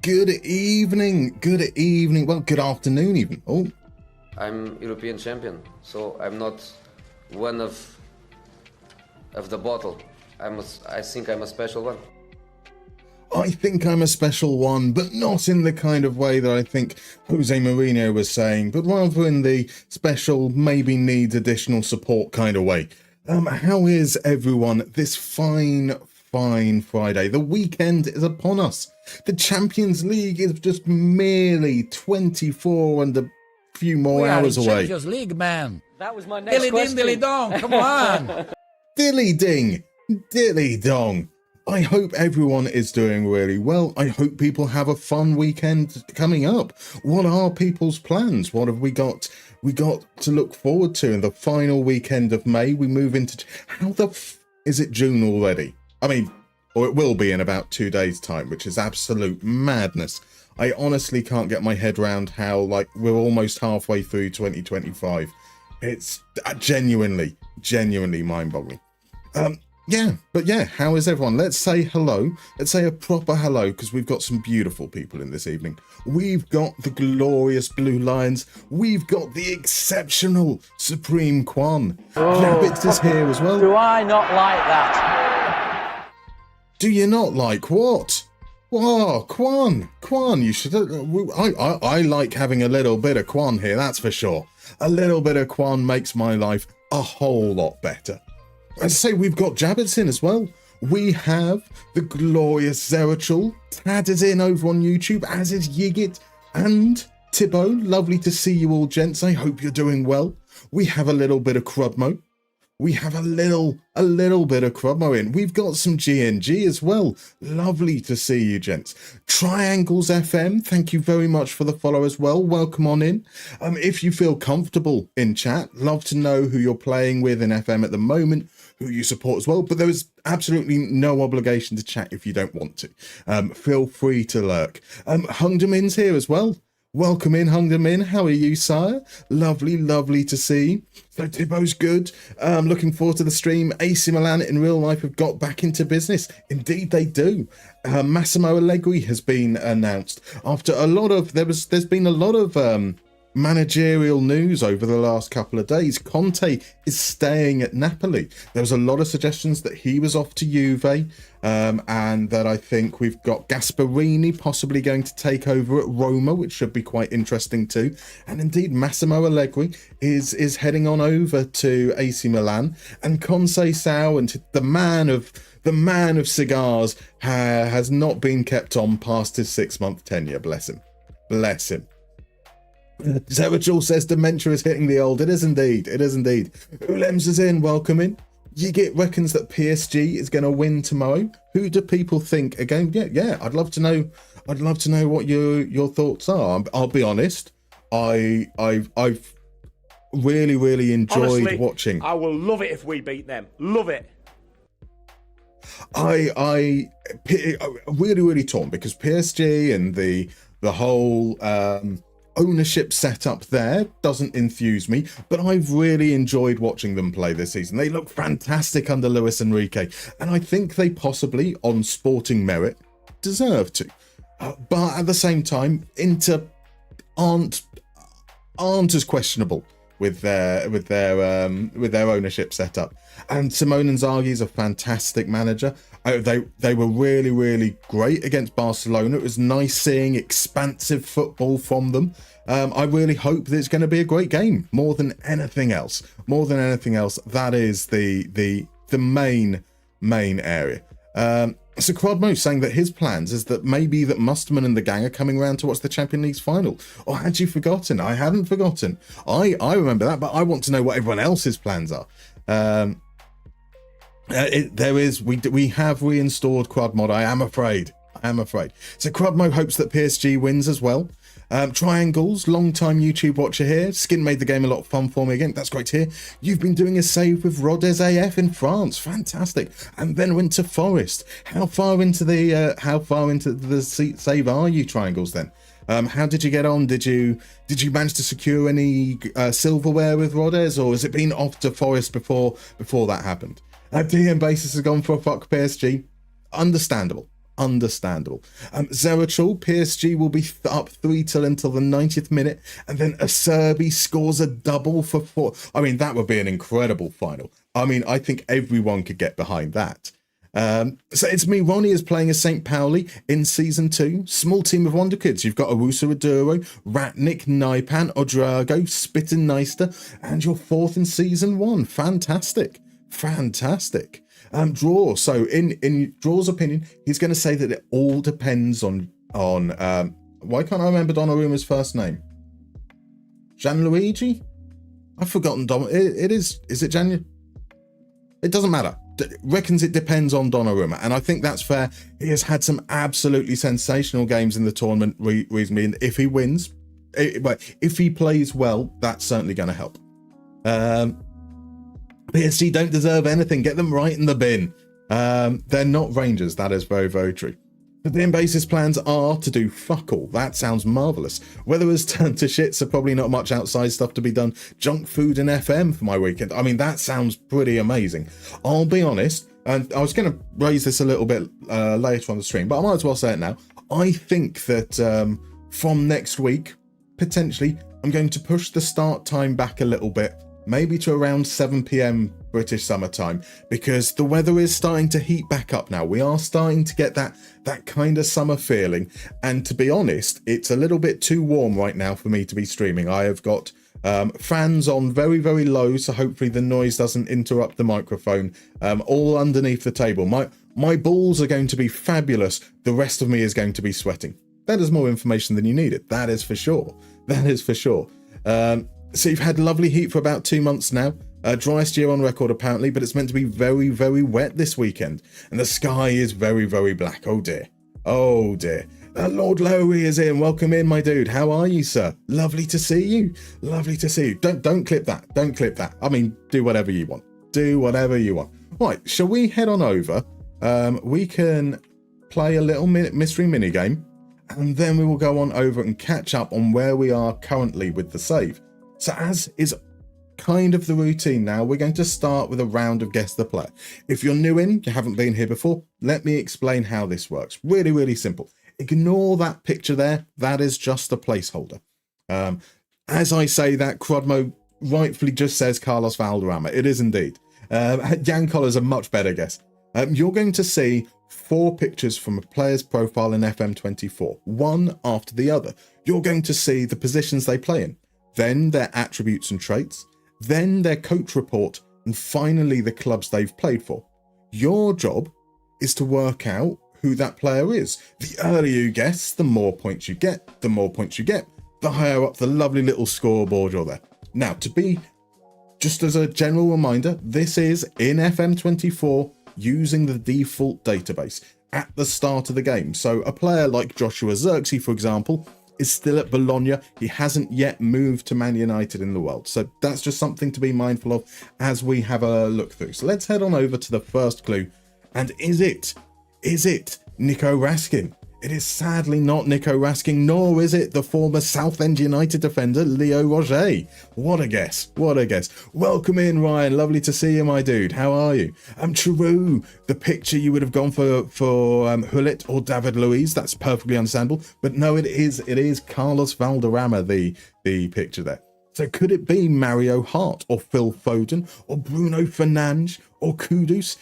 Good evening, well, good afternoon even. Oh, I'm European champion, so I'm not one of the bottle. I think I'm a special one. I think I'm a special one, but not in the kind of way that I think Jose Mourinho was saying, but rather in the special, maybe needs additional support kind of way. How is everyone this fine Friday? The weekend is upon us. The Champions League is just merely 24 and a few more hours away. Champions League, man. That was my next Dilly question. dilly dong, come on. Dilly ding, dilly dong. I hope everyone is doing really well. I hope people have a fun weekend coming up. What are people's plans? What have we got to look forward to in the final weekend of May? We move into... Is it June already? I mean, or it will be in about 2 days' time, which is absolute madness. I honestly can't get my head around how, like, we're almost halfway through 2025. It's genuinely mind-boggling. But how is everyone? Let's say hello. Let's say a proper hello, because we've got some beautiful people in this evening. We've got the glorious Blue Lions. We've got the exceptional Supreme Quan. Rabbits is here as well. Do I not like that? Do you not like what? Whoa, Quan, you should... I like having a little bit of Quan here, that's for sure. A little bit of Quan makes my life a whole lot better. As I say, we've got Jabbits in as well. We have the glorious Aaritalo. Tad is in over on YouTube, as is Yigit and Tibbo. Lovely to see you all, gents. I hope you're doing well. We have a little bit of Crudmo. We have a little bit of Crudmo in. We've got some GNG as well. Lovely to see you, gents. Triangles FM, thank you very much for the follow as well. Welcome on in. If you feel comfortable in chat, love to know who you're playing with in FM at the moment, who you support as well, but there is absolutely no obligation to chat if you don't want to. Feel free to lurk. Hungdamin's here as well. Welcome in, Hungdamin. How are you, sire? Lovely to see you. So Tibbo's good. Looking forward to the stream. AC Milan in real life have got back into business. Indeed they do. Massimo Allegri has been announced after a lot of... There's been a lot of... managerial news over the last couple of days. Conte is staying at Napoli. There was a lot of suggestions that he was off to Juve, and that I think we've got Gasperini possibly going to take over at Roma, which should be quite interesting too. And indeed, Massimo Allegri is heading on over to AC Milan, and Conceição, and the man of cigars, has not been kept on past his 6-month tenure. Bless him. Zerachal says dementia is hitting the old. It is indeed. Ulems is in. Welcome in. Yigit reckons that PSG is going to win tomorrow. Who do people think are going? Yeah. I'd love to know I'd love to know what your thoughts are. I'll be honest, I've really enjoyed Honestly, watching. I will love it if we beat them. Love it. I really torn because PSG and the whole ownership setup there doesn't enthuse me, but I've really enjoyed watching them play this season. They look fantastic under Luis Enrique, and I think they possibly, on sporting merit, deserve to. But at the same time, Inter aren't as questionable with their ownership setup. And Simone Inzaghi is a fantastic manager. They were really great against Barcelona. It was nice seeing expansive football from them. I really hope that it's going to be a great game. More than anything else, that is the main area. So Quadmo saying that his plans is that maybe that Musterman and the gang are coming around to watch the Champions League's final. Or had you forgotten? I hadn't forgotten. I remember that, but I want to know what everyone else's plans are. We have reinstalled Quad Mod. I am afraid. So Quadmo hopes that PSG wins as well. Triangles, long-time YouTube watcher here. Skin made the game a lot of fun for me again. That's great to hear. You've been doing a save with Rodez AF in France. Fantastic. And then went to Forest. How far into the save are you, Triangles, then? How did you get on? Did you manage to secure any silverware with Rodez, or has it been off to Forest before that happened? DM Basis has gone for a fuck PSG. Understandable. Zeratul, PSG will be up 3-0 until the 90th minute, and then Acerbi scores a double for 4. I mean, that would be an incredible final. I mean, I think everyone could get behind that. So it's me, Ronnie, is playing as St. Pauli in Season 2. Small team of wonder kids. You've got Arusa Aduro, Ratnik, Naipan, Odrago, Spittenmeister, and you're 4th in Season 1. Fantastic. Draw. So in Draw's opinion, he's going to say that it all depends on why can't I remember Donnarumma's first name? Gianluigi? I've forgotten. Is it Gian? It doesn't matter. Reckons it depends on Donnarumma, and I think that's fair. He has had some absolutely sensational games in the tournament recently, and if he wins, if he plays well, that's certainly going to help. PSG don't deserve anything. Get them right in the bin. They're not Rangers. That is very true. The DM Basis plans are to do fuck all. That sounds marvellous. Weather has turned to shit, so probably not much outside stuff to be done. Junk food and FM for my weekend. I mean, that sounds pretty amazing. I'll be honest, and I was going to raise this a little bit later on the stream, but I might as well say it now. I think that from next week, potentially, I'm going to push the start time back a little bit. Maybe to around 7 p.m. British summertime, because the weather is starting to heat back up now. We are starting to get that kind of summer feeling, and to be honest, it's a little bit too warm right now for me to be streaming. I have got fans on very low, so hopefully the noise doesn't interrupt the microphone, all underneath the table. My balls are going to be fabulous. The rest of me is going to be sweating. That is more information than you needed. That is for sure. So you've had lovely heat for about 2 months now. Driest year on record apparently, but it's meant to be very wet this weekend. And the sky is very black. Oh dear. Lord Lowy is in. Welcome in, my dude. How are you, sir? Lovely to see you. Don't clip that. I mean, do whatever you want. Right, shall we head on over? We can play a little mystery mini game, and then we will go on over and catch up on where we are currently with the save. So as is kind of the routine now, we're going to start with a round of Guess the Player. If you're new in, you haven't been here before, let me explain how this works. Really simple. Ignore that picture there. That is just a placeholder. As I say that, Crodmo rightfully just says Carlos Valderrama. It is indeed. Jan Collar's a much better guess. You're going to see 4 pictures from a player's profile in FM24, one after the other. You're going to see the positions they play in, then their attributes and traits, then their coach report, and finally the clubs they've played for. Your job is to work out who that player is. The earlier you guess, the more points you get. The higher up the lovely little scoreboard you're there. Now, just as a general reminder, this is in FM24 using the default database. at the start of the game. So a player like Joshua Zirkzee, for example, is still at Bologna. He hasn't yet moved to Man United in the world. So that's just something to be mindful of as we have a look through. So let's head on over to the first clue. And is it Nico Raskin? It is sadly not Nico Raskin, nor is it the former Southend United defender Leo Roger. What a guess, what a guess. Welcome in, Ryan. Lovely to see you, my dude. How are you? True, the picture you would have gone for Hullet or David Luiz. That's perfectly understandable. But no, it is Carlos Valderrama, the picture there. So could it be Mario Hart or Phil Foden or Bruno Fernandes or Kudus?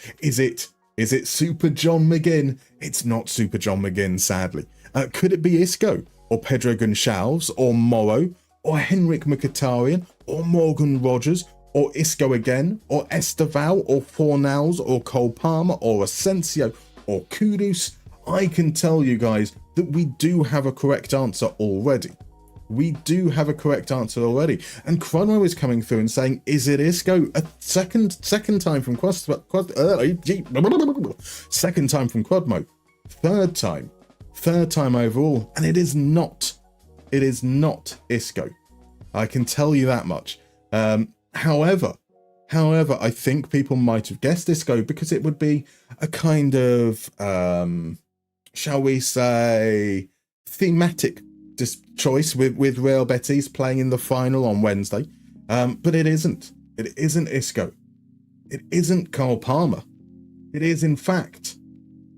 Is it Super John McGinn? It's not Super John McGinn, sadly. Could it be Isco or Pedro Gonçalves or Morrow or Henrik Mkhitaryan or Morgan Rogers or Isco again or Esteval or Fornals or Cole Palmer or Asensio or Kudus? I can tell you guys that we do have a correct answer already. We do have a correct answer already. And Chrono is coming through and saying, is it Isco? A second time from second time from quad mode. Third time overall. And it is not Isco. I can tell you that much. However, I think people might have guessed Isco because it would be a kind of, shall we say, thematic choice with Real Betis playing in the final on Wednesday. But it isn't. It isn't Isco. It isn't Cole Palmer. It is, in fact,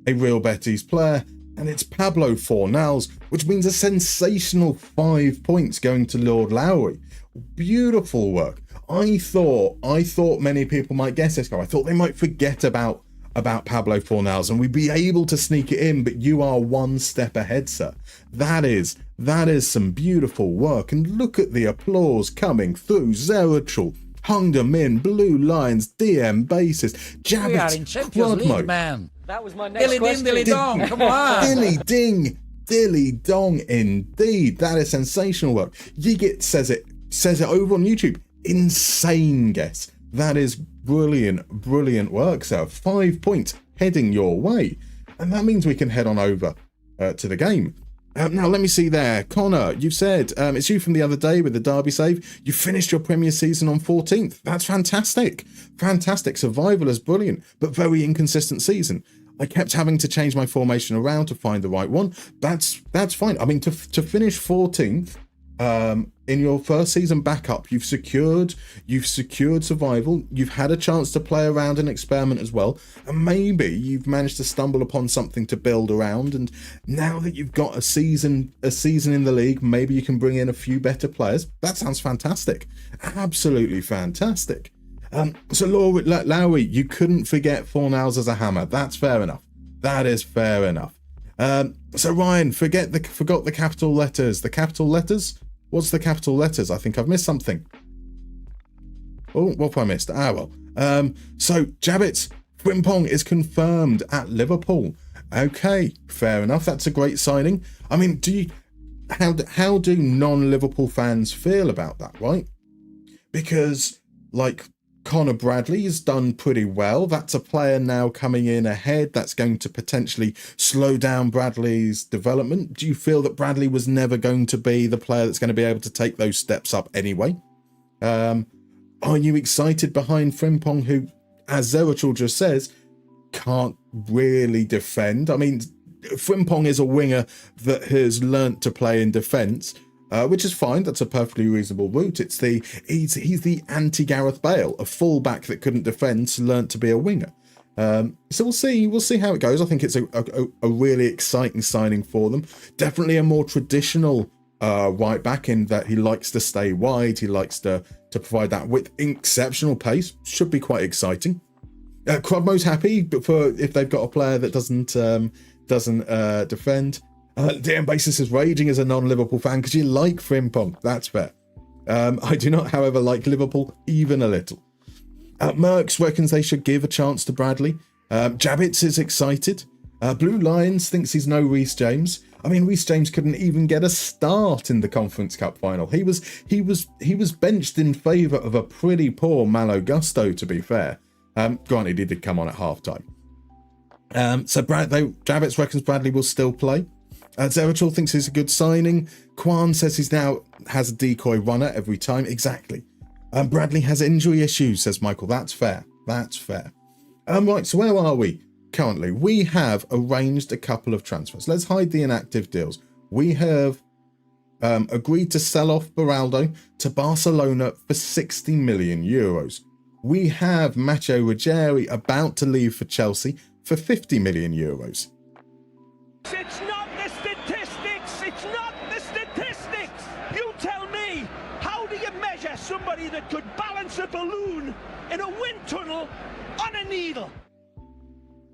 a Real Betis player, and it's Pablo Fornals, which means a sensational 5 points going to Lord Lowry. Beautiful work. I thought many people might guess Isco. I thought they might forget about Pablo Fornals and we'd be able to sneak it in, but you are one step ahead, sir. That is some beautiful work, and look at the applause coming through. Zeratul, Hung Dem Min, Blue Lions, DM Basis, We are in Jabbit, Champions League, Quadmo. man. That was my next Dilly question. ding, dilly dong. Come on. Dilly ding, dilly dong indeed. That is sensational work. Yigit says it over on YouTube. Insane guess. That is brilliant work, sir. 5 points heading your way. And that means we can head on over to the game. Now, let me see there. Connor, you've said, it's you from the other day with the Derby save. You finished your Premier season on 14th. That's fantastic. Fantastic. Survival is brilliant, but very inconsistent season. I kept having to change my formation around to find the right one. That's fine. I mean, to finish 14th, in your first season back up, you've secured survival. You've had a chance to play around and experiment as well, and maybe you've managed to stumble upon something to build around. And now that you've got a season in the league, maybe you can bring in a few better players. That sounds fantastic, absolutely fantastic. So Lowry, you couldn't forget Fornals as a hammer. That's fair enough. That is fair enough. So Ryan, forgot the capital letters. The capital letters? What's the capital letters? I think I've missed something. Oh, what have I missed? So Jabbit, Frimpong is confirmed at Liverpool. Okay, fair enough. That's a great signing. I mean, how do non-Liverpool fans feel about that, right? Because, like, Connor Bradley has done pretty well. That's a player now coming in ahead that's going to potentially slow down Bradley's development. Do you feel that Bradley was never going to be the player that's going to be able to take those steps up anyway? Are you excited behind Frimpong, who, as Zeratul just says, can't really defend? I mean, Frimpong is a winger that has learnt to play in defence, which is fine. That's a perfectly reasonable route. He's the anti-Gareth Bale, a fullback that couldn't defend, learnt to be a winger. So we'll see how it goes. I think it's a really exciting signing for them. Definitely a more traditional right back in that he likes to stay wide. He likes to provide that with exceptional pace. Should be quite exciting. Crudmo's happy for if they've got a player that doesn't defend. DM Basis is raging as a non-Liverpool fan because you like Frimpong. That's fair. I do not, however, like Liverpool even a little. Merckx reckons they should give a chance to Bradley. Jabbits is excited. Blue Lions thinks he's no Reece James. I mean, Reece James couldn't even get a start in the Conference Cup final. He was benched in favour of a pretty poor Malo Gusto, to be fair. Granted, he did come on at half-time. So Javits reckons Bradley will still play. Aaritalo thinks he's a good signing. Kwan says he's now has a decoy runner every time. Exactly. Bradley has injury issues, says Michael. That's fair. That's fair. Right, so where are we currently? We have arranged a couple of transfers. Let's hide the inactive deals. We have agreed to sell off Beraldo to Barcelona for 60 million euros. We have Matteo Ruggieri about to leave for Chelsea for 50 million euros. It's not the statistics. It's not the statistics. You tell me, how do you measure somebody that could balance a balloon in a wind tunnel on a needle?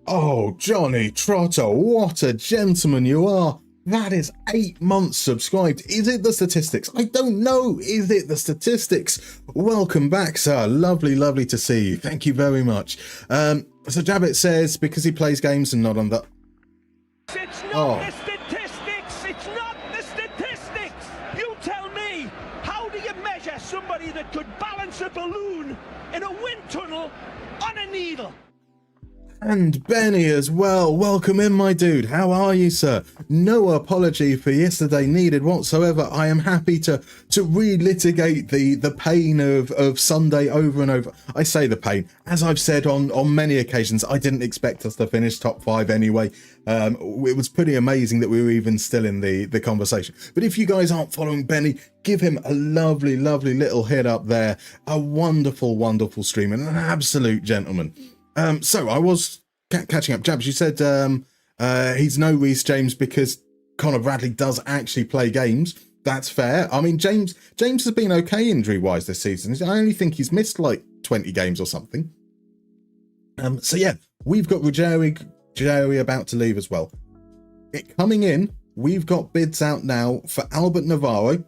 Oh, Johnny Trotter, what a gentleman you are. That is 8 months subscribed. Is it the statistics? I don't know. Is it the statistics? Welcome back, sir. Lovely, lovely to see you. Thank you very much. So Jabbit says because he plays games and not on the... It's not the statistics. It's not the statistics. You tell me, how do you measure somebody that could balance a balloon in a wind tunnel on a needle? And Benny as well. Welcome in, my dude. How are you, sir? No apology for yesterday needed whatsoever. I am happy to relitigate the pain of Sunday over and over. I say the pain. As I've said on many occasions, I didn't expect us to finish top 5 anyway. It was pretty amazing that we were even still in the conversation. But if you guys aren't following Benny, give him a lovely, lovely little hit up there. A wonderful, wonderful streamer and an absolute gentleman. So I was catching up. Jabs, you said he's no Reece James because Connor Bradley does actually play games. That's fair. I mean, James has been okay injury-wise this season. I only think he's missed like 20 games or something. So yeah, we've got Ruggieri about to leave as well. Coming in, we've got bids out now for Albert Navarro,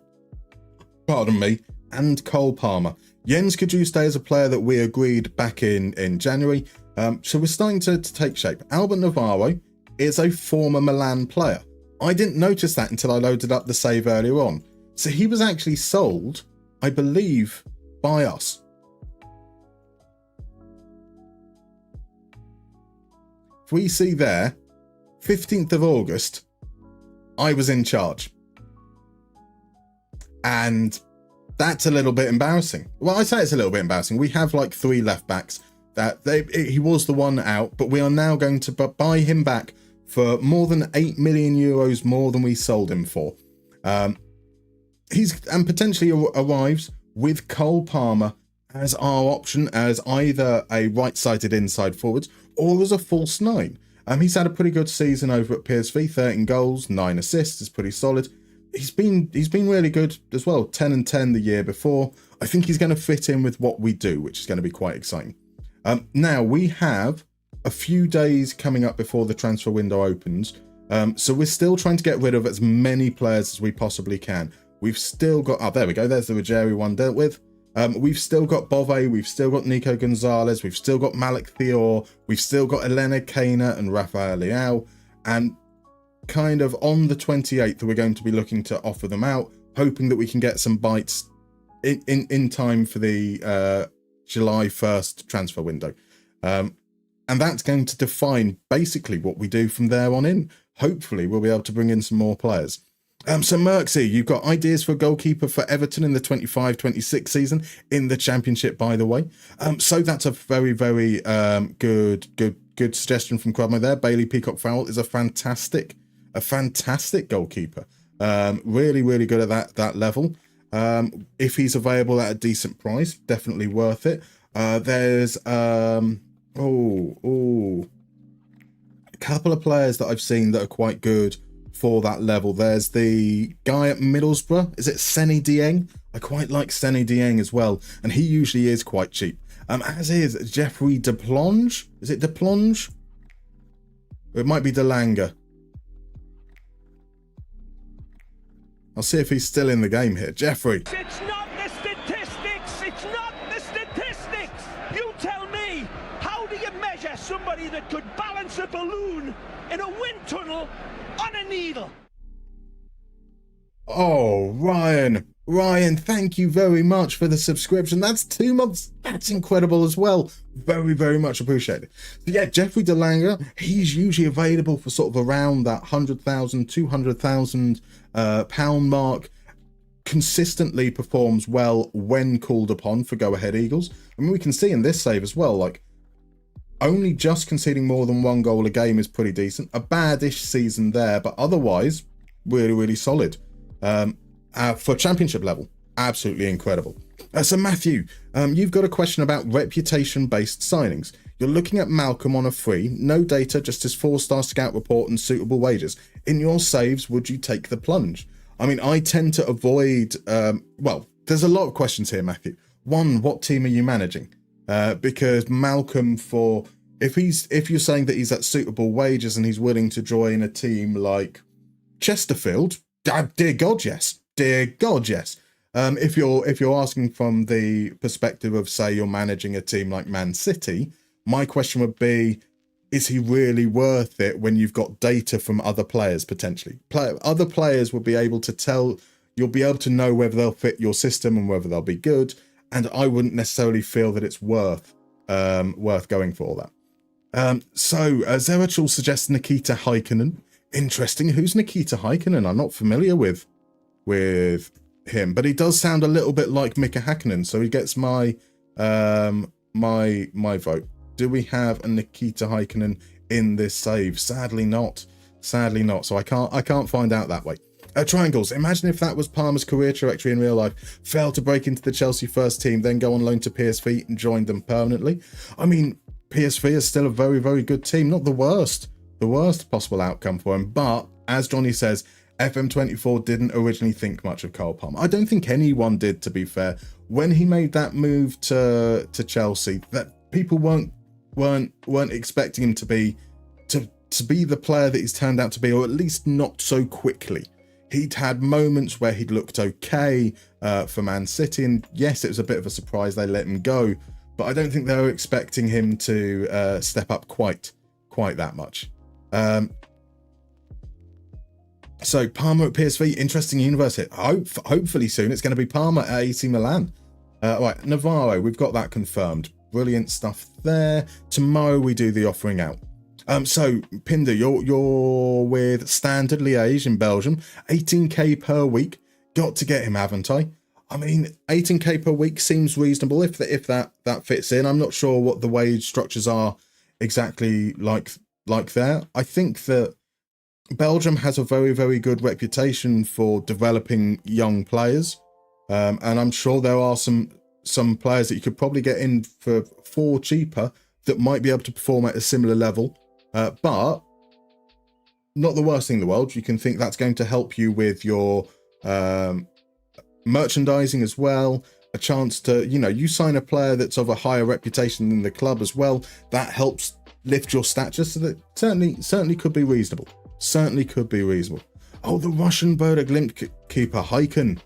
pardon me, and Cole Palmer. Jens Cajuste is a player that we agreed back in January. So we're starting to take shape. Albert Navarro is a former Milan player. I didn't notice that until I loaded up the save earlier on. So he was actually sold, I believe, by us. If we see there, 15th of August, I was in charge. And that's a little bit embarrassing. Well, I say it's a little bit embarrassing. We have like 3 left backs. He was the one out, but we are now going to buy him back for more than 8 million euros more than we sold him for. He's potentially arrives with Cole Palmer as our option as either a right-sided inside forward or as a false 9. He's had a pretty good season over at PSV, 13 goals, 9 assists, is pretty solid. He's been really good as well, 10 and 10 the year before. I think he's going to fit in with what we do, which is going to be quite exciting. Now, we have a few days coming up before the transfer window opens. So we're still trying to get rid of as many players as we possibly can. We've still got... Oh, there we go. There's the Ruggieri one dealt with. We've still got Bove. We've still got Nico Gonzalez. We've still got Malik Thior. We've still got Elena Kana and Rafael Leao. And kind of on the 28th, we're going to be looking to offer them out, hoping that we can get some bites in time for the July 1st transfer window. And that's going to define basically what we do from there on in. Hopefully, we'll be able to bring in some more players. So Merksy, you've got ideas for a goalkeeper for Everton in the 25-26 season in the Championship, by the way. So that's a very, very good suggestion from Crudmo there. Bailey Peacock-Farrell is a fantastic goalkeeper. Really, really good at that level. If he's available at a decent price, definitely worth it. There's a couple of players that I've seen that are quite good for that level. There's the guy at Middlesbrough. Is it Seny Dieng? I quite like Seny Dieng as well, and he usually is quite cheap. As is Jeffrey Deplonge. Is it Deplonge? Or it might be Delanga. I'll see if he's still in the game here. Jeffrey. It's not the statistics. It's not the statistics. You tell me, how do you measure somebody that could balance a balloon in a wind tunnel on a needle? Oh, Ryan. Ryan, thank you very much for the subscription. That's 2 months. That's incredible as well. Very, very much appreciated. So yeah, Jeffrey DeLanga, he's usually available for sort of around that 100,000, 200,000 pound mark. Consistently performs well when called upon for Go Ahead Eagles. I mean, we can see in this save as well, like only just conceding more than 1 goal a game is pretty decent. A bad-ish season there, but otherwise really, really solid. For championship level, absolutely incredible. So Matthew, you've got a question about reputation-based signings. You're looking at Malcolm on a free, no data, just his 4-star scout report and suitable wages. In your saves, would you take the plunge? I mean, I tend to avoid, well, there's a lot of questions here, Matthew. One, what team are you managing? Because Malcolm, if you're saying that he's at suitable wages and he's willing to join a team like Chesterfield, dear God, yes. Dear God, yes. If you're asking from the perspective of, say, you're managing a team like Man City, my question would be, is he really worth it when you've got data from other players potentially? Other players will be able to tell, you'll be able to know whether they'll fit your system and whether they'll be good. And I wouldn't necessarily feel that it's worth going for all that. So Zerachul suggests Nikita Heikkinen. Interesting. Who's Nikita Heikkinen? I'm not familiar with him, but he does sound a little bit like Mika Hakkinen, so he gets my my vote. Do we have a Nikita Heikkinen in this save? Sadly not. So I can't find out that way. Triangles. Imagine if that was Palmer's career trajectory in real life. Failed to break into the Chelsea first team, then go on loan to PSV and joined them permanently. I mean, PSV is still a very, very good team. Not the worst possible outcome for him. But as Johnny says, FM24 didn't originally think much of Cole Palmer. I don't think anyone did, to be fair. When he made that move to Chelsea, that people weren't expecting him to be the player that he's turned out to be, or at least not so quickly. He'd had moments where he'd looked okay for Man City, and yes, it was a bit of a surprise they let him go, but I don't think they were expecting him to step up quite that much. So Palmer at PSV, interesting universe here. Hopefully soon it's going to be Palmer at AC Milan. Right, Navarro, we've got that confirmed. Brilliant stuff there. Tomorrow we do the offering out. So Pinder, you're with Standard Liège in Belgium, 18k per week. Got to get him, haven't I? I mean, 18k per week seems reasonable if that fits in. I'm not sure what the wage structures are exactly like there. I think that Belgium has a very, very good reputation for developing young players, and I'm sure there are some players that you could probably get in for cheaper that might be able to perform at a similar level, but not the worst thing in the world. You can think that's going to help you with your merchandising as well, a chance to, you sign a player that's of a higher reputation than the club as well. That helps lift your stature, so that certainly could be reasonable. Oh, the Russian Boda Glimt keeper, Heiken.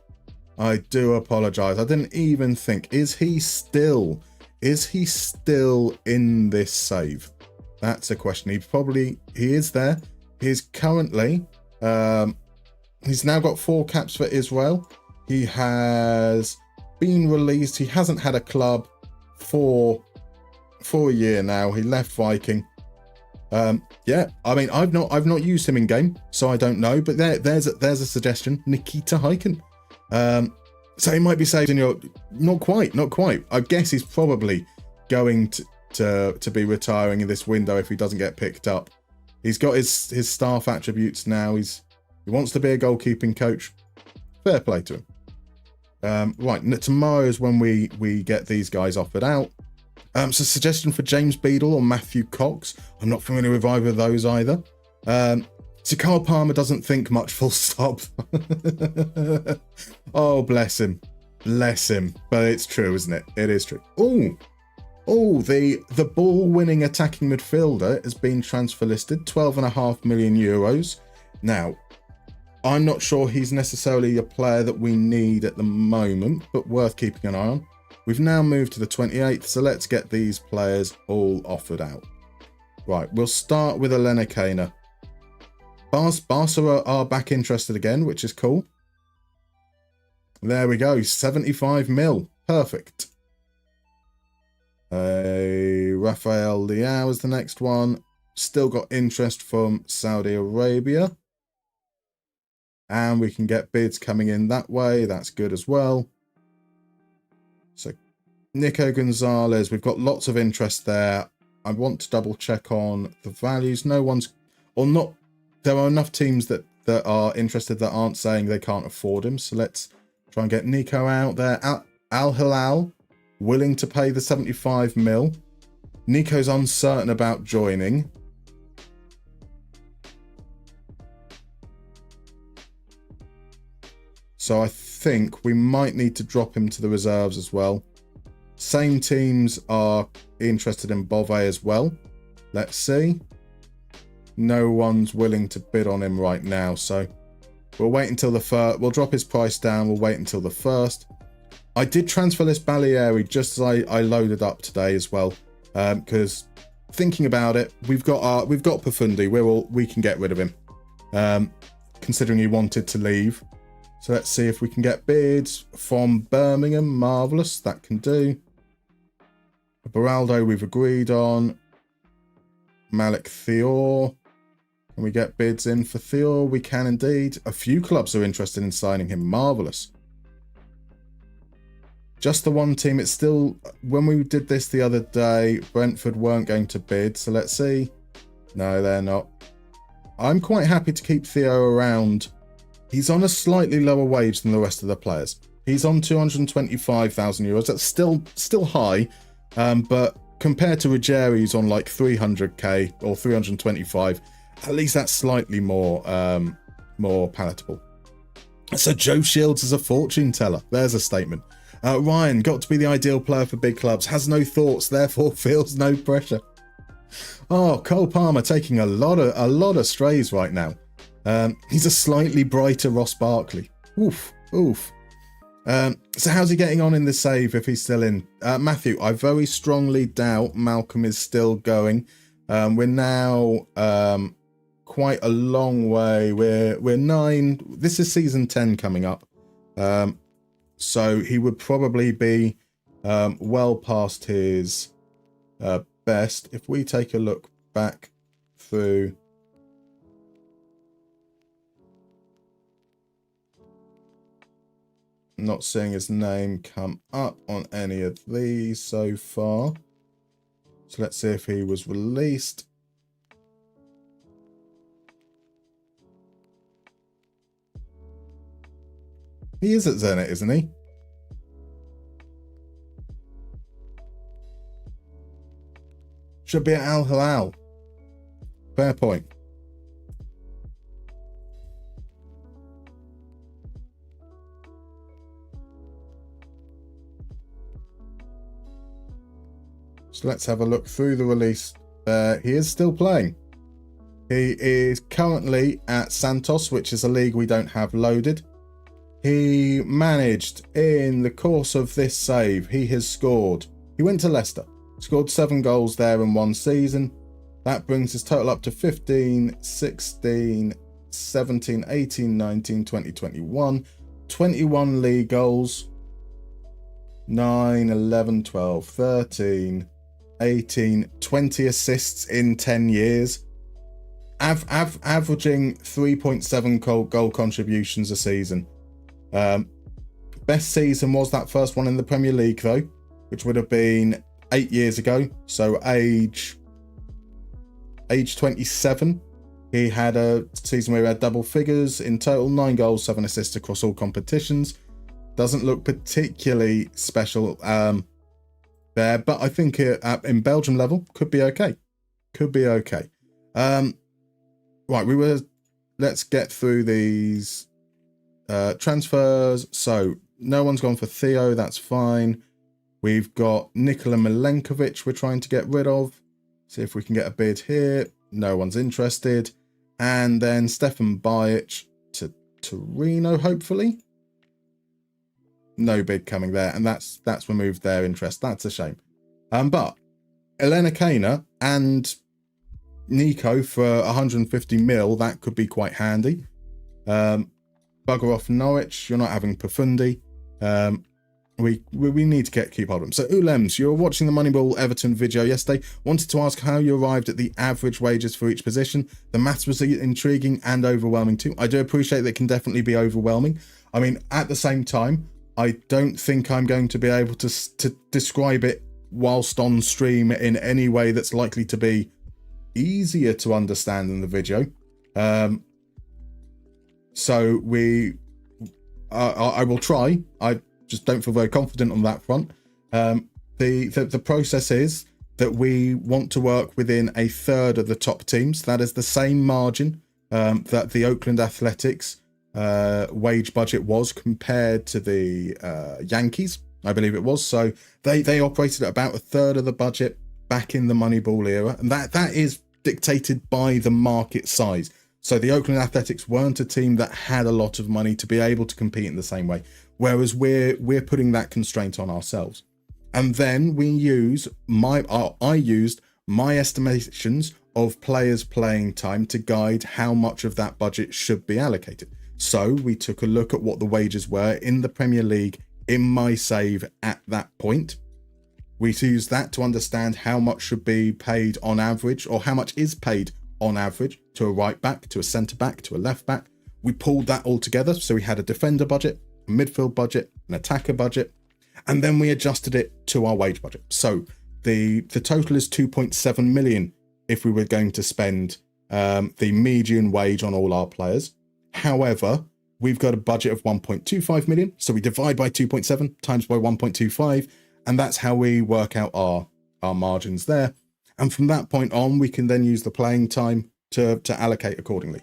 I do apologize. I didn't even think. Is he still in this save? That's a question. He is there. He's currently, he's now got 4 caps for Israel. He has been released. He hasn't had a club for a year now. He left Viking. Yeah, I mean, I've not used him in game, so I don't know. But there's a suggestion. Nikita Heiken. So he might be saved in your. Not quite. I guess he's probably going to be retiring in this window if he doesn't get picked up. He's got his staff attributes now. He wants to be a goalkeeping coach. Fair play to him. Right, tomorrow is when we get these guys offered out. So suggestion for James Beadle or Matthew Cox. I'm not familiar with either of those either. So Carl Palmer doesn't think much, full stop. Oh, bless him. But it's true, isn't it? It is true. Oh, the ball-winning attacking midfielder has been transfer listed, 12.5 million euros. Now, I'm not sure he's necessarily a player that we need at the moment, but worth keeping an eye on. We've now moved to the 28th, so let's get these players all offered out. Right, we'll start with Elena Kana. Barca are back interested again, which is cool. There we go. 75 mil. Perfect. Rafael Leao is the next one. Still got interest from Saudi Arabia. And we can get bids coming in that way. That's good as well. So Nico Gonzalez, we've got lots of interest there. I want to double check on the values. No one's, or not, there are enough teams that are interested that aren't saying they can't afford him. So let's try and get Nico out there. Al Hilal, willing to pay the 75 mil. Nico's uncertain about joining. So I think we might need to drop him to the reserves as well. Same teams are interested in Bove as well. Let's see. No one's willing to bid on him right now. So we'll wait until the first. We'll drop his price down. We'll wait until the first. I did transfer this Baleari just as I loaded up today as well. Because thinking about it, we've got Profundi. We can get rid of him. Considering he wanted to leave. So let's see if we can get bids from Birmingham. Marvellous. That can do. Beraldo we've agreed on. Malik Thior. Can we get bids in for Thior? We can indeed. A few clubs are interested in signing him. Marvellous. Just the one team. It's still... When we did this the other day, Brentford weren't going to bid. So let's see. No, they're not. I'm quite happy to keep Thior around. He's on a slightly lower wage than the rest of the players. He's on 225,000 euros. That's still high, but compared to Ruggieri, who's on like 300k or 325, at least that's slightly more palatable. So Joe Shields is a fortune teller. There's a statement. Ryan, got to be the ideal player for big clubs. Has no thoughts, therefore feels no pressure. Oh, Cole Palmer taking a lot of strays right now. He's a slightly brighter Ross Barkley. Oof, oof. So how's he getting on in the save if he's still in? Matthew, I very strongly doubt Malcolm is still going. We're now quite a long way. We're 9. This is season 10 coming up. So he would probably be well past his best. If we take a look back through... Not seeing his name come up on any of these so far. So let's see if he was released. He is at Zenit, isn't he? Should be at Al Hilal. Fair point. So let's have a look through the release. He is still playing. He is currently at Santos, which is a league we don't have loaded. He managed, in the course of this save, he has scored. He went to Leicester, scored 7 goals there in one season. That brings his total up to 15, 16, 17, 18, 19, 20, 21. 21 league goals. 9, 11, 12, 13... 18, 20 assists in 10 years. Averaging 3.7 goal contributions a season. Best season was that first one in the Premier League, though, which would have been 8 years ago. So age 27. He had a season where he had double figures in total, 9 goals, 7 assists across all competitions. Doesn't look particularly special there, but I think in Belgium level could be okay. Could be okay. Right, let's get through these transfers. So no one's gone for Theo, that's fine. We've got Nikola Milenkovic we're trying to get rid of. See if we can get a bid here. No one's interested. And then Stefan Bajic to Torino, hopefully. No bid coming there, and that's removed their interest. That's a shame. But Elena Kana and Nico for 150 mil, that could be quite handy. Bugger off Norwich. You're not having Profundi. We need to keep hold of them. So Ulems, you were watching the Moneyball Everton video yesterday. Wanted to ask how you arrived at the average wages for each position. The maths was intriguing and overwhelming too. I do appreciate that it can definitely be overwhelming. I mean, at the same time, I don't think I'm going to be able to describe it whilst on stream in any way that's likely to be easier to understand than the video. So I will try. I just don't feel very confident on that front. The process is that we want to work within a third of the top teams. That is the same margin that the Oakland Athletics wage budget was compared to the Yankees, I believe it was. So they operated at about a third of the budget back in the Moneyball era, and that is dictated by the market size. So the Oakland Athletics weren't a team that had a lot of money to be able to compete in the same way, whereas we're putting that constraint on ourselves. And then I used my estimations of players' playing time to guide how much of that budget should be allocated. So we took a look at what the wages were in the Premier League in my save at that point. We used that to understand how much should be paid on average, or how much is paid on average to a right back, to a centre back, to a left back. We pulled that all together. So we had a defender budget, a midfield budget, an attacker budget, and then we adjusted it to our wage budget. So the total is 2.7 million if we were going to spend the median wage on all our players. However, we've got a budget of 1.25 million. So we divide by 2.7 times by 1.25, and that's how we work out our margins there. And from that point on, we can then use the playing time to allocate accordingly.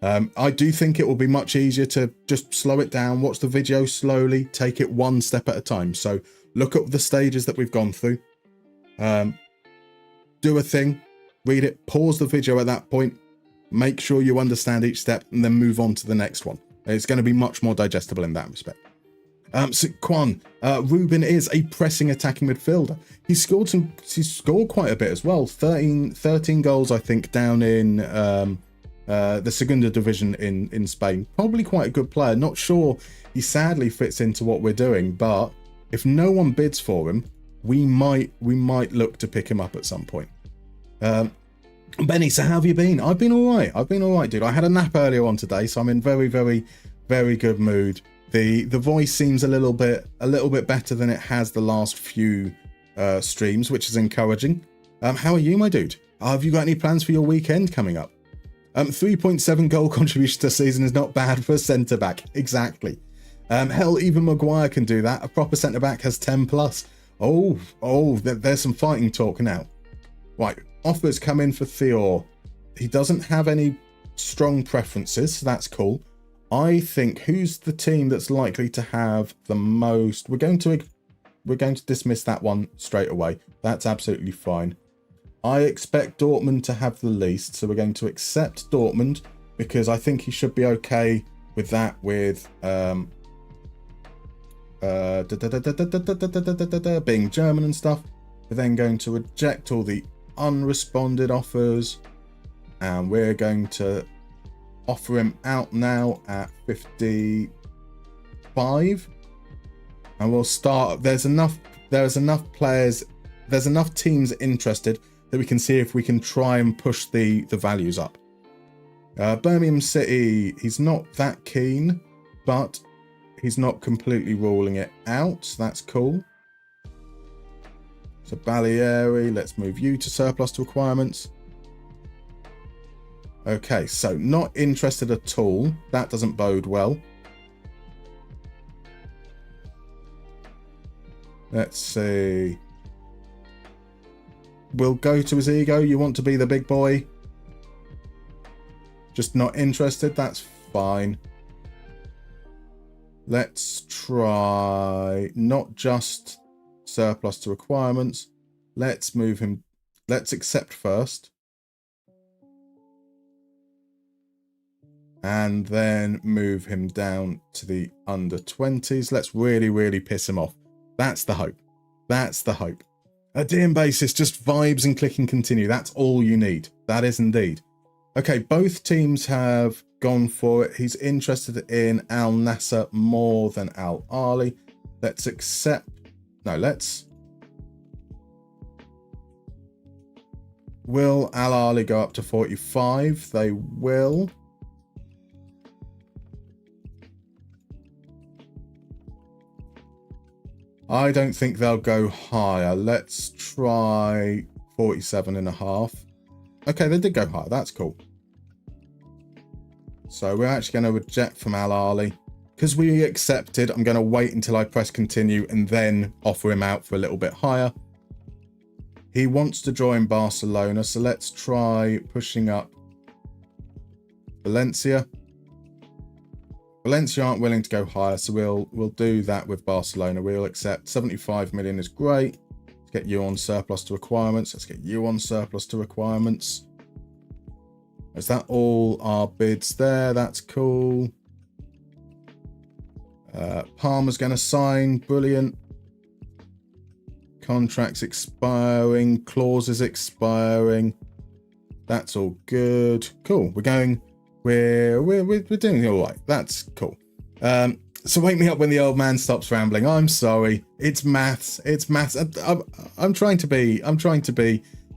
I do think it will be much easier to just slow it down, watch the video slowly, take it one step at a time. So look at the stages that we've gone through, do a thing, read it, pause the video at that point, make sure you understand each step, and then move on to the next one. It's going to be much more digestible in that respect. So Kwan, Ruben is a pressing attacking midfielder. He scored quite a bit as well. 13 goals, I think, down in the Segunda division in Spain. Probably quite a good player. Not sure he sadly fits into what we're doing, but if no one bids for him, we might look to pick him up at some point. Benny, so how have you been? I've been all right, dude. I had a nap earlier on today, so I'm in very, very, very good mood. The voice seems a little bit better than it has the last few streams, which is encouraging. How are you, my dude? Have you got any plans for your weekend coming up? 3.7 goal contribution to season is not bad for a centre back. Exactly. Hell, even Maguire can do that. A proper centre back has 10 plus. Oh, there's some fighting talk now. Right, offers come in for Theo. He doesn't have any strong preferences, so that's cool. I think who's the team that's likely to have the most? We're going to dismiss that one straight away. That's absolutely fine. I expect Dortmund to have the least, so we're going to accept Dortmund because I think he should be okay with that. With being German and stuff. We're then going to reject all the unresponded offers, and we're going to offer him out now at 55, and we'll start. There's enough players, there's enough teams interested that we can see if we can try and push the values up. Birmingham City, he's not that keen, but he's not completely ruling it out, so that's cool. So Baleari, let's move you to surplus to requirements. Okay, so not interested at all. That doesn't bode well. Let's see. We'll go to his ego. You want to be the big boy. Just not interested. That's fine. Let's try not just surplus to requirements. Let's move him. Let's accept first. And then move him down to the under 20s. Let's really, really piss him off. That's the hope. That's the hope. A DM basis, just vibes and click and continue. That's all you need. That is indeed. Okay, both teams have gone for it. He's interested in Al Nassr more than Al Ahly. Let's accept. No, let's. Will Al Ahly go up to 45? They will. I don't think they'll go higher. Let's try 47.5. Okay, they did go higher. That's cool. So we're actually going to reject from Al Ahly. Because we accepted, I'm going to wait until I press continue and then offer him out for a little bit higher. He wants to join Barcelona, so let's try pushing up Valencia. Valencia aren't willing to go higher, so we'll do that with Barcelona. We'll accept 75 million is great. Let's get you on surplus to requirements. Let's get you on surplus to requirements. Is that all our bids there? That's cool. Palmer's going to sign. Brilliant. Contracts expiring. Clauses expiring. That's all good. Cool. We're doing all right. That's cool. So wake me up when the old man stops rambling. I'm sorry. It's maths. It's maths. I'm trying to be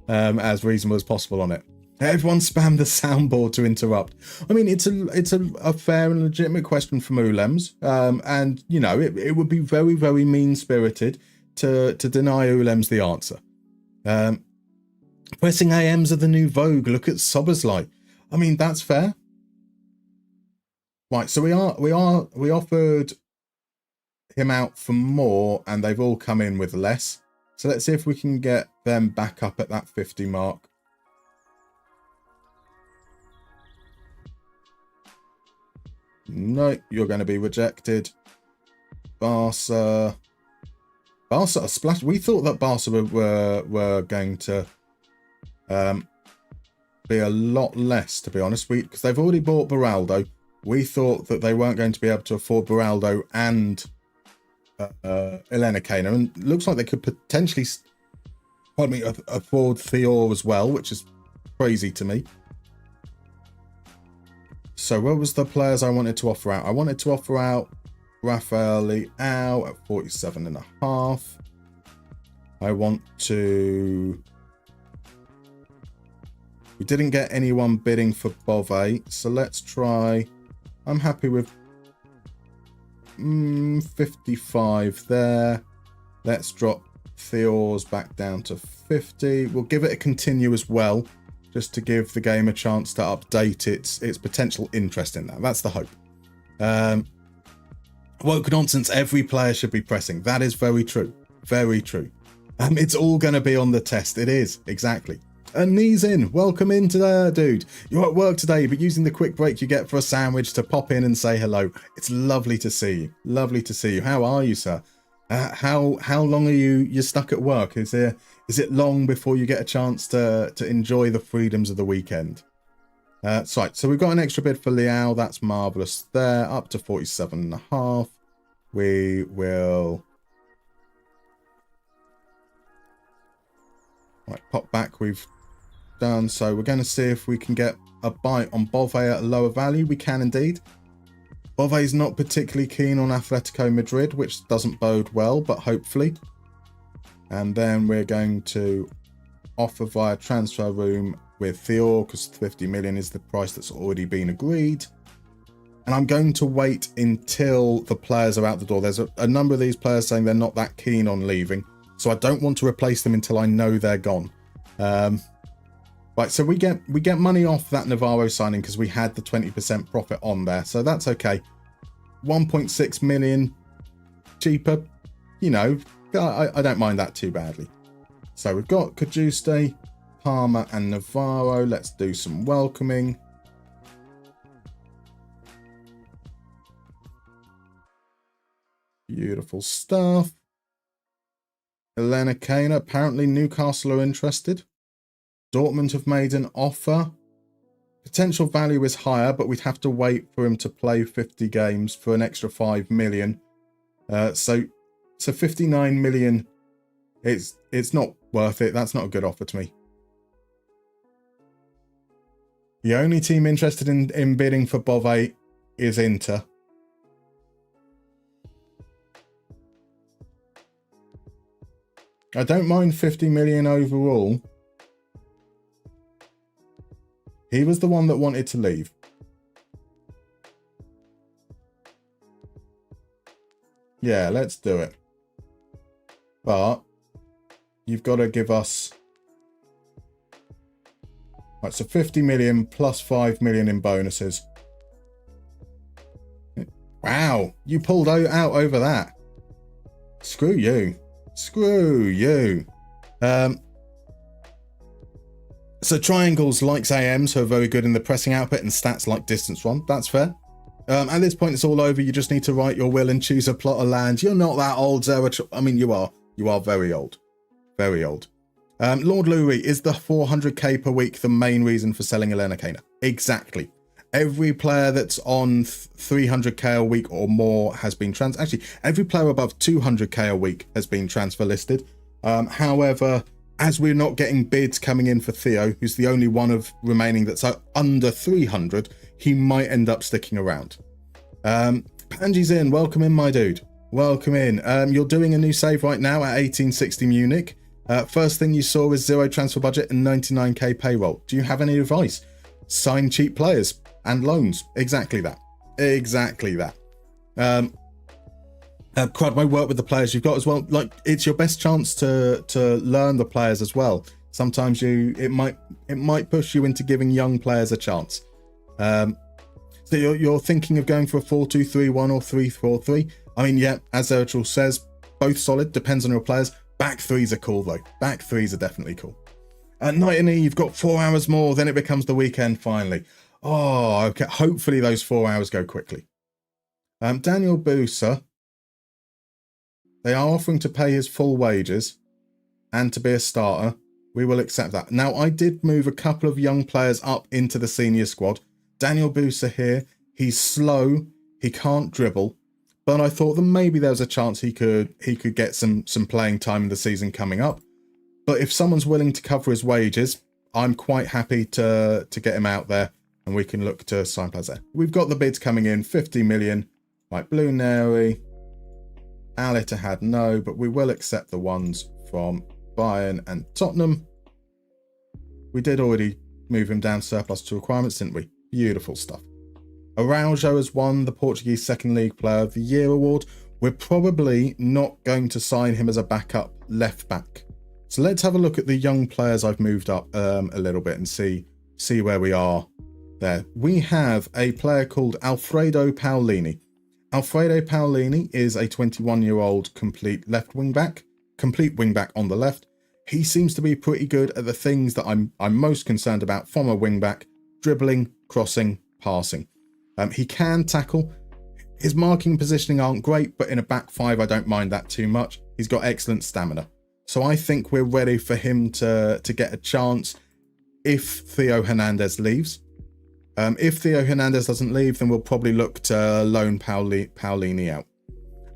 as reasonable as possible on it. Everyone spam the soundboard to interrupt. I mean, it's a fair and legitimate question from Ulems, and you know it would be very, very mean-spirited to deny Ulems the answer. Pressing AMs are the new vogue. Look at Sobersley. I mean, that's fair. Right, so we offered him out for more, and they've all come in with less. So let's see if we can get them back up at that 50 mark. No, you're going to be rejected. Barca are splash. We thought that Barca were going to be a lot less, to be honest. Because they've already bought Beraldo. We thought that they weren't going to be able to afford Beraldo and Elena Kane. And it looks like they could potentially, afford Thior as well, which is crazy to me. So what was the players I wanted to offer out? I wanted to offer out Rafael Leao at 47.5. I want to... We didn't get anyone bidding for Bove, so let's try... I'm happy with 55 there. Let's drop Thior's back down to 50. We'll give it a continue as well, just to give the game a chance to update its potential interest in that. That's the hope. Woke nonsense, every player should be pressing. That is very true. Very true. It's all going to be on the test. It is, exactly. And knees in. Welcome in today, dude. You're at work today, but using the quick break you get for a sandwich to pop in and say hello. It's lovely to see you. Lovely to see you. How are you, sir? How long are you stuck at work? Is it long before you get a chance to enjoy the freedoms of the weekend? So we've got an extra bid for Leao. That's marvellous there. Up to 47.5. We will... Right, pop back. We've done. So we're going to see if we can get a bite on Bove at a lower value. We can indeed. Bove's not particularly keen on Atletico Madrid, which doesn't bode well, but hopefully. And then we're going to offer via transfer room with Thior, because 50 million is the price that's already been agreed. And I'm going to wait until the players are out the door. There's a number of these players saying they're not that keen on leaving, so I don't want to replace them until I know they're gone. Right, so we get money off that Navarro signing because we had the 20% profit on there, so that's okay. 1.6 million cheaper, you know, I don't mind that too badly. So we've got Cajuste, Palmer and Navarro. Let's do some welcoming. Beautiful stuff. Elena Kane, apparently Newcastle are interested. Dortmund have made an offer. Potential value is higher, but we'd have to wait for him to play 50 games for an extra 5 million. So 59 million, it's not worth it. That's not a good offer to me. The only team interested in bidding for Bove is Inter. I don't mind 50 million overall. He was the one that wanted to leave. Yeah, let's do it. But you've got to give us... Right, so 50 million plus 5 million in bonuses. Wow, you pulled out over that. Screw you. Screw you. So triangles likes AMs who are very good in the pressing output and stats like distance run. That's fair. At this point, it's all over. You just need to write your will and choose a plot of land. You're not that old, Aaritalo. I mean, you are. You are very old. Very old. Lord Louis, is the 400k per week the main reason for selling Elena Kana? Exactly. Every player that's on 300k a week or more has been actually, every player above 200k a week has been transfer listed. However, as we're not getting bids coming in for Theo, who's the only one of remaining that's under 300, he might end up sticking around. Panji's in. Welcome in, my dude. Welcome in. You're doing a new save right now at 1860 Munich. First thing you saw is 0 transfer budget and 99k payroll. Do you have any advice? Sign cheap players and loans. Exactly that. Exactly that. Crud, my work with the players you've got as well. Like, it's your best chance to learn the players as well. Sometimes it might push you into giving young players a chance. So you're thinking of going for a 4-2-3-1 or 3-4-3. I mean, yeah, as Aaritalo says, both solid. Depends on your players. Back threes are cool though. Back threes are definitely cool. At night and you've got 4 hours more. Then it becomes the weekend finally. Oh, okay. Hopefully those 4 hours go quickly. Daniel Booser. They are offering to pay his full wages and to be a starter. We will accept that. Now, I did move a couple of young players up into the senior squad. Daniel Booser here. He's slow. He can't dribble. But I thought that maybe there was a chance he could get some playing time in the season coming up. But if someone's willing to cover his wages, I'm quite happy to get him out there and we can look to sign players there. We've got the bids coming in, 50 million. Right, Blue Neri. Al Ittihad, no, but we will accept the ones from Bayern and Tottenham. We did already move him down surplus to requirements, didn't we? Beautiful stuff. Araujo has won the Portuguese Second League Player of the Year award. We're probably not going to sign him as a backup left back. So let's have a look at the young players I've moved up a little bit and see where we are there. We have a player called Alfredo Paolini. Alfredo Paolini is a 21-year-old complete wing back on the left. He seems to be pretty good at the things that I'm most concerned about from a wing back: dribbling, crossing, passing. He can tackle. His marking and positioning aren't great, but in a back five, I don't mind that too much. He's got excellent stamina. So I think we're ready for him to get a chance if Theo Hernandez leaves. If Theo Hernandez doesn't leave, then we'll probably look to loan Paolini out.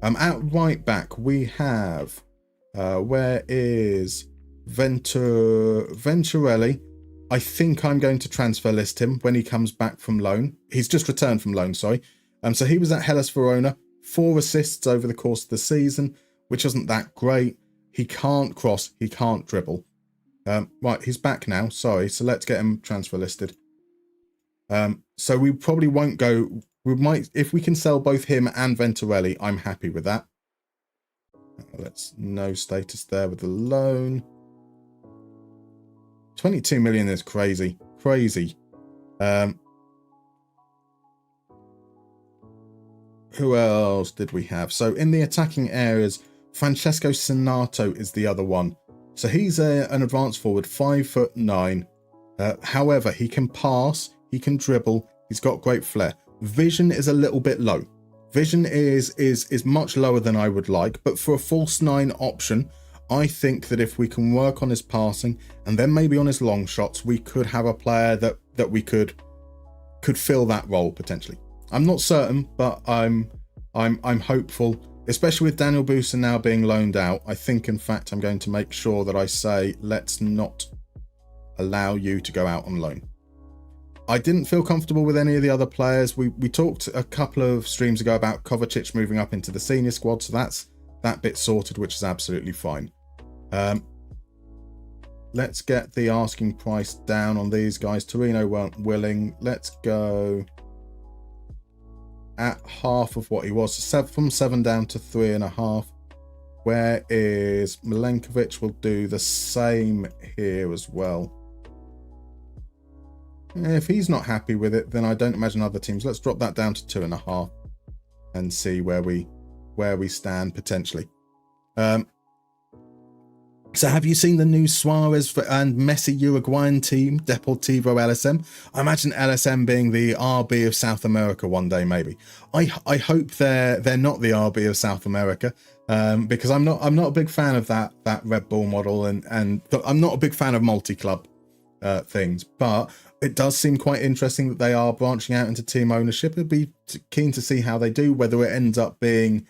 At right back, we have... where is Venturelli? I think I'm going to transfer list him when he comes back from loan. He's just returned from loan, sorry. So he was at Hellas Verona, 4 assists over the course of the season, which isn't that great. He can't cross, he can't dribble. Right, he's back now, sorry. So let's get him transfer listed. So we probably won't go... We might, if we can sell both him and Venturelli, I'm happy with that. Let's no status there with the loan. 22 million is crazy. Crazy. Who else did we have? So in the attacking areas, Francesco Sinato is the other one. So he's an advanced forward, 5'9". However, he can pass, he can dribble, he's got great flair. Vision is a little bit low. Vision is much lower than I would like, but for a false 9 option, I think that if we can work on his passing and then maybe on his long shots, we could have a player that we could fill that role potentially. I'm not certain, but I'm hopeful, especially with Daniel Booser now being loaned out. I think, in fact, I'm going to make sure that I say, let's not allow you to go out on loan. I didn't feel comfortable with any of the other players. We talked a couple of streams ago about Kovacic moving up into the senior squad, so that's that bit sorted, which is absolutely fine. Let's get the asking price down on these guys. Torino weren't willing. Let's go at half of what he was. So from 7 down to 3.5. Where is Milenkovic? We'll do the same here as well. If he's not happy with it, then I don't imagine other teams. Let's drop that down to 2.5 and see where we stand potentially. So have you seen the new Suarez and Messi Uruguayan team, Deportivo LSM? I imagine LSM being the RB of South America one day, maybe. I hope they're not the RB of South America, because I'm not a big fan of that Red Bull model, and I'm not a big fan of multi-club things. But it does seem quite interesting that they are branching out into team ownership. I'd be keen to see how they do, whether it ends up being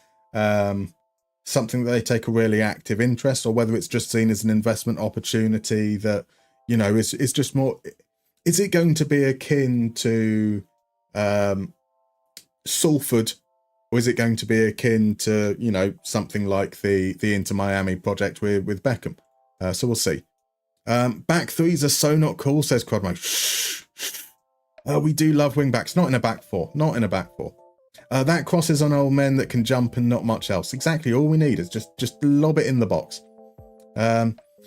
something that they take a really active interest, or whether it's just seen as an investment opportunity that, you know, is just more. Is it going to be akin to Salford, or is it going to be akin to, you know, something like the Inter Miami project with Beckham? So we'll see. Back threes are so not cool, says Crodmo. Shh. We do love wing backs, not in a back four. Not in a back four. That crosses on old men that can jump and not much else. Exactly, all we need is just lob it in the box.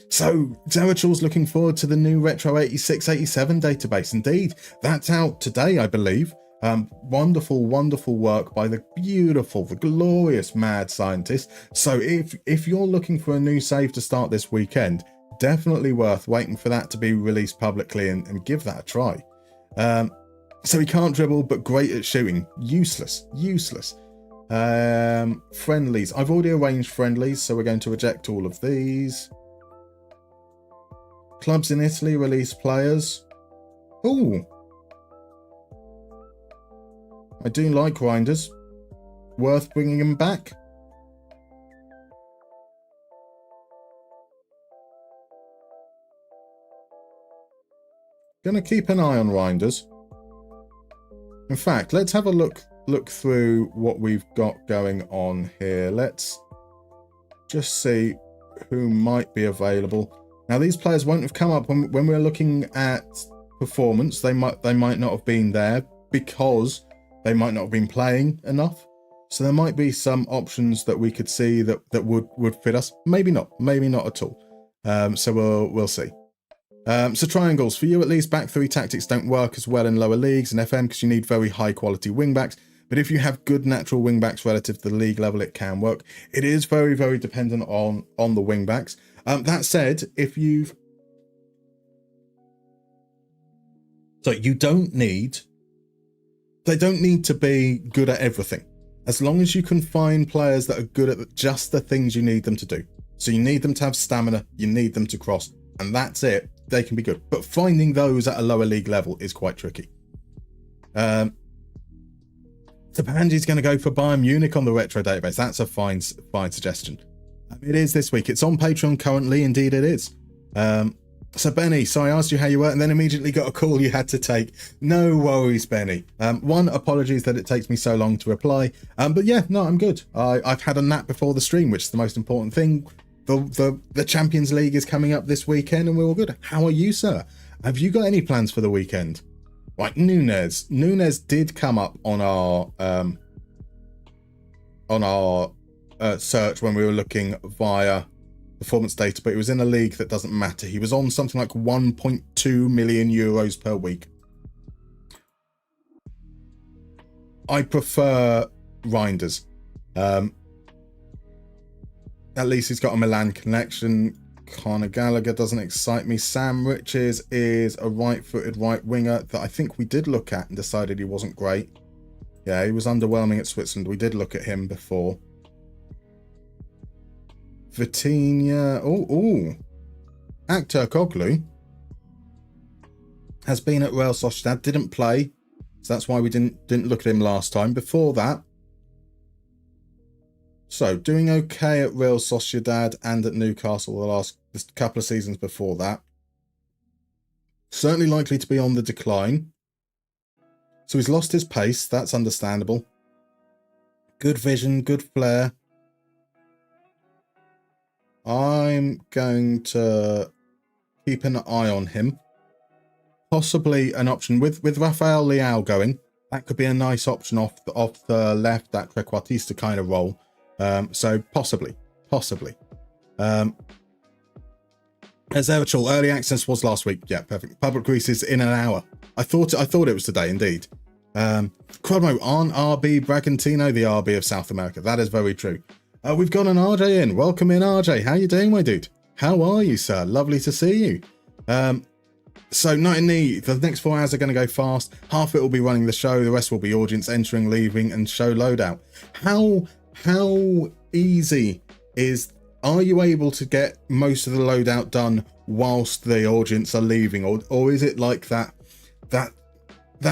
So Zerachul's looking forward to the new Retro 86-87 database. Indeed, that's out today, I believe. Wonderful work by the glorious mad scientist. So if you're looking for a new save to start this weekend, definitely worth waiting for that to be released publicly and give that a try. So he can't dribble, but great at shooting. Useless. Friendlies. I've already arranged friendlies, so we're going to reject all of these. Clubs in Italy release players. Ooh. I do like Reinders. Worth bringing him back. Gonna keep an eye on Reinders. In fact, let's have a look through what we've got going on here. Let's just see who might be available. Now, these players won't have come up when we're looking at performance. They might not have been there because they might not have been playing enough. So there might be some options that we could see that would fit us. Maybe not at all. So we'll see. So triangles, for you at least, back three tactics don't work as well in lower leagues and FM because you need very high quality wingbacks. But if you have good natural wingbacks relative to the league level, it can work. It is very, very dependent on the wingbacks. That said, they don't need to be good at everything. As long as you can find players that are good at just the things you need them to do. So you need them to have stamina, you need them to cross, and that's it. They can be good. But finding those at a lower league level is quite tricky. So Panji's going to go for Bayern Munich on the retro database. That's a fine suggestion. It is this week. It's on Patreon currently. Indeed it is. So Benny, so I asked you how you were and then immediately got a call you had to take. No worries, Benny. One, apologies that it takes me so long to reply. But yeah, no, I'm good. I've had a nap before the stream, which is the most important thing. The Champions League is coming up this weekend and we're all good. How are you, sir? Have you got any plans for the weekend? Right, Nunez. Nunez did come up on our search when we were looking via performance data, but it was in a league that doesn't matter. He was on something like 1.2 million euros per week. I prefer Reinders. At least he's got a Milan connection. Conor Gallagher doesn't excite me. Sam Riches is a right-footed right winger that I think we did look at and decided he wasn't great. Yeah, he was underwhelming at Switzerland. We did look at him before. Vitinha. Akhtar Koglu has been at Real Sociedad, didn't play, so that's why we didn't look at him last time. Before that, so doing okay at Real Sociedad and at Newcastle the last couple of seasons before that. Certainly likely to be on the decline. So he's lost his pace, that's understandable. Good vision, good flair. I'm going to keep an eye on him. Possibly an option with Rafael Leao going. That could be a nice option off the left, that trequartista kind of role. So possibly. As Aaritalo, early access was last week. Yeah, perfect. Public grease is in an hour. I thought it was today, indeed. Quadmo, aren't RB Bragantino the RB of South America? That is very true. We've got an RJ in. Welcome in, RJ. How you doing, my dude? How are you, sir? Lovely to see you. So night and knee, the next 4 hours are going to go fast. Half it will be running the show. The rest will be audience entering, leaving, and show loadout. How easy are you able to get most of the loadout done whilst the audience are leaving, or is it like that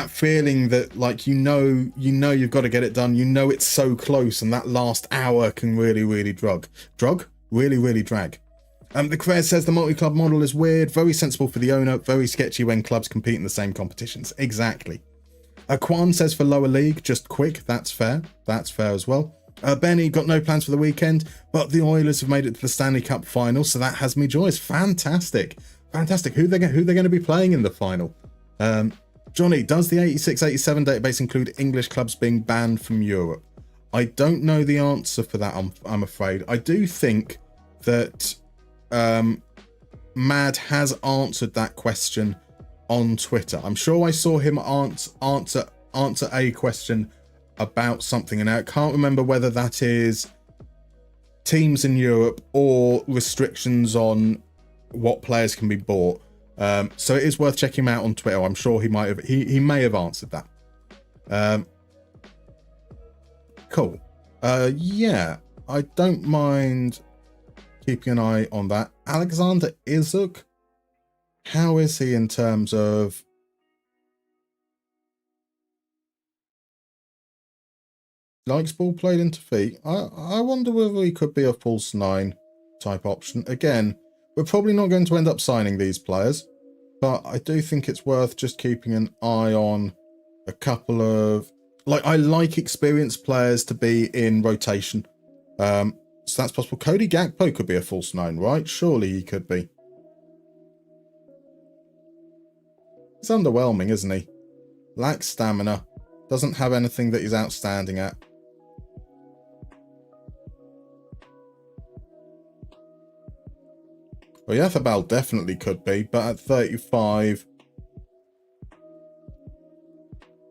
feeling that, like, you know you've got to get it done, it's so close, and that last hour can really drag. The Crez says the multi-club model is weird, very sensible for the owner, very sketchy when clubs compete in the same competitions. Exactly. Quan says for lower league, just quick. That's fair as well. Benny, got no plans for the weekend, but the Oilers have made it to the Stanley Cup final, so that has me joyous. Fantastic. Who they're going to be playing in the final? Johnny, does the 86-87 database include English clubs being banned from Europe? I don't know the answer for that, I'm afraid. I do think that Mad has answered that question on Twitter. I'm sure I saw him answer a question about something, and I can't remember whether that is teams in Europe or restrictions on what players can be bought. So it is worth checking him out on Twitter. I'm sure he may have answered that. Cool. Yeah, I don't mind keeping an eye on that. Alexander Izuk, how is he in terms of likes ball played into feet? I wonder whether he could be a false 9 type option. Again, we're probably not going to end up signing these players, but I do think it's worth just keeping an eye on a couple of, I like experienced players to be in rotation. So that's possible. Cody Gakpo could be a false 9, right? Surely he could be. He's underwhelming, isn't he? Lacks stamina. Doesn't have anything that he's outstanding at. Well, Yathabal definitely could be, but at 35...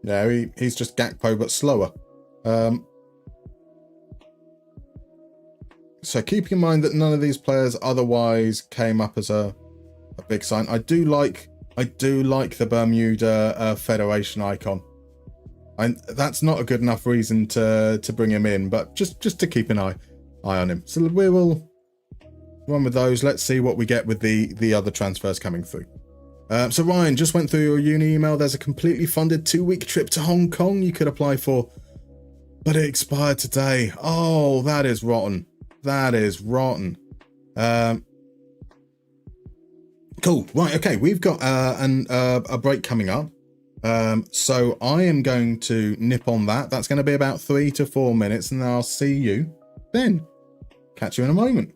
yeah, he's just Gakpo, but slower. So keeping in mind that none of these players otherwise came up as a big sign. I do like the Bermuda Federation icon. And that's not a good enough reason to bring him in, but just to keep an eye on him. So we will run with those. Let's see what we get with the other transfers coming through. So Ryan, just went through your uni email. There's a completely funded 2-week trip to Hong Kong you could apply for, but it expired today. Oh, that is rotten. That is rotten. Cool. Right. Okay. We've got a break coming up. So I am going to nip on that. That's going to be about 3 to 4 minutes, and then I'll see you then. Catch you in a moment.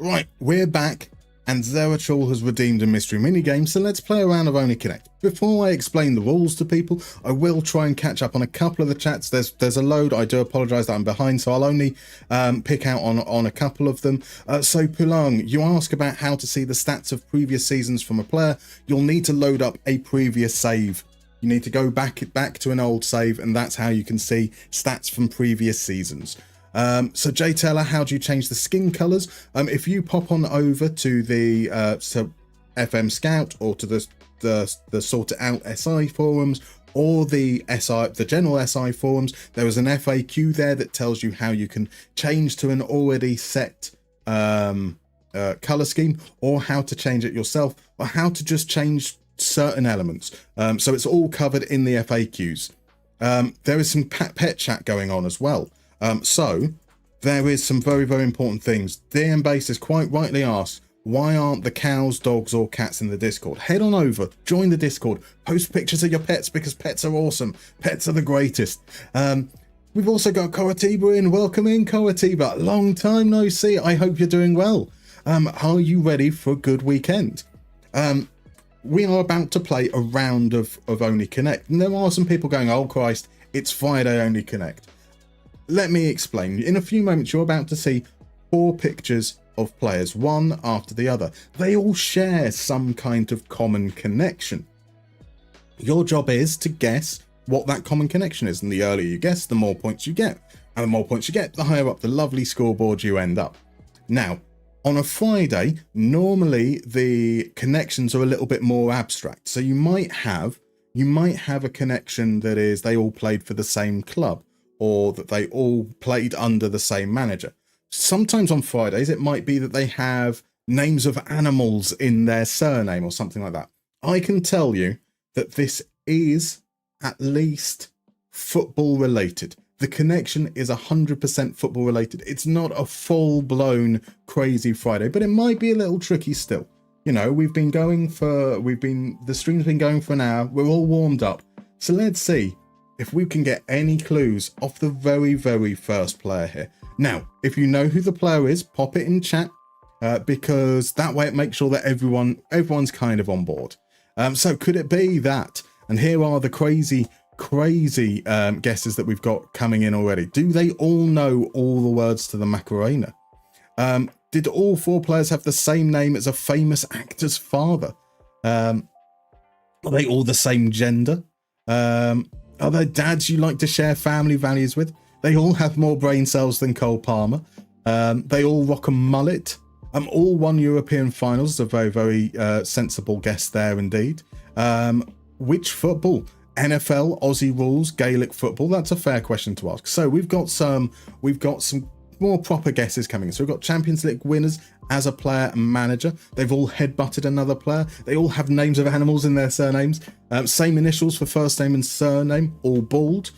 Right, we're back, and Aaritalo has redeemed a mystery minigame, so let's play a round of Only Connect. Before I explain the rules to people, I will try and catch up on a couple of the chats. There's a load. I do apologise that I'm behind, so I'll only pick out on a couple of them. So Pulong, you ask about how to see the stats of previous seasons from a player. You'll need to load up a previous save. You need to go back to an old save, and that's how you can see stats from previous seasons. So Jay Taylor, how do you change the skin colours? If you pop on over to the FM Scout or to the Sort It Out SI forums or the general SI forums, there is an FAQ there that tells you how you can change to an already set colour scheme, or how to change it yourself, or how to just change certain elements. So it's all covered in the FAQs. There is some pet chat going on as well. So there is some very, very important things. DM Basis quite rightly asks, why aren't the cows, dogs or cats in the Discord? Head on over, join the Discord, post pictures of your pets, because pets are awesome. Pets are the greatest. We've also got Koratiba in. Welcome in, Koratiba. Long time no see. I hope you're doing well. Are you ready for a good weekend? We are about to play a round of Only Connect. And there are some people going, oh Christ, it's Friday Only Connect. Let me explain. In a few moments, you're about to see 4 pictures of players, one after the other. They all share some kind of common connection. Your job is to guess what that common connection is, and the earlier you guess, the more points you get. And the more points you get, the higher up the lovely scoreboard you end up. Now, on a Friday, normally the connections are a little bit more abstract. So you might have a connection that is they all played for the same club, or that they all played under the same manager. Sometimes on Fridays, it might be that they have names of animals in their surname or something like that. I can tell you that this is at least football related. The connection is 100% football related. It's not a full-blown crazy Friday, but it might be a little tricky still. You know, the stream's been going for an hour. We're all warmed up. So let's see if we can get any clues off the very, very first player here. Now, if you know who the player is, pop it in chat, because that way it makes sure that everyone's kind of on board. So could it be that? And here are the crazy guesses that we've got coming in already. Do they all know all the words to the Macarena? Did all 4 players have the same name as a famous actor's father? Are they all the same gender? Are there dads you like to share family values with? They all have more brain cells than Cole Palmer. They all rock a mullet. All won European finals. A very, very sensible guess there indeed. Which football? NFL, Aussie rules, Gaelic football. That's a fair question to ask. So we've got some more proper guesses coming in. So we've got Champions League winners as a player and manager. They've all headbutted another player. They all have names of animals in their surnames. Same initials for first name and surname, all bald.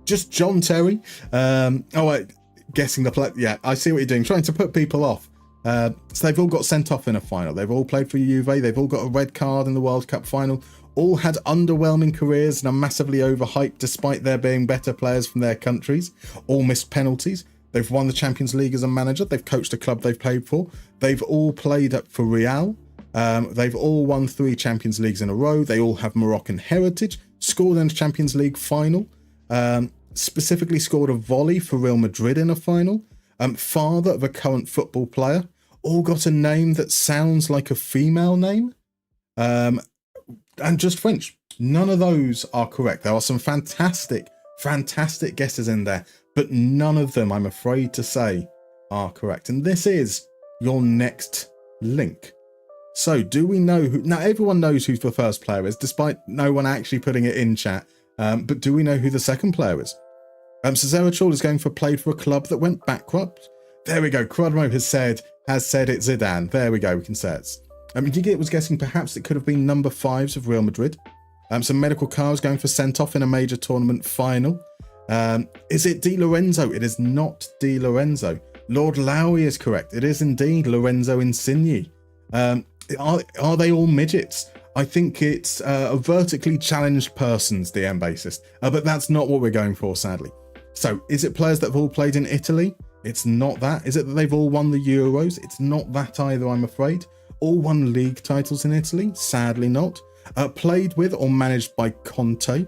Just John Terry. Guessing the play. Yeah, I see what you're doing. Trying to put people off. So they've all got sent off in a final. They've all played for Juve. They've all got a red card in the World Cup final. All had underwhelming careers and are massively overhyped despite there being better players from their countries. All missed penalties. They've won the Champions League as a manager. They've coached a club they've played for. They've all played for Real. They've all won 3 Champions Leagues in a row. They all have Moroccan heritage. Scored in a Champions League final. Specifically scored a volley for Real Madrid in a final. Father of a current football player. All got a name that sounds like a female name. And just French. None of those are correct. There are some fantastic guesses in there, but none of them, I'm afraid to say, are correct. And this is your next link. So do we know who... Now, everyone knows who the first player is, despite no one actually putting it in chat. But do we know who the second player is? So Aaritalo is going for played for a club that went bankrupt. There we go. Crudmo has said it's Zidane. There we go. We can say it. Gigit was guessing perhaps it could have been number 5s of Real Madrid. Some medical cars going for sent off in a major tournament final. Is it Di Lorenzo? It is not Di Lorenzo. Lord Lowry is correct. It is indeed Lorenzo Insigne. Are they all midgets? I think it's a vertically challenged person's DM basis, but that's not what we're going for, sadly. So, is it players that have all played in Italy? It's not that. Is it that they've all won the Euros? It's not that either, I'm afraid. All won league titles in Italy? Sadly not. Played with or managed by Conte.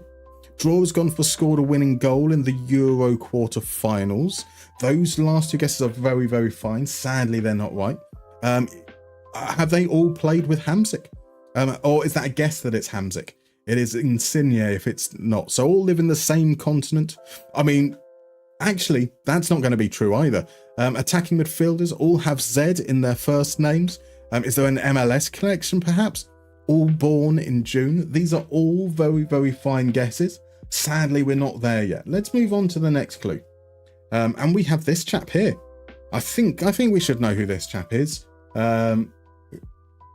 Draw has gone for scored a winning goal in the Euro quarter-finals. Those last two guesses are very, very fine. Sadly, they're not right. Have they all played with Hamsik? Or is that a guess that it's Hamsik? It is Insigne if it's not. So all live in the same continent. I mean, actually, that's not going to be true either. Attacking midfielders all have Z in their first names. Is there an MLS connection, perhaps? All born in June. These are all very, very fine guesses. Sadly, we're not there yet. Let's move on to the next clue. And we have this chap here. I think we should know who this chap is. And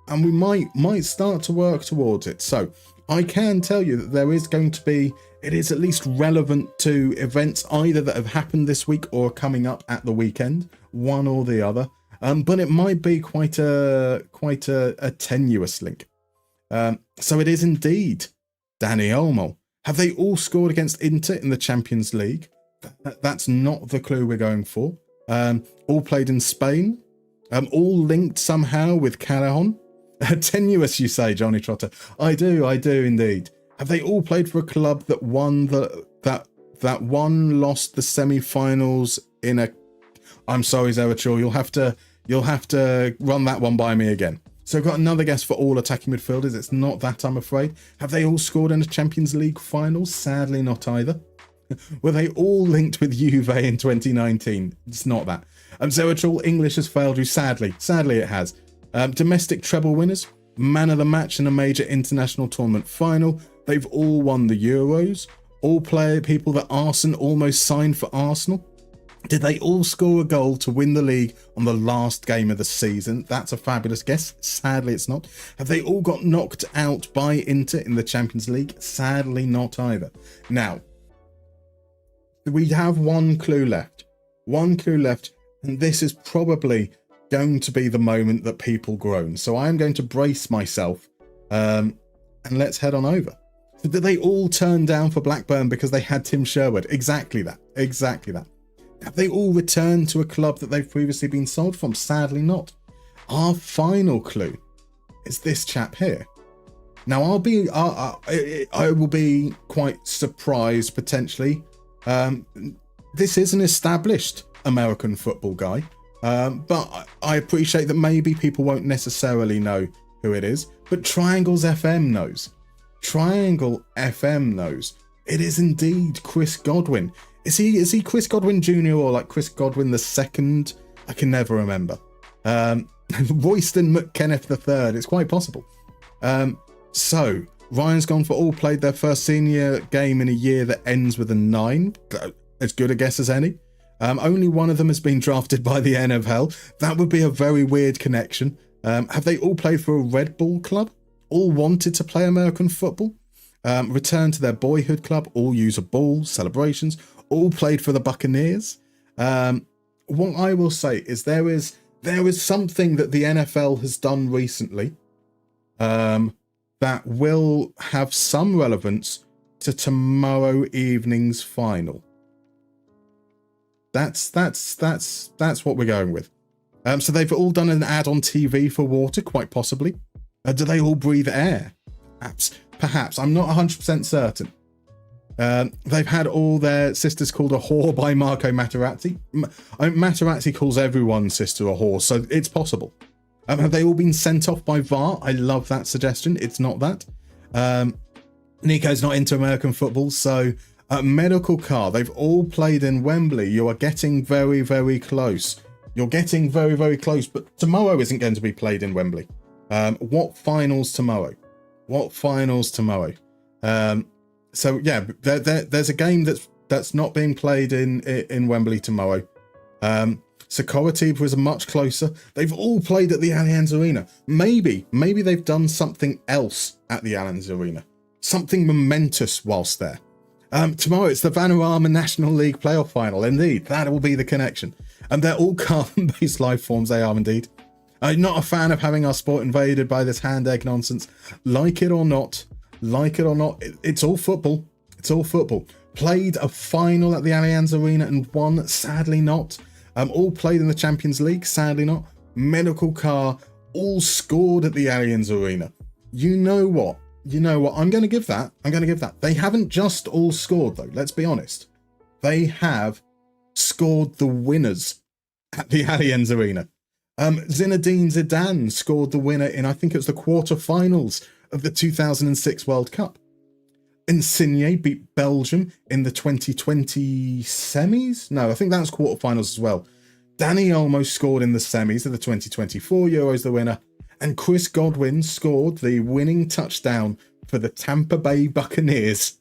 we might start to work towards it. So I can tell you that there is going to be, it is at least relevant to events either that have happened this week or are coming up at the weekend, one or the other. But it might be quite a tenuous link. So it is indeed Dani Olmo. Have they all scored against Inter in the Champions League? That's not the clue we're going for. All played in Spain. All linked somehow with Callejon. Tenuous, you say, Johnny Trotter. I do indeed. Have they all played for a club that won lost the semi-finals in a? I'm sorry, Aaritalo. You'll have to run that one by me again. So I've got another guess for all attacking midfielders. It's not that, I'm afraid. Have they all scored in a Champions League final? Sadly, not either. Were they all linked with Juve in 2019? It's not that. Aaritalo, English has failed you. Sadly it has. Domestic treble winners, man of the match in a major international tournament final. They've all won the Euros. All people that Arsenal almost signed for Arsenal. Did they all score a goal to win the league on the last game of the season? That's a fabulous guess. Sadly, it's not. Have they all got knocked out by Inter in the Champions League? Sadly, not either. Now, we have one clue left. And this is probably going to be the moment that people groan. So I am going to brace myself and let's head on over. So did they all turn down for Blackburn because they had Tim Sherwood? Exactly that. Have they all returned to a club that they've previously been sold from? Sadly not. Our final clue is this chap here. Now I will be quite surprised potentially. This is an established American football guy. But I appreciate that maybe people won't necessarily know who it is, but Triangles FM knows. Triangle FM knows. It is indeed Chris Godwin. Is he Chris Godwin Jr. or like Chris Godwin II? I can never remember. Royston McKenneth III. It's quite possible. So Ryan's gone for all played their first senior game in a year that ends with a 9. As good a guess as any. Only one of them has been drafted by the NFL. That would be a very weird connection. Have they all played for a Red Bull club? All wanted to play American football? Returned to their boyhood club? All use a ball? Celebrations? All played for the Buccaneers? What I will say is there is something that the NFL has done recently that will have some relevance to tomorrow evening's final. That's what we're going with. So they've all done an ad on TV for water, quite possibly. Do they all breathe air? Perhaps. I'm not 100% certain. They've had all their sisters called a whore by Marco Materazzi. Materazzi calls everyone's sister a whore, so it's possible. Have they all been sent off by VAR? I love that suggestion. It's not that. Nico's not into American football, so medical car. They've all played in Wembley. You are getting very, very close. You're getting very, very close, but tomorrow isn't going to be played in Wembley. What finals tomorrow? So yeah, there's a game that's not being played in Wembley tomorrow. Socorro was much closer. They've all played at the Allianz Arena. Maybe they've done something else at the Allianz Arena. Something momentous whilst there. Tomorrow it's the Vanarama National League playoff final. Indeed, that will be the connection. And they're all carbon-based life forms. They are indeed. I'm not a fan of having our sport invaded by this hand egg nonsense. Like it or not, it's all football. It's all football. Played a final at the Allianz Arena and won. Sadly not. All played in the Champions League, sadly not. Medical Car, all scored at the Allianz Arena. You know what? I'm going to give that. They haven't just all scored, though. Let's be honest. They have scored the winners at the Allianz Arena. Zinedine Zidane scored the winner in, I think it was the quarterfinals of the 2006 World Cup. Insigne beat Belgium in the 2020 semis. No, I think that was quarterfinals as well. Danny Olmo scored in the semis of the 2024 Euros, the winner. And Chris Godwin scored the winning touchdown for the Tampa Bay Buccaneers.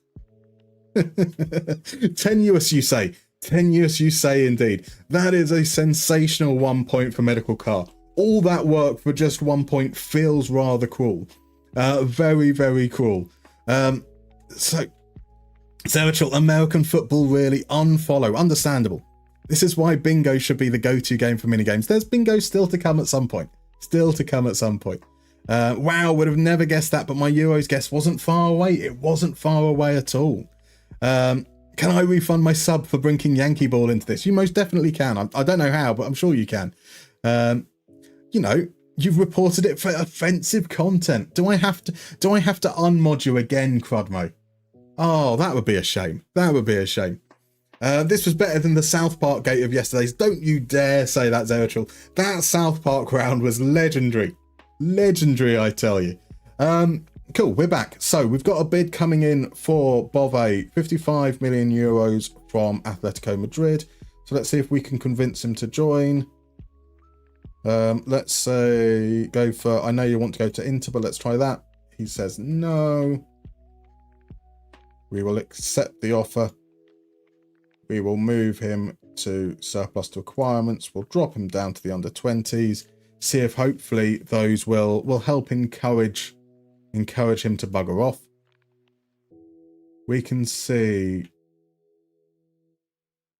Tenuous, you say. Tenuous, you say indeed. That is a sensational 1 point for Medical Car. All that work for just 1 point feels rather cruel. Very, very cruel. So, Aaritalo, American football really unfollow. Understandable. This is why bingo should be the go-to game for minigames. There's bingo still to come at some point. Wow, would have never guessed that, but my Euros guess wasn't far away. It wasn't far away at all. Can I refund my sub for bringing Yankee Ball into this? You most definitely can. I don't know how, but I'm sure you can. You've reported it for offensive content. Do I have to unmod you again, Crudmo? Oh, that would be a shame. This was better than the South Park gate of yesterday's. Don't you dare say that, Aaritalo. That South Park round was legendary. Legendary, I tell you. Cool, we're back. So we've got a bid coming in for Bove, 55 million euros from Atletico Madrid. So let's see if we can convince him to join. Let's say go for, I know you want to go to Inter, but let's try that. He says no. We will accept the offer. We will move him to surplus to requirements. We'll drop him down to the under 20s. See if hopefully those will help encourage him to bugger off. We can see.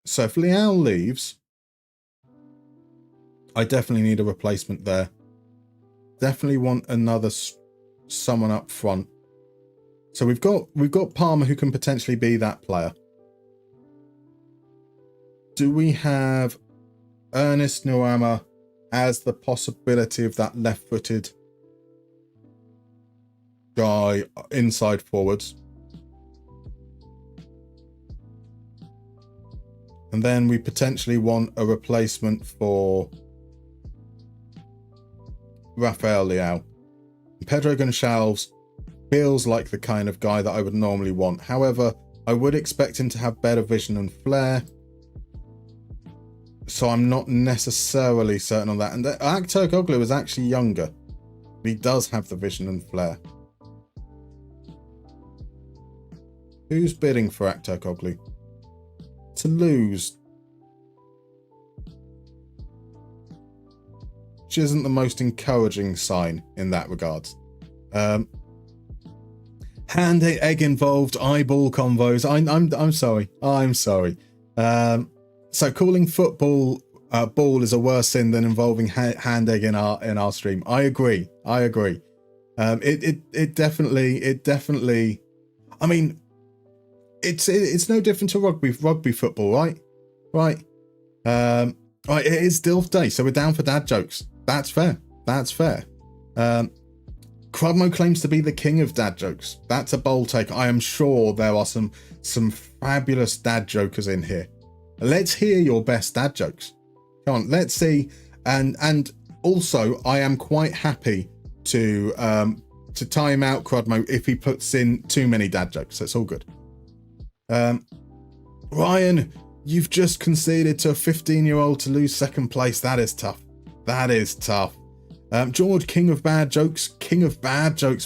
So if Leal leaves, I definitely need a replacement there. Definitely want someone up front. So we've got Palmer, who can potentially be that player. Do we have Ernest Nuama as the possibility of that left-footed guy inside forwards? And then we potentially want a replacement for Rafael Leao. Pedro Gonçalves feels like the kind of guy that I would normally want. However, I would expect him to have better vision and flair. So I'm not necessarily certain on that. And Aktürkoğlu is actually younger. He does have the vision and flair. Who's bidding for Aktürkoğlu? Toulouse. Which isn't the most encouraging sign in that regard. Hand egg involved, eyeball convos. I'm sorry. So calling football ball is a worse sin than involving hand egg in our stream. I agree. It definitely. I mean, it's no different to rugby football, right? Right. Right. It is DILF day, so we're down for dad jokes. That's fair. Crudmo claims to be the king of dad jokes. That's a bold take. I am sure there are some fabulous dad jokers in here. Let's hear your best dad jokes. Come on, let's see. And also, I am quite happy to time out Crudmo if he puts in too many dad jokes. That's all good. Ryan, you've just conceded to a 15-year-old to lose second place. That is tough. George, king of bad jokes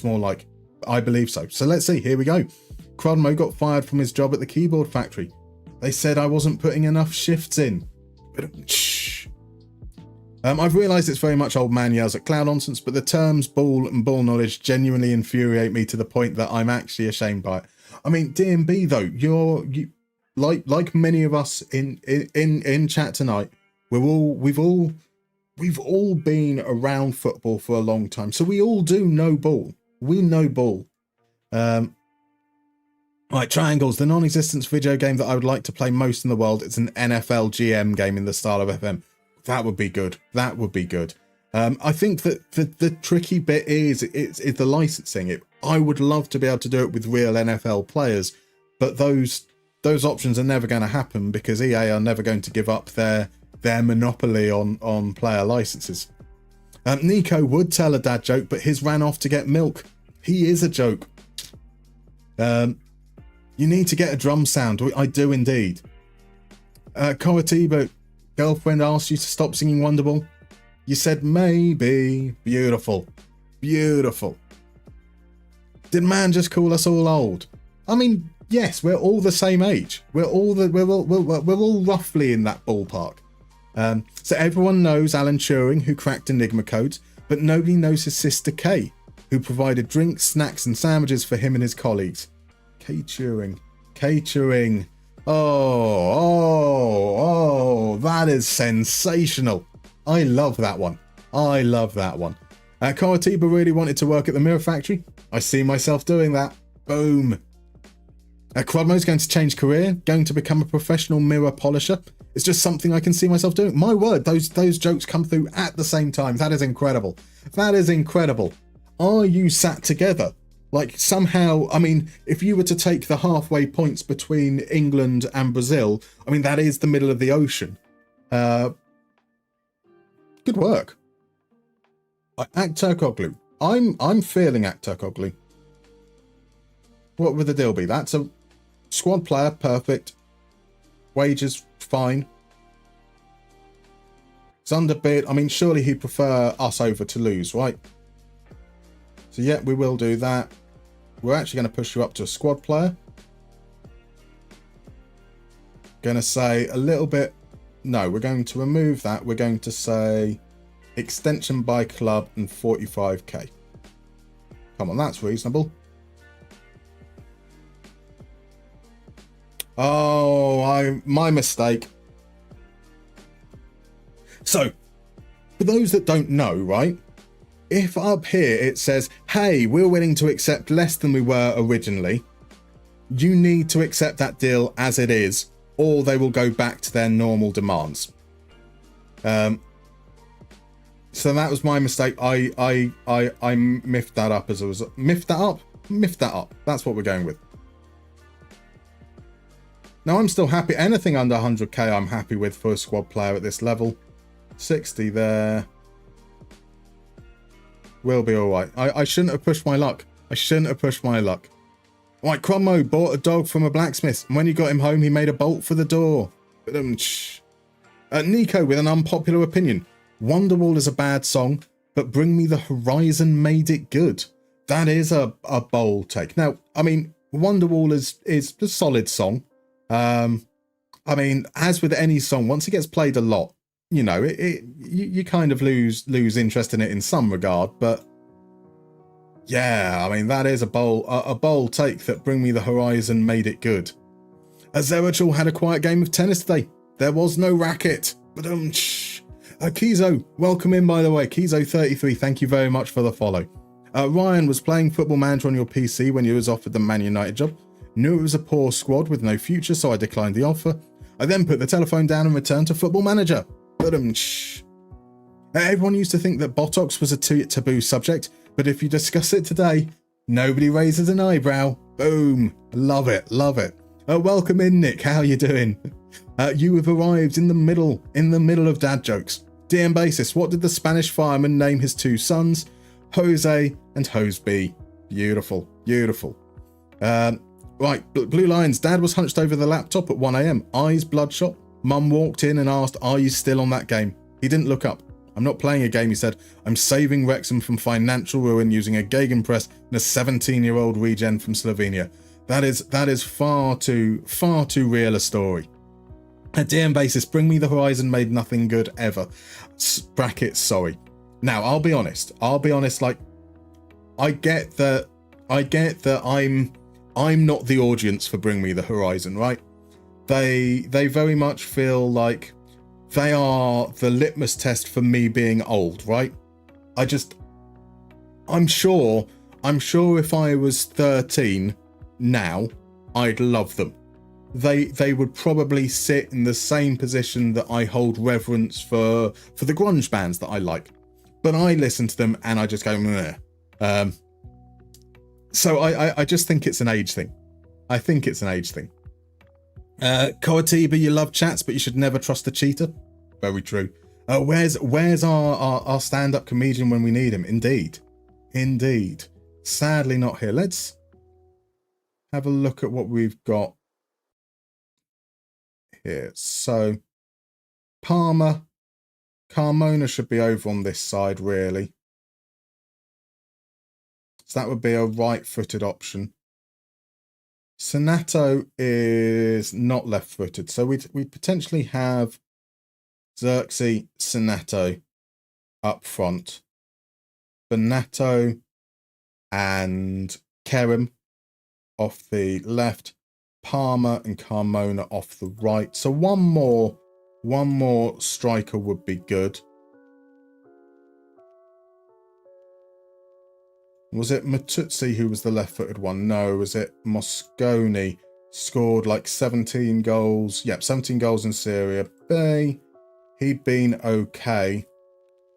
more like. I believe so. So let's see. Here we go. Crudmo got fired from his job at the keyboard factory. They said I wasn't putting enough shifts in. Shh. I've realised it's very much old man yells at cloud nonsense, but the terms ball and ball knowledge genuinely infuriate me to the point that I'm actually ashamed by it. I mean, DMB though, you like many of us in chat tonight, we've all been around football for a long time, so we all do know ball. We know ball. Right, Triangles, the non-existent video game that I would like to play most in the world. It's an NFL GM game in the style of FM. That would be good. That would be good. I think that the tricky bit is the licensing. I would love to be able to do it with real NFL players, but those options are never going to happen because EA are never going to give up their monopoly on player licenses. Nico would tell a dad joke, but his ran off to get milk. He is a joke. You need to get a drum sound. I do indeed. Koratiba, girlfriend asked you to stop singing Wonderwall. You said maybe. Beautiful. Beautiful. Did man just call us all old? I mean, yes, we're all the same age. We're all roughly in that ballpark. So everyone knows Alan Turing, who cracked Enigma codes, but nobody knows his sister Kay, who provided drinks, snacks, and sandwiches for him and his colleagues. Kay Turing. Oh, that is sensational. I love that one. Koratiba really wanted to work at the Mirror Factory. I see myself doing that. Boom. Crodmo's going to change career, going to become a professional mirror polisher. It's just something I can see myself doing. My word, those jokes come through at the same time. That is incredible. Are you sat together? Like somehow, I mean, if you were to take the halfway points between England and Brazil, I mean, that is the middle of the ocean. Good work. Akturkoglu. I'm feeling Akturkoglu. What would the deal be? That's a squad player, perfect. Wages, fine. It's underbid. I mean, surely he'd prefer us over Toulouse, right? So yeah, we will do that. We're actually going to push you up to a squad player. Going to say a little bit. No, we're going to remove that. We're going to say extension by club and 45k. Come on, that's reasonable. Oh, my mistake. So, for those that don't know, right? If up here it says, hey, we're willing to accept less than we were originally, you need to accept that deal as it is, or they will go back to their normal demands. So that was my mistake. I miffed that up as a result. Miffed that up. That's what we're going with. Now I'm still happy. Anything under 100k I'm happy with for a squad player at this level. 60 there. We'll be alright. I shouldn't have pushed my luck. Right, Crommo bought a dog from a blacksmith, and when he got him home, he made a bolt for the door. Nico with an unpopular opinion. Wonderwall is a bad song, but Bring Me the Horizon made it good. That is a bold take. Now, I mean, Wonderwall is a solid song. I mean, as with any song, once it gets played a lot, you know, you kind of lose interest in it in some regard, but yeah, I mean, that is a bold take that Bring Me the Horizon made it good. Azerachal had a quiet game of tennis today. There was no racket. But Kizo, welcome in, by the way. Kizo33, thank you very much for the follow. Ryan was playing Football Manager on your PC when you was offered the Man United job. Knew it was a poor squad with no future, so I declined the offer. I then put the telephone down and returned to Football Manager. Everyone used to think that Botox was a taboo subject, but if you discuss it today, nobody raises an eyebrow. Boom. Love it. Welcome in, Nick. How you doing? You have arrived in the middle of dad jokes. DM basis, what did the Spanish fireman name his two sons? Jose and Hoseby. Beautiful. Right, Blue Lions. Dad was hunched over the laptop at 1 a.m. Eyes bloodshot. Mum walked in and asked, are you still on that game? He didn't look up. I'm not playing a game, he said. I'm saving Wrexham from financial ruin using a Gegenpress and a 17-year-old regen from Slovenia. That is far too real a story. At DM basis, Bring Me the Horizon made nothing good ever. Bracket, sorry. Now, I'll be honest, like, I get that I'm not the audience for Bring Me the Horizon, right? They very much feel like they are the litmus test for me being old, right? I'm sure if I was 13 now, I'd love them. They would probably sit in the same position that I hold reverence for the grunge bands that I like. But I listen to them and I just go, meh. So I just think it's an age thing. I think it's an age thing. Koatiba, you love chats, but you should never trust a cheater. Very true. Where's our stand-up comedian when we need him? Indeed. Sadly not here. Let's have a look at what we've got here. So Palmer, Carmona should be over on this side, really. So that would be a right-footed option. Sonato is not left-footed, so we'd potentially have Xerxes, Sonato up front, Bonato and Kerem off the left, Palmer and Carmona off the right. So one more striker would be good. Was it Matuzzi who was the left-footed one? No, was it Mosconi? Scored like 17 goals. Yep, 17 goals in Serie B. He'd been okay.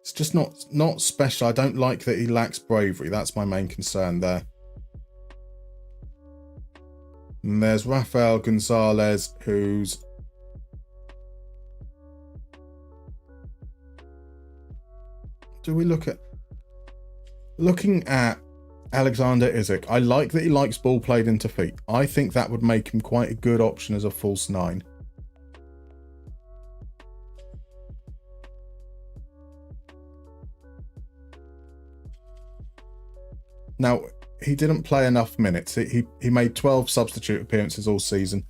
It's just not special. I don't like that he lacks bravery. That's my main concern there. And there's Rafael Gonzalez, who's... Do we look at... Looking at Alexander Isak, I like that he likes ball played into feet. I think that would make him quite a good option as a false nine. Now, he didn't play enough minutes. He made 12 substitute appearances all season.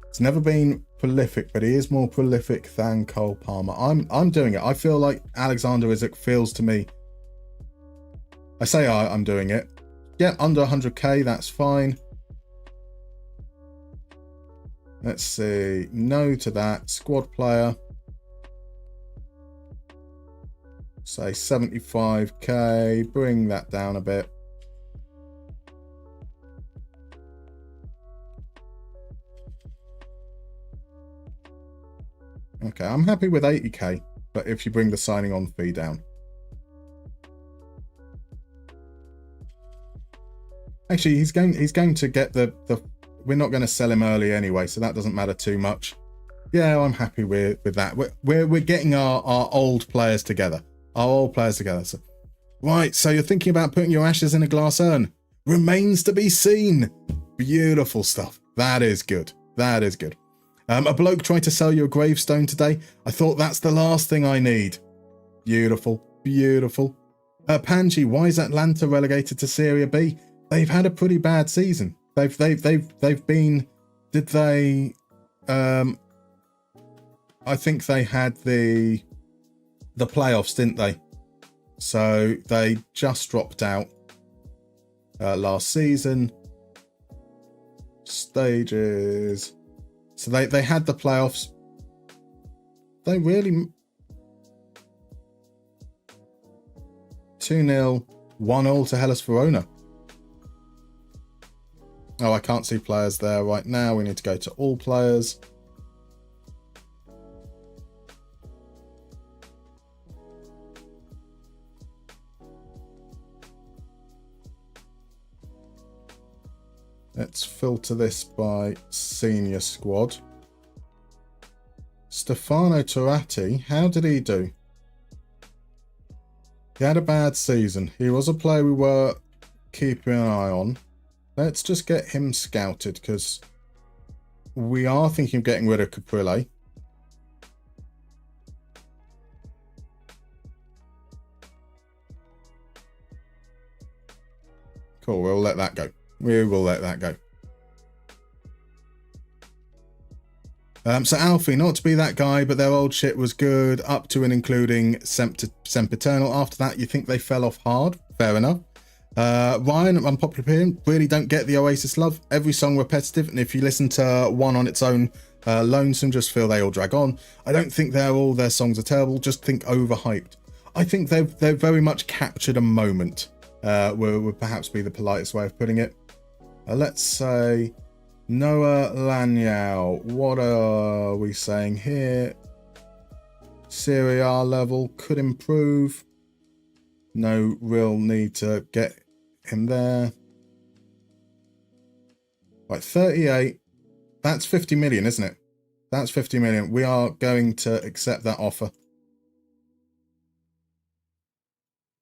He's never been prolific, but he is more prolific than Cole Palmer. I'm doing it. I feel like Alexander Isak feels to me. I say I'm doing it. Yeah, under 100k, that's fine. Let's see. No to that. Squad player. Say 75k. Bring that down a bit. Okay, I'm happy with 80k, but if you bring the signing on fee down. Actually, he's going to get the we're not going to sell him early anyway, so that doesn't matter too much. Yeah, I'm happy with that. We're getting our old players together. So, right, so you're thinking about putting your ashes in a glass urn. Remains to be seen. Beautiful stuff. That is good. A bloke tried to sell you a gravestone today. I thought that's the last thing I need. Beautiful. Panji, why is Atlanta relegated to Serie B? They've had a pretty bad season. They've been. Did they? I think they had the playoffs, didn't they? So they just dropped out last season. Stages. So they had the playoffs. They really 2-0, 1-0 to Hellas Verona. Oh, I can't see players there right now. We need to go to all players. Let's filter this by senior squad. Stefano Turati, how did he do? He had a bad season. He was a player we were keeping an eye on. Let's just get him scouted because we are thinking of getting rid of Caprile. Cool, we'll let that go. We will let that go. So Alfie, not to be that guy, but their old shit was good, up to and including Sempiternal. After that, you think they fell off hard? Fair enough. Ryan, unpopular opinion, really don't get the Oasis love. Every song repetitive, and if you listen to one on its own, lonesome, just feel they all drag on. I don't think all their songs are terrible, just think overhyped. I think they've very much captured a moment, would perhaps be the politest way of putting it. Let's say Noah Lanyao. What are we saying here? Serie A level could improve. No real need to get him there. Right, 38. That's 50 million, isn't it? That's 50 million. We are going to accept that offer.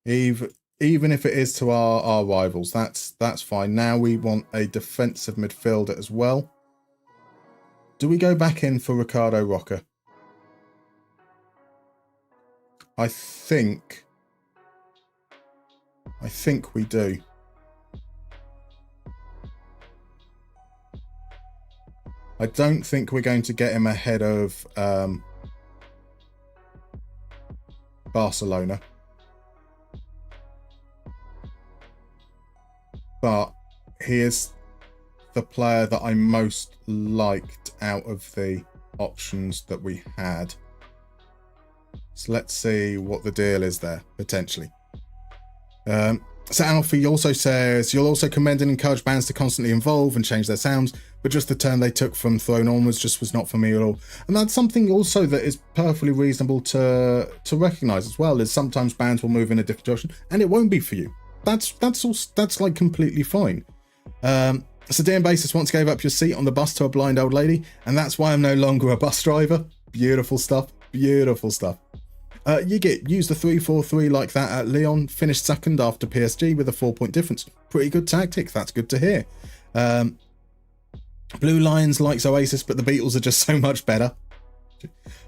Even if it is to our rivals, that's fine. Now we want a defensive midfielder as well. Do we go back in for Ricardo Roca? I think we do. I don't think we're going to get him ahead of Barcelona. But he is the player that I most liked out of the options that we had. So let's see what the deal is there, potentially. So Alfie also says, you'll also commend and encourage bands to constantly evolve and change their sounds, but just the turn they took from Throne onwards just was not for me at all. And that's something also that is perfectly reasonable to recognise as well, is sometimes bands will move in a different direction and it won't be for you. That's like completely fine. So Dan Basis once gave up your seat on the bus to a blind old lady, and that's why I'm no longer a bus driver. Beautiful stuff. Beautiful stuff. Yigit used the 3-4-3 like that at Lyon, finished second after PSG with a 4-point difference. Pretty good tactic. That's good to hear. Blue Lions likes Oasis, but the Beatles are just so much better.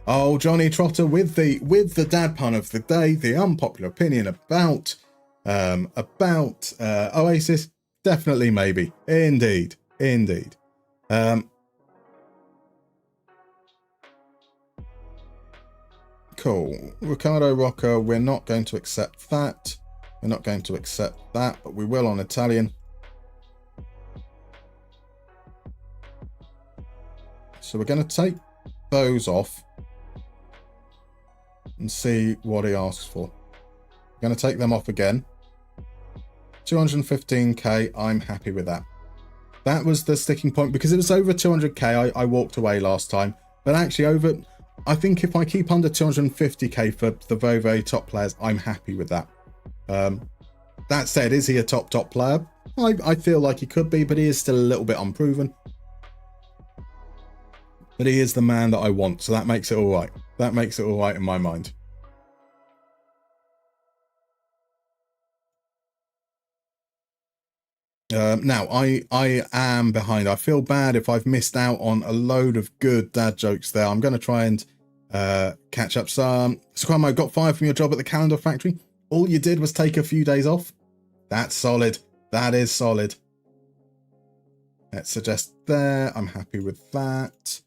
Oh, Johnny Trotter with the dad pun of the day, the unpopular opinion about Oasis. Definitely, maybe. Indeed. Cool. Ricardo Roca, we're not going to accept that. We're not going to accept that, but we will on Italian. So we're going to take those off and see what he asks for. We're going to take them off again. 215k, I'm happy with that. That was the sticking point because it was over 200k. I walked away last time, but actually I think if I keep under 250k for the very, very top players, I'm happy with that. That said, is he a top player? I feel like he could be, but he is still a little bit unproven. But he is the man that I want, so that makes it all right. That makes it all right in my mind. Now, I am behind. I feel bad if I've missed out on a load of good dad jokes there. I'm going to try and catch up some. Squamo, got fired from your job at the calendar factory. All you did was take a few days off. That's solid. That is solid. Let's suggest there. I'm happy with that.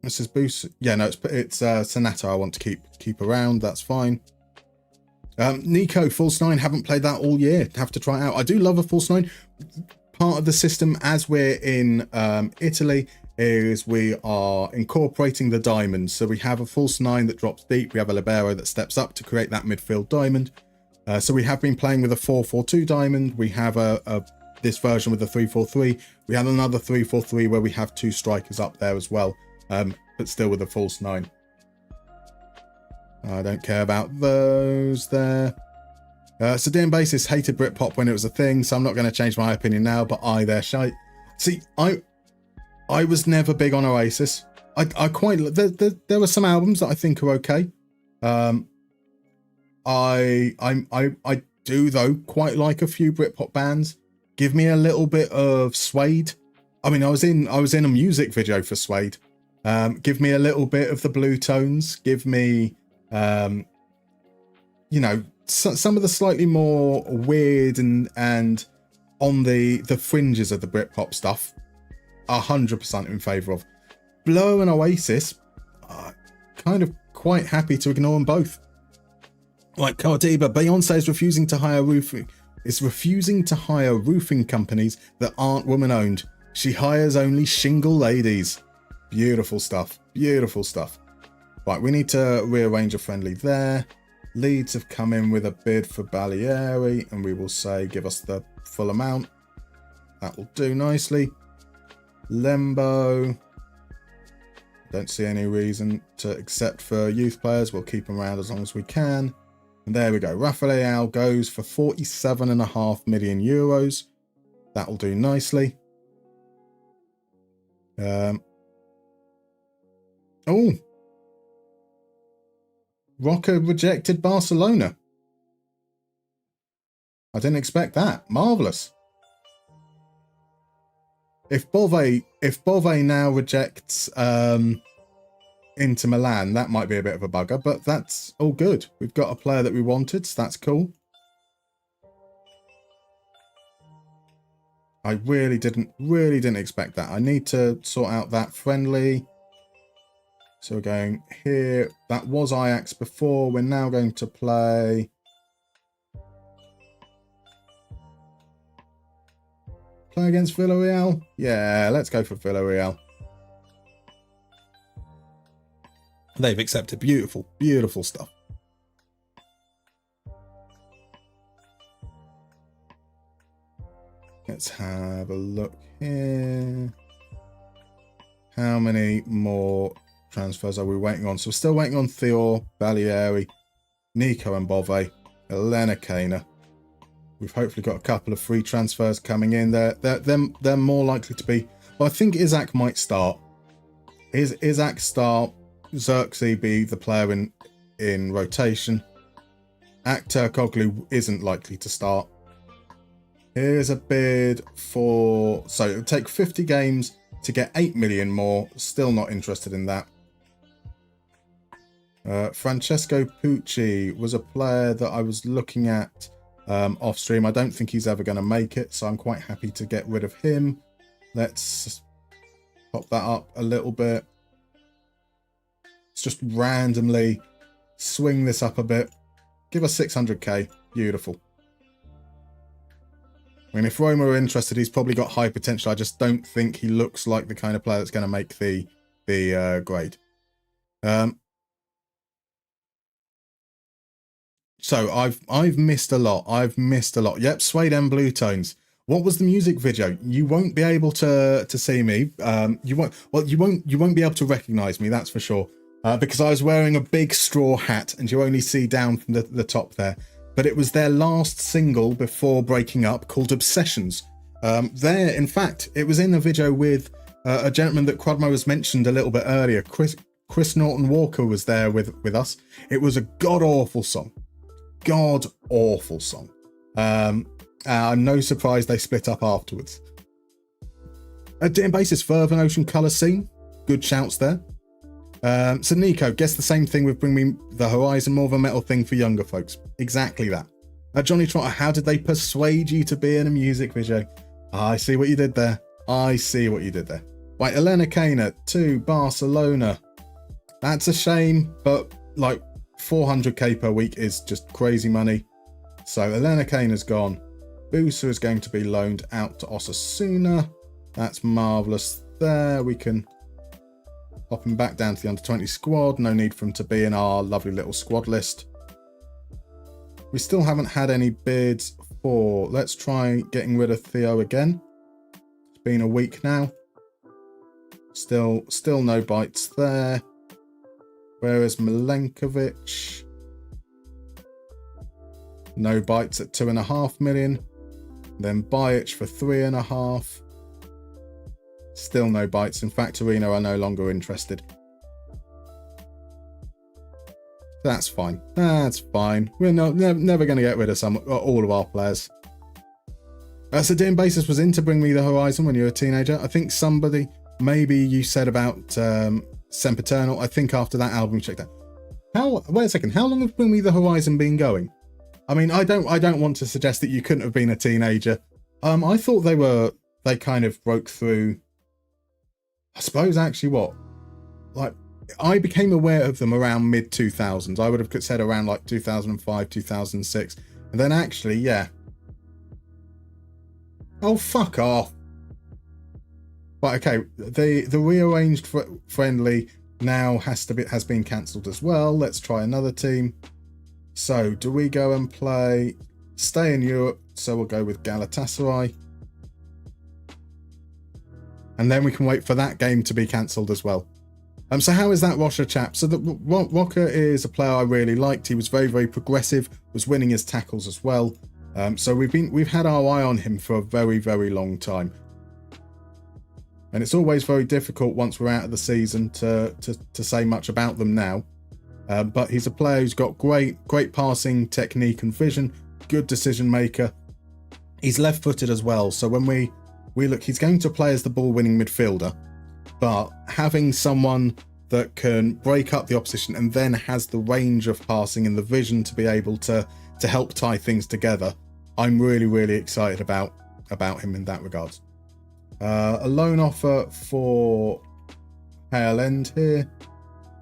This is Boost. Yeah, no, it's Sonata I want to keep around. That's fine. Nico, False 9, haven't played that all year. Have to try it out. I do love a False 9. Part of the system as we're in Italy is we are incorporating the diamonds. So we have a False 9 that drops deep. We have a Libero that steps up to create that midfield diamond. So we have been playing with a 4-4-2 diamond. We have this version with a 3-4-3. We have another 3-4-3 where we have two strikers up there as well, but still with a False 9. I don't care about those there. So Dan Basis hated Britpop when it was a thing, so I'm not going to change my opinion now, but they're shite. See, I was never big on Oasis. I quite... There were some albums that I think are okay. I do, though, quite like a few Britpop bands. Give me a little bit of Suede. I mean, I was in a music video for Suede. Give me a little bit of the Blue Tones. Give me... you know, some of the slightly more weird and on the fringes of the Britpop stuff, 100% in favour of. Blur and Oasis, kind of quite happy to ignore them both. Like Cardiba, Beyonce is refusing to hire roofing companies that aren't woman-owned. She hires only shingle ladies. Beautiful stuff. Beautiful stuff. Right, we need to rearrange a friendly there. Leeds have come in with a bid for Baleari, and we will say give us the full amount. That will do nicely. Lembo. Don't see any reason to accept for youth players. We'll keep them around as long as we can. And there we go. Rafael goes for 47.5 million euros. That will do nicely. Oh. Roca rejected Barcelona. I didn't expect that. Marvellous. If Bove now rejects Inter Milan, that might be a bit of a bugger, but that's all good. We've got a player that we wanted, so that's cool. I really didn't expect that. I need to sort out that friendly. So we're going here. That was Ajax before. We're now going to play against Villarreal. Yeah, let's go for Villarreal. They've accepted. Beautiful, beautiful stuff. Let's have a look here. How many more transfers are we waiting on? So we're still waiting on Theo, Balieri, Nico and Bove, Elena Kana. We've hopefully got a couple of free transfers coming in. They're more likely to be. Well, I think Isaac might start. Isaac start? Xerxes be the player in rotation. Turkoglu isn't likely to start. Here's a bid for... So it'll take 50 games to get 8 million more. Still not interested in that. Francesco Pucci was a player that I was looking at off stream. I don't think he's ever going to make it, so I'm quite happy to get rid of him. Let's pop that up a little bit. Let's just randomly swing this up a bit. Give us 600k. Beautiful. I mean, if Roma are interested, he's probably got high potential. I just don't think he looks like the kind of player that's going to make the grade. So I've missed a lot. Yep, Suede and Blue Tones. What was the music video? You won't be able to see me. You won't be able to recognise me. That's for sure. Because I was wearing a big straw hat, and you only see down from the top there. But it was their last single before breaking up, called Obsessions. In fact, it was in a video with a gentleman that Quadmo has mentioned a little bit earlier. Chris Norton Walker was there with us. It was a god-awful song. God-awful song. No surprise they split up afterwards. Dim Basis, Fervent Ocean Colour Scene. Good shouts there. So Nico, guess the same thing with Bring Me the Horizon, more of a metal thing for younger folks. Exactly that. Johnny Trotter, how did they persuade you to be in a music video? I see what you did there. Right, Elena Kana to Barcelona. That's a shame, but like 400k per week is just crazy money. So Elena Kana's gone. Busa is going to be loaned out to Osasuna. That's marvellous there. We can pop him back down to the under-20 squad. No need for him to be in our lovely little squad list. We still haven't had any bids for... Let's try getting rid of Theo again. It's been a week now. Still no bites there. Where is Milenkovic? No bites at 2.5 million. Then Bajic for 3.5. Still no bites. In fact, Arena are no longer interested. That's fine. We're never going to get rid of all of our players. So Dim Basis was in to Bring Me the Horizon when you were a teenager. I think somebody, maybe you said about Sempiternal. I think after that album, check that. Wait a second. How long have Bring Me the Horizon been going? I mean, I don't want to suggest that you couldn't have been a teenager. I thought they kind of broke through. I suppose actually I became aware of them around mid 2000s. I would have said around like 2005, 2006. And then actually, yeah. Oh, fuck off. Right, okay. The rearranged friendly now has been cancelled as well. Let's try another team. So, do we go and stay in Europe? So we'll go with Galatasaray. and then we can wait for that game to be cancelled as well. So how is that Rocha chap? So Rocha is a player I really liked. He was very, very progressive, was winning his tackles as well. So we've had our eye on him for a very, very long time. And it's always very difficult once we're out of the season to say much about them now. But he's a player who's got great passing technique and vision, good decision maker. He's left-footed as well. So when we look, he's going to play as the ball-winning midfielder. But having someone that can break up the opposition and then has the range of passing and the vision to be able to help tie things together, I'm really, really excited about him in that regard. A loan offer for Hale End here.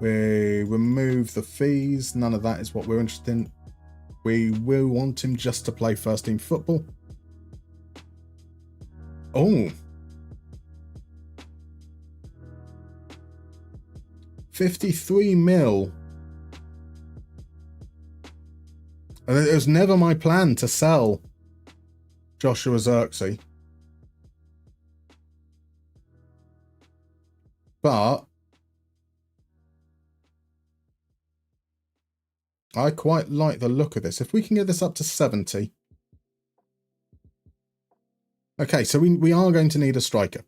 We remove the fees. None of that is what we're interested in. We will want him just to play first team football. Oh. 53 mil. And it was never my plan to sell Joshua Zirkzee. But I quite like the look of this. If we can get this up to 70. Okay, so we are going to need a striker.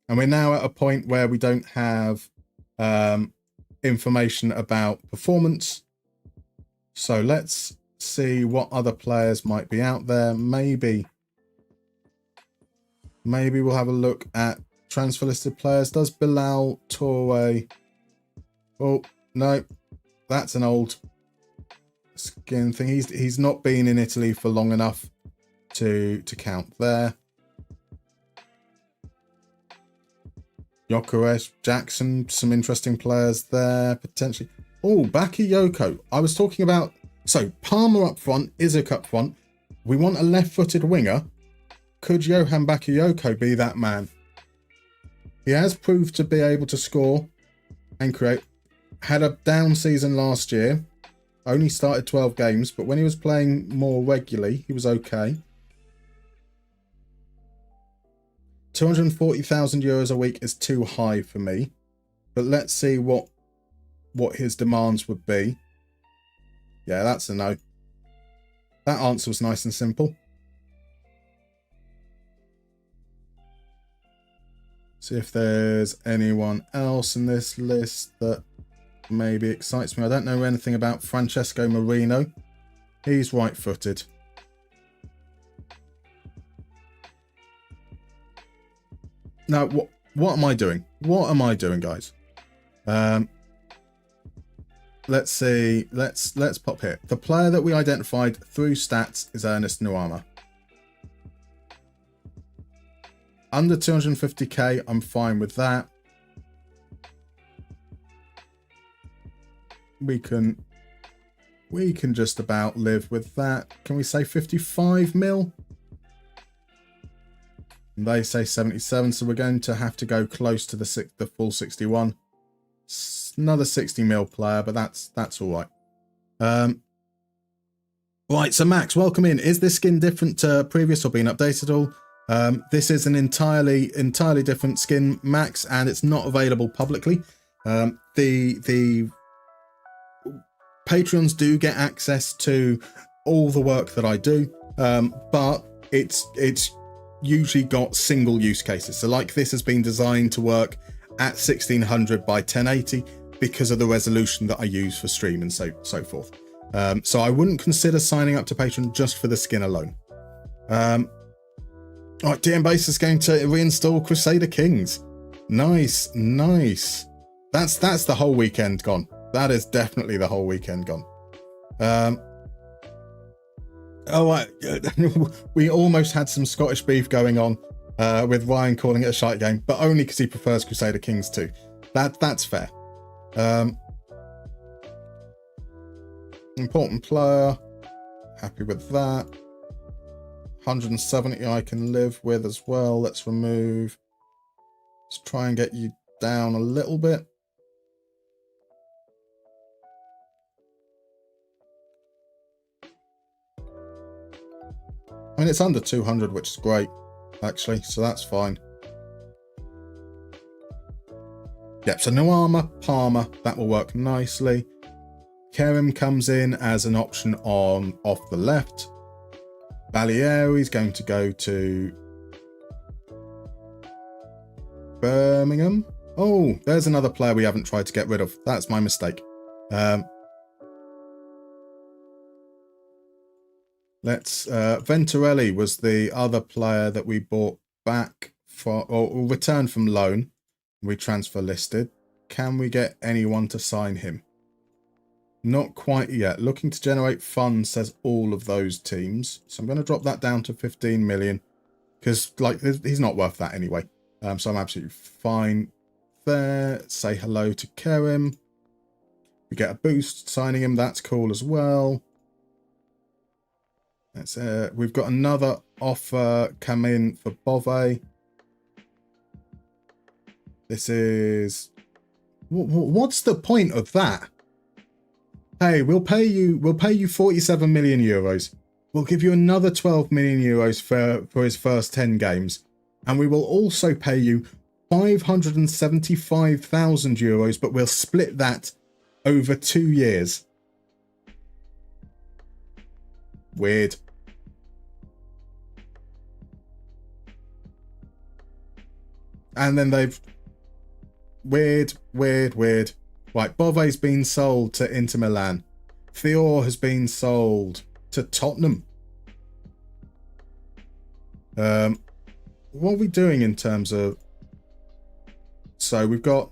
And we're now at a point where we don't have information about performance. So let's see what other players might be out there. Maybe we'll have a look at transfer listed players. Does Bilal Toure... Oh, no. That's an old skin thing. He's not been in Italy for long enough to count there. Gyökeres, Jackson, some interesting players there potentially. Oh, Bakayoko. I was talking about... So, Palmer up front, Isak up front. We want a left-footed winger. Could Johan Bakayoko be that man? He has proved to be able to score and create. Had a down season last year. Only started 12 games, but when he was playing more regularly, he was okay. 240,000 euros a week is too high for me. But let's see what his demands would be. Yeah, that's a no. That answer was nice and simple. See if there's anyone else in this list that maybe excites me. I don't know anything about Francesco Marino. He's right-footed. Now, what am I doing? What am I doing, guys? Let's see. Let's pop here. The player that we identified through stats is Ernest Nuama. Under 250k, I'm fine with that. We can just about live with that. Can we say 55 mil? And they say 77, so we're going to have to go close to the full 61. Another 60 mil player, but that's all right. Right, so Max, welcome in. Is this skin different to previous or been updated at all? This is an entirely different skin, Max, and it's not available publicly. The Patreons do get access to all the work that I do, but it's usually got single use cases. So like this has been designed to work at 1600 by 1080 because of the resolution that I use for stream and so forth. So I wouldn't consider signing up to Patreon just for the skin alone. All right, DM Base is going to reinstall Crusader Kings. Nice. That's the whole weekend gone. That is definitely the whole weekend gone. We almost had some Scottish beef going on with Ryan calling it a shite game, but only because he prefers Crusader Kings 2. That's fair. Important player. Happy with that. 170 I can live with as well. Let's remove. Let's try and get you down a little bit. I mean, it's under 200, which is great, actually, so that's fine. Yep, so Nuama, Palmer, that will work nicely. Kerem comes in as an option on off the left. Balieri's going to go to Birmingham. Oh, there's another player we haven't tried to get rid of. That's my mistake. Venturelli was the other player that we bought back or returned from loan. We transfer listed. Can we get anyone to sign him? Not quite yet. Looking to generate funds, says all of those teams. So I'm going to drop that down to 15 million because like he's not worth that anyway. So I'm absolutely fine there. Say hello to Kerem. We get a boost signing him. That's cool as well. That's we've got another offer come in for Bove. This is what's the point of that? Hey, we'll pay you 47 million euros. We'll give you another 12 million euros for his first 10 games. And we will also pay you 575,000 euros, but we'll split that over 2 years. Weird. And then they've... Weird. Right, Bove's been sold to Inter Milan. Thior has been sold to Tottenham. What are we doing in terms of... So we've got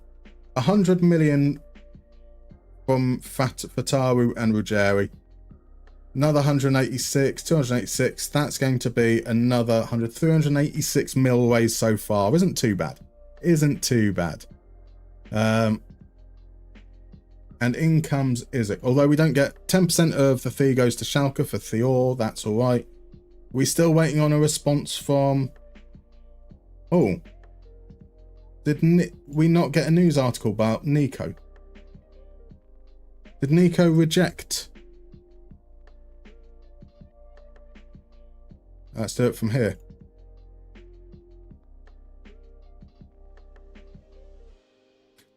100 million from Fatawu and Ruggeri. Another 186, 286. That's going to be another 100, 386 mil raised so far. Isn't too bad. And in comes Isaac. Although we don't get 10% of the fee goes to Schalke for Thior. That's all right. We're still waiting on a response from... Oh. Did we not get a news article about Nico? Did Nico reject? Let's do it from here.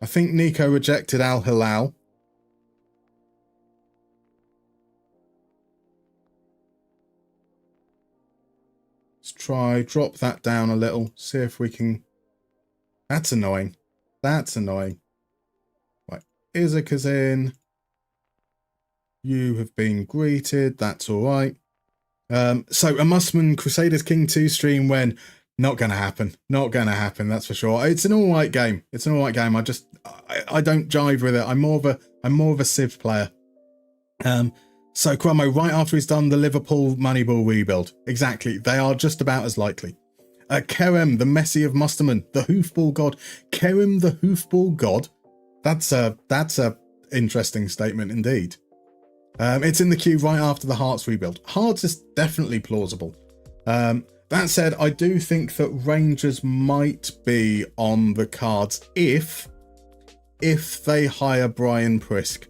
I think Nico rejected Al Hilal. Let's try, drop that down a little, see if we can... That's annoying. Right, Isaac is in. You have been greeted. That's all right. So a Mustermann Crusaders King 2 stream when... Not going to happen. That's for sure. It's an all right game. I don't jive with it. I'm more of a Civ player. So Crommo, right after he's done the Liverpool Moneyball rebuild. Exactly. They are just about as likely. Kerem, the Messi of Mustermann, the hoofball god. Kerem, the hoofball god. That's a interesting statement indeed. It's in the queue right after the Hearts rebuild. Hearts is definitely plausible. That said, I do think that Rangers might be on the cards if they hire Brian Prisk.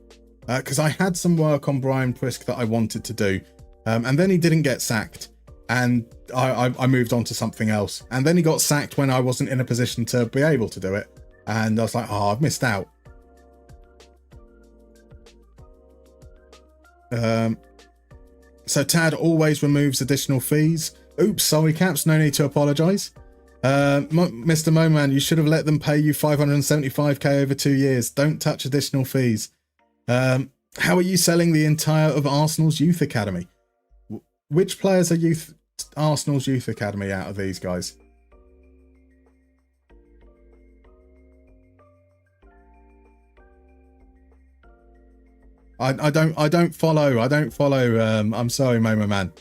Because I had some work on Brian Prisk that I wanted to do. And then he didn't get sacked. And I moved on to something else. And then he got sacked when I wasn't in a position to be able to do it. And I was like, oh, I've missed out. So Tad always removes additional fees. Oops, sorry, Caps, no need to apologise. Mr. Moman, you should have let them pay you 575k over 2 years. Don't touch additional fees. How are you selling the entire of Arsenal's youth academy? Which players are Arsenal's youth academy out of these guys? I don't follow. I'm sorry, Momo Man.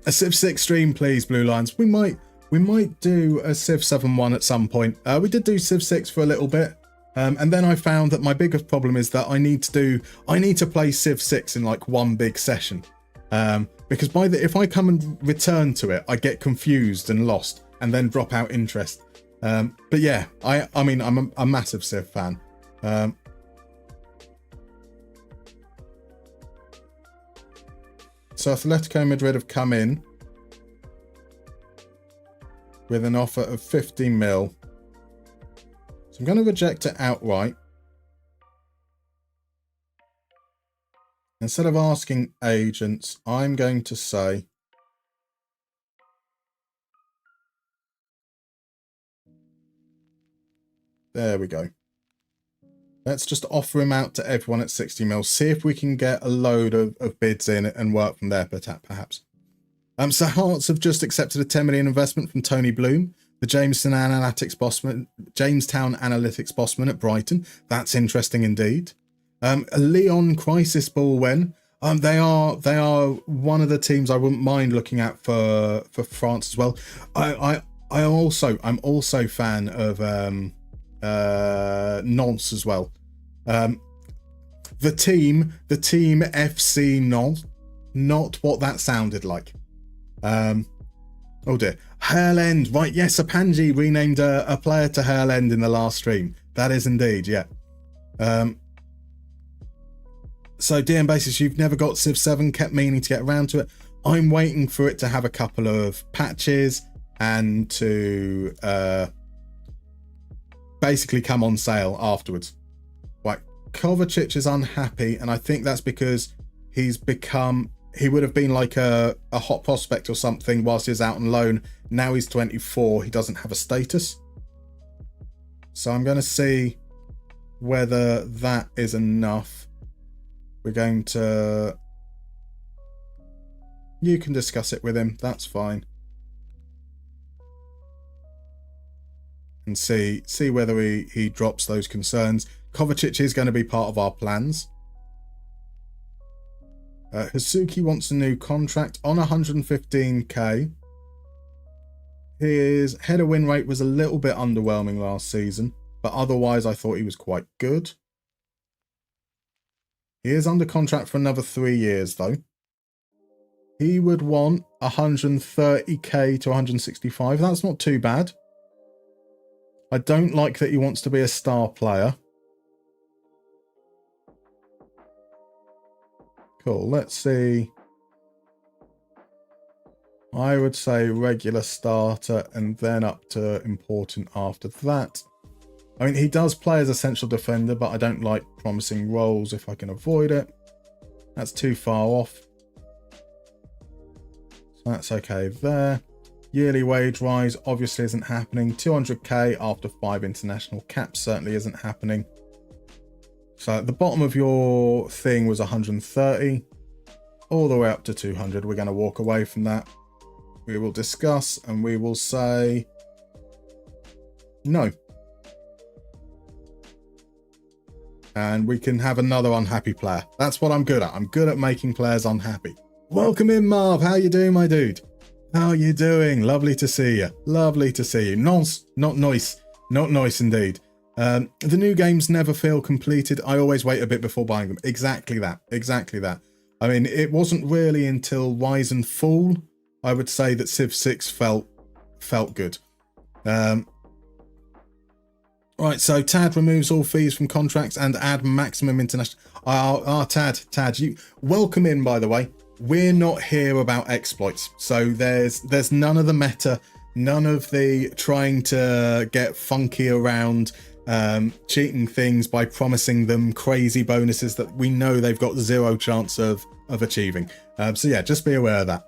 A Civ 6 stream, please, Blue Lions. We might do a Civ 7 one at some point. We did do Civ 6 for a little bit, and then I found that my biggest problem is that I need to play Civ 6 in like one big session, because if I come and return to it, I get confused and lost, and then drop out interest. But yeah, I mean I'm a massive Civ fan. So Atletico Madrid have come in with an offer of 50 mil. So I'm going to reject it outright. Instead of asking agents, I'm going to say there we go. Let's just offer him out to everyone at 60 mil. See if we can get a load of bids in and work from there, perhaps. So Hearts have just accepted a 10 million investment from Tony Bloom, the Jamestown Analytics bossman at Brighton. That's interesting indeed. Leon Crisis Ballwen. They are one of the teams I wouldn't mind looking at for France as well. I'm also a fan of Nantes as well. The team FC Nantes, not what that sounded like. Oh dear. Hurl End, right? Yes, Apanji renamed a player to Hurl End in the last stream. That is indeed, yeah. So DM Basis, you've never got Civ 7, kept meaning to get around to it. I'm waiting for it to have a couple of patches and to basically come on sale afterwards. Right, Kovacic is unhappy, and I think that's because he would have been like a hot prospect or something whilst he was out on loan. Now he's 24, he doesn't have a status. So I'm going to see whether that is enough. We're going to... You can discuss it with him, that's fine. And see whether he drops those concerns. Kovacic is going to be part of our plans. Hasuki wants a new contract on 115k. His header win rate was a little bit underwhelming last season, but otherwise I thought he was quite good. He is under contract for another 3 years though. He would want 130k to 165. That's not too bad. I don't like that he wants to be a star player. Cool, let's see. I would say regular starter and then up to important after that. I mean, he does play as a central defender, but I don't like promising roles if I can avoid it. That's too far off. So that's okay there. Yearly wage rise obviously isn't happening. 200k after 5 international caps certainly isn't happening. So at the bottom of your thing was 130. All the way up to 200. We're going to walk away from that. We will discuss and we will say no. And we can have another unhappy player. That's what I'm good at. I'm good at making players unhappy. Welcome in, Marv. How you doing, my dude? How you doing? Lovely to see you. Lovely to see you. Nice, not nice. Not nice indeed. The new games never feel completed. I always wait a bit before buying them. Exactly that. Exactly that. I mean, it wasn't really until Rise and Fall, I would say, that Civ 6 felt good. Right, so Tad removes all fees from contracts and add maximum international. Tad, you welcome in, by the way. We're not here about exploits, so there's none of the meta, none of the trying to get funky around, cheating things by promising them crazy bonuses that we know they've got zero chance of achieving. So yeah, just be aware of that.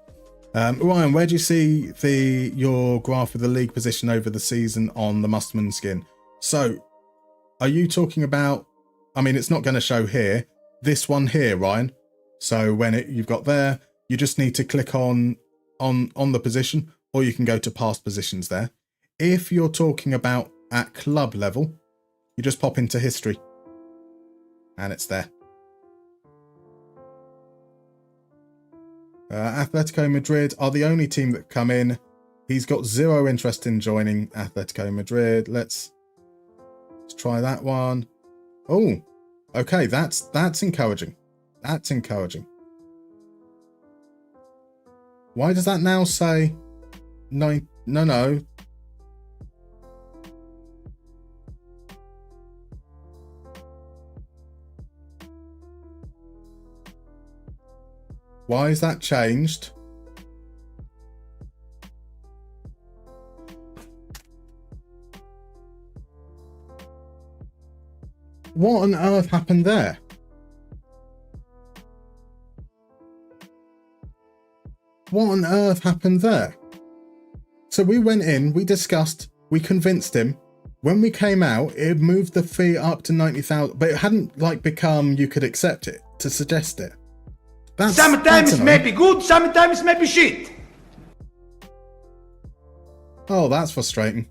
Ryan, where do you see your graph of the league position over the season on the Mustermann skin? So, are you talking about? I mean, it's not going to show here. This one here, Ryan. So when you've got there, you just need to click on the position, or you can go to past positions there. If you're talking about at club level, you just pop into history, and it's there. Atletico Madrid are the only team that come in. He's got zero interest in joining Atletico Madrid. Let's try that one. Oh, okay, that's encouraging. That's encouraging. Why does that now say no? Why is that changed? What on earth happened there? What on earth happened there? So we went in, we discussed, we convinced him. When we came out, it moved the fee up to 90,000, but it hadn't like become you could accept it to suggest it. Sometimes maybe good, sometimes maybe shit. Oh, that's frustrating.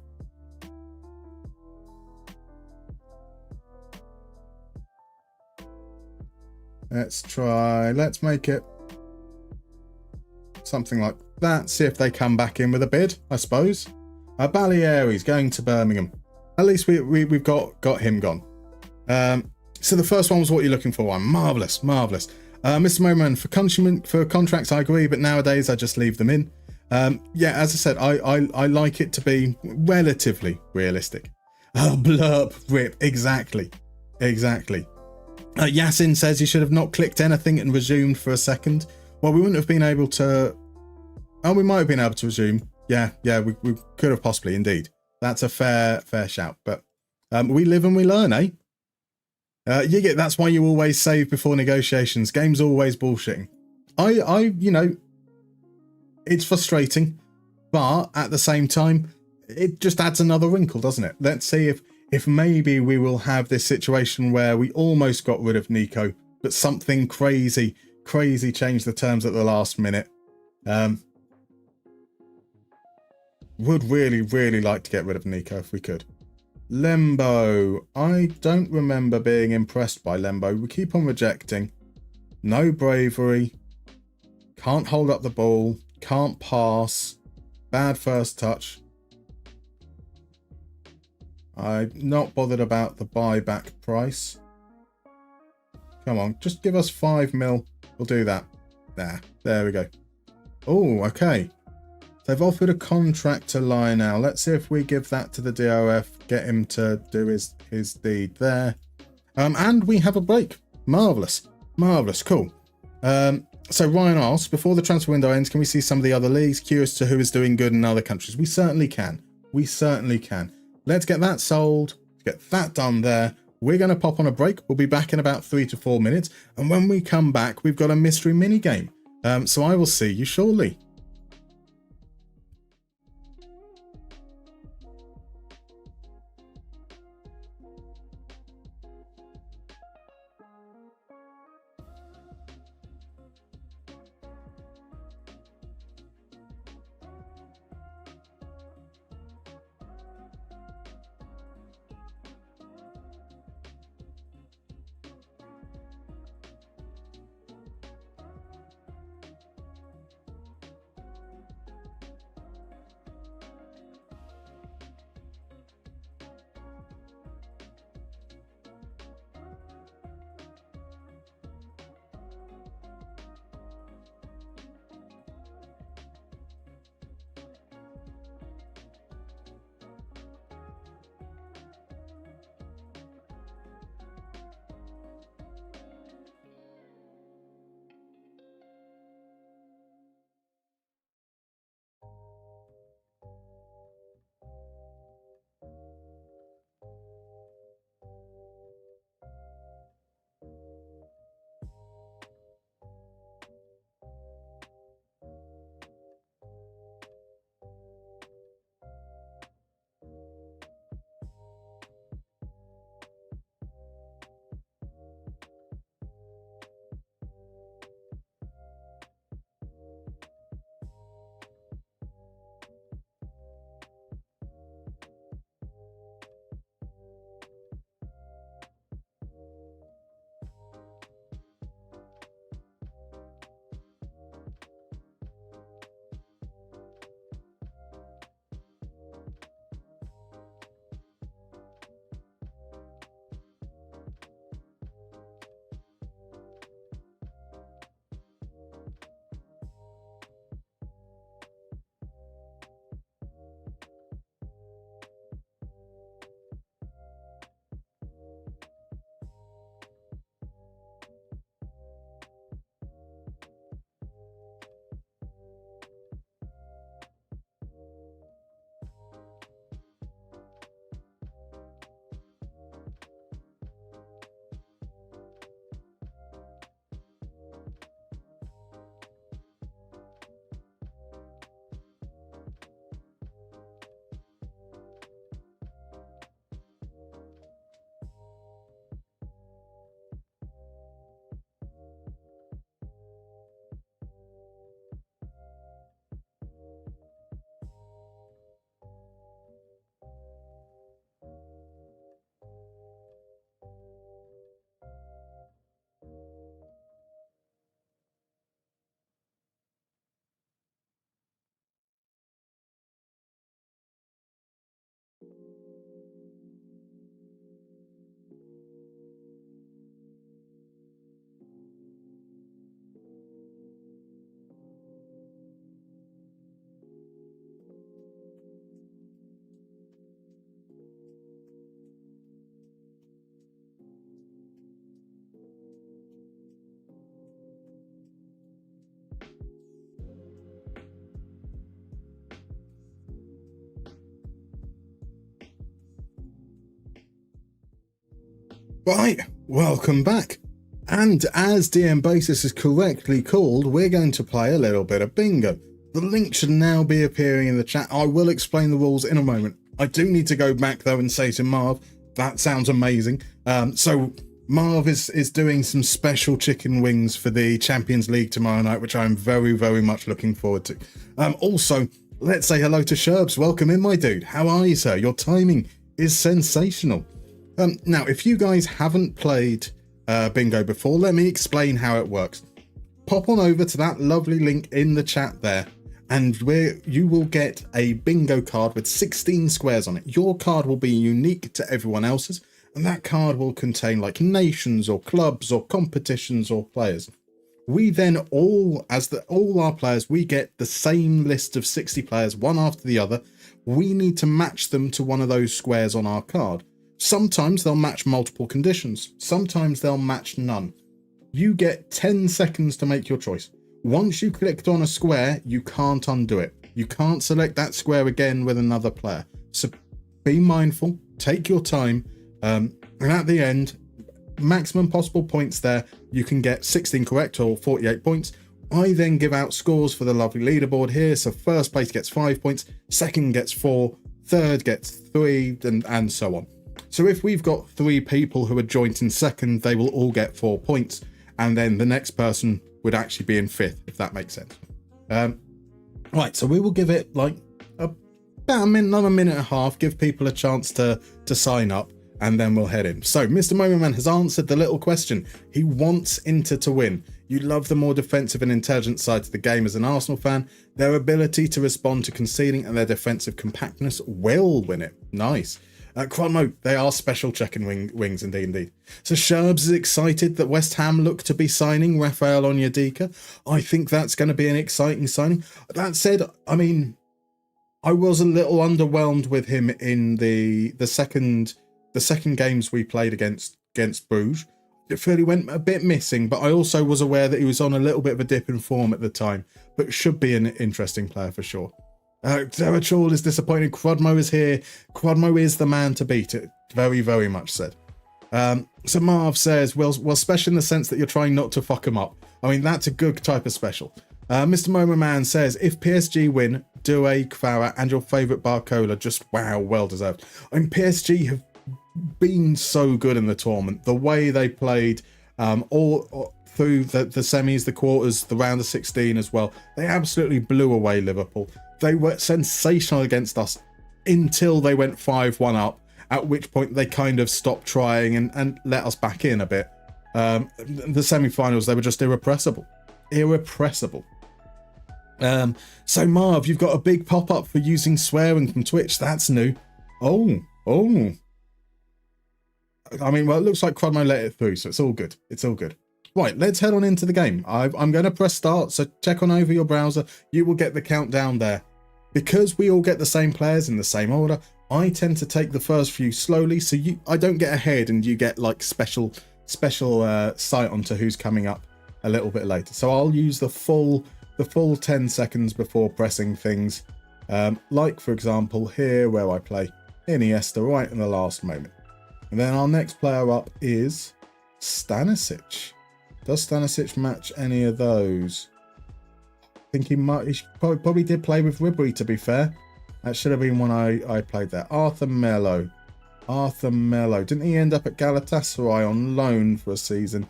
Let's make it something like that. See if they come back in with a bid, I suppose. Ballieri's going to Birmingham. At least we've got him gone. So the first one was what you're looking for. Marvellous. Mr. Moman, for contracts, I agree, but nowadays I just leave them in. Yeah, as I said, I like it to be relatively realistic. Blurp, rip, exactly. Yasin says you should have not clicked anything and resumed for a second. Well, we wouldn't have been able to... Oh, we might have been able to resume. Yeah, we could have possibly, indeed. That's a fair shout. But we live and we learn, eh? That's why you always save before negotiations. Game's always bullshitting. It's frustrating, but at the same time, it just adds another wrinkle, doesn't it? Let's see if maybe we will have this situation where we almost got rid of Nico, but something crazy changed the terms at the last minute. Would really like to get rid of Nico if we could. Lembo. I don't remember being impressed by Lembo. We keep on rejecting. No bravery. Can't hold up the ball. Can't pass. Bad first touch. I'm not bothered about the buyback price. Come on, just give us 5 mil. We'll do that. There we go. Oh, okay. They've offered a contract to Lionel. Let's see if we give that to the DOF. Get him to do his deed there. And we have a break. Marvellous. Cool. So Ryan asks, before the transfer window ends, can we see some of the other leagues? Curious to who is doing good in other countries. We certainly can. Let's get that sold. Get that done there. We're going to pop on a break. We'll be back in about 3 to 4 minutes. And when we come back, we've got a mystery mini game. So I will see you shortly. Right, welcome back. And as DM Basis is correctly called, we're going to play a little bit of bingo. The link should now be appearing in the chat. I will explain the rules in a moment. I do need to go back though and say to Marv, that sounds amazing. So Marv is doing some special chicken wings for the Champions League tomorrow night, which I'm very, very much looking forward to. Also, let's say hello to Sherbs. Welcome in, my dude. How are you, sir? Your timing is sensational. Now, if you guys haven't played bingo before, let me explain how it works. Pop on over to that lovely link in the chat there, and you will get a bingo card with 16 squares on it. Your card will be unique to everyone else's, and that card will contain like nations or clubs or competitions or players. We then all our players, we get the same list of 60 players, one after the other. We need to match them to one of those squares on our card. Sometimes they'll match multiple conditions. Sometimes they'll match none. You get 10 seconds to make your choice. Once you clicked on a square, you can't undo it. You can't select that square again with another player. So be mindful, take your time, and at the end, maximum possible points there. You can get 16 correct or 48 points. I then give out scores for the lovely leaderboard here. So first place gets 5 points, second gets 4, third gets 3, and so on. So if we've got 3 people who are joint in second, they will all get 4 points. And then the next person would actually be in 5th, if that makes sense. Right, so we will give it like about another minute and a half, give people a chance to sign up, and then we'll head in. So Mr. Moman has answered the little question. He wants Inter to win. You love the more defensive and intelligent side to the game as an Arsenal fan. Their ability to respond to conceding and their defensive compactness will win it. Nice. Quadmo, they are special chicken wings indeed. So Sherbs is excited that West Ham look to be signing Rafael Onyedika. I think that's going to be an exciting signing. That said, I mean, I was a little underwhelmed with him in the second games we played against Bruges. It really went a bit missing, but I also was aware that he was on a little bit of a dip in form at the time, but should be an interesting player for sure. Sarah Chall is disappointed. Quadmo is here. Quadmo is the man to beat it. Very, very much said. So Marv says, well, special in the sense that you're trying not to fuck him up. I mean, that's a good type of special. Mr. Momo Man says, if PSG win, Doué, Kvara, and your favourite Barcola, just wow, well deserved. I mean, PSG have been so good in the tournament. The way they played all through the semis, the quarters, the round of 16 as well. They absolutely blew away Liverpool. They were sensational against us until they went 5-1 up, at which point they kind of stopped trying and let us back in a bit. The semi-finals, they were just irrepressible. So Marv, you've got a big pop-up for using swearing from Twitch. That's new. Oh. I mean, well, it looks like Quadmo let it through, so it's all good. Right, let's head on into the game. I'm going to press start, so check on over your browser. You will get the countdown there. Because we all get the same players in the same order, I tend to take the first few slowly, so I don't get ahead and you get like special sight onto who's coming up a little bit later. So I'll use the full 10 seconds before pressing things. Like, for example, here where I play Iniesta right in the last moment. And then our next player up is Stanisic. Does Stanisic match any of those? I think he might. He probably did play with Ribery, to be fair. That should have been one I played there. Arthur Melo. Didn't he end up at Galatasaray on loan for a season?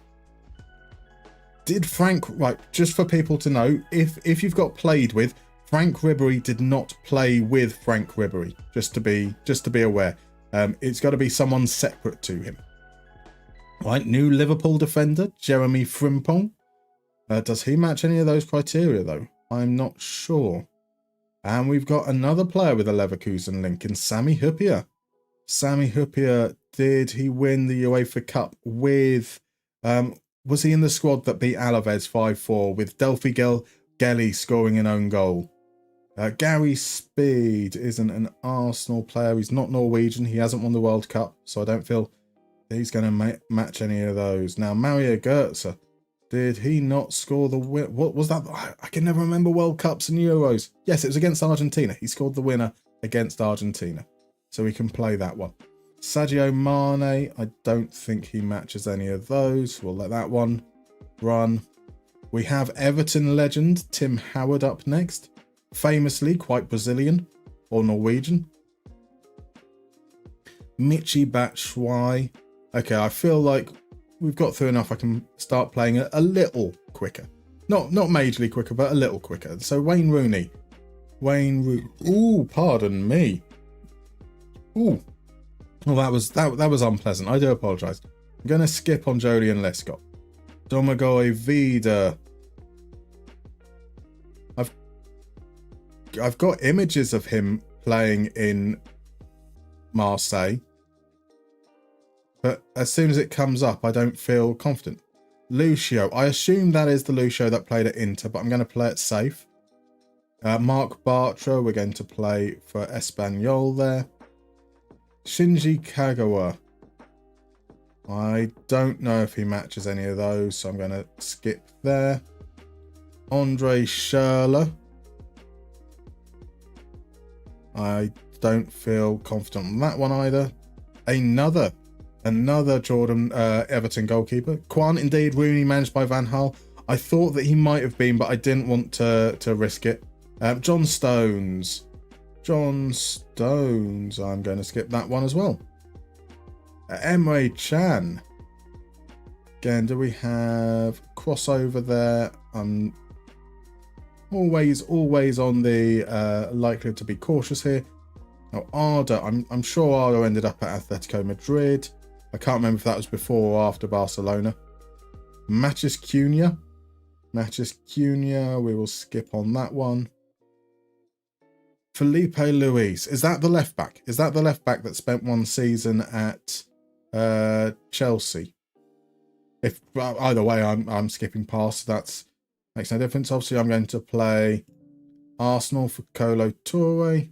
Did Frank, right, just for people to know, if you've got played with, Frank Ribery did not play with Frank Ribery, just to be aware. It's got to be someone separate to him. Right, new Liverpool defender, Jeremy Frimpong. Does he match any of those criteria, though? I'm not sure. And we've got another player with a Leverkusen link in Sami Hyypiä. Sami Hyypiä, did he win the UEFA Cup with... was he in the squad that beat Alaves 5-4 with Delphi Gelly scoring an own goal? Gary Speed isn't an Arsenal player. He's not Norwegian. He hasn't won the World Cup, so I don't feel he's going to match any of those. Now, Mario Götze, did he not score the win? What was that? I can never remember World Cups and Euros. Yes, it was against Argentina. He scored the winner against Argentina, so we can play that one. Sadio Mane, I don't think he matches any of those. We'll let that one run. We have Everton legend Tim Howard up next. Famously quite Brazilian or Norwegian. Michi Batshuayi. Okay, I feel like we've got through enough. I can start playing a little quicker. Not majorly quicker, but a little quicker. So Wayne Rooney. Ooh, pardon me. Ooh. Well, that was unpleasant. I do apologise. I'm going to skip on Jolien Lescott. Domagoj Vida. I've got images of him playing in Marseille, but as soon as it comes up, I don't feel confident. Lucio. I assume that is the Lucio that played at Inter, but I'm going to play it safe. Mark Bartra, we're going to play for Espanyol there. Shinji Kagawa. I don't know if he matches any of those, so I'm going to skip there. Andre Schürrle. I don't feel confident on that one either. Another Jordan Everton goalkeeper. Kwan, indeed, Rooney managed by Van Gaal. I thought that he might have been, but I didn't want to risk it. John Stones. I'm going to skip that one as well. Emre Can. Again, do we have crossover there? I'm always on the likelihood to be cautious here. Now, Arda. I'm sure Arda ended up at Atletico Madrid. I can't remember if that was before or after Barcelona. Matches Cunha. We will skip on that one. Felipe Luis. Is that the left back? Is that the left back that spent one season at Chelsea? If either way, I'm skipping past. That makes no difference. Obviously, I'm going to play Arsenal for Kolo Toure.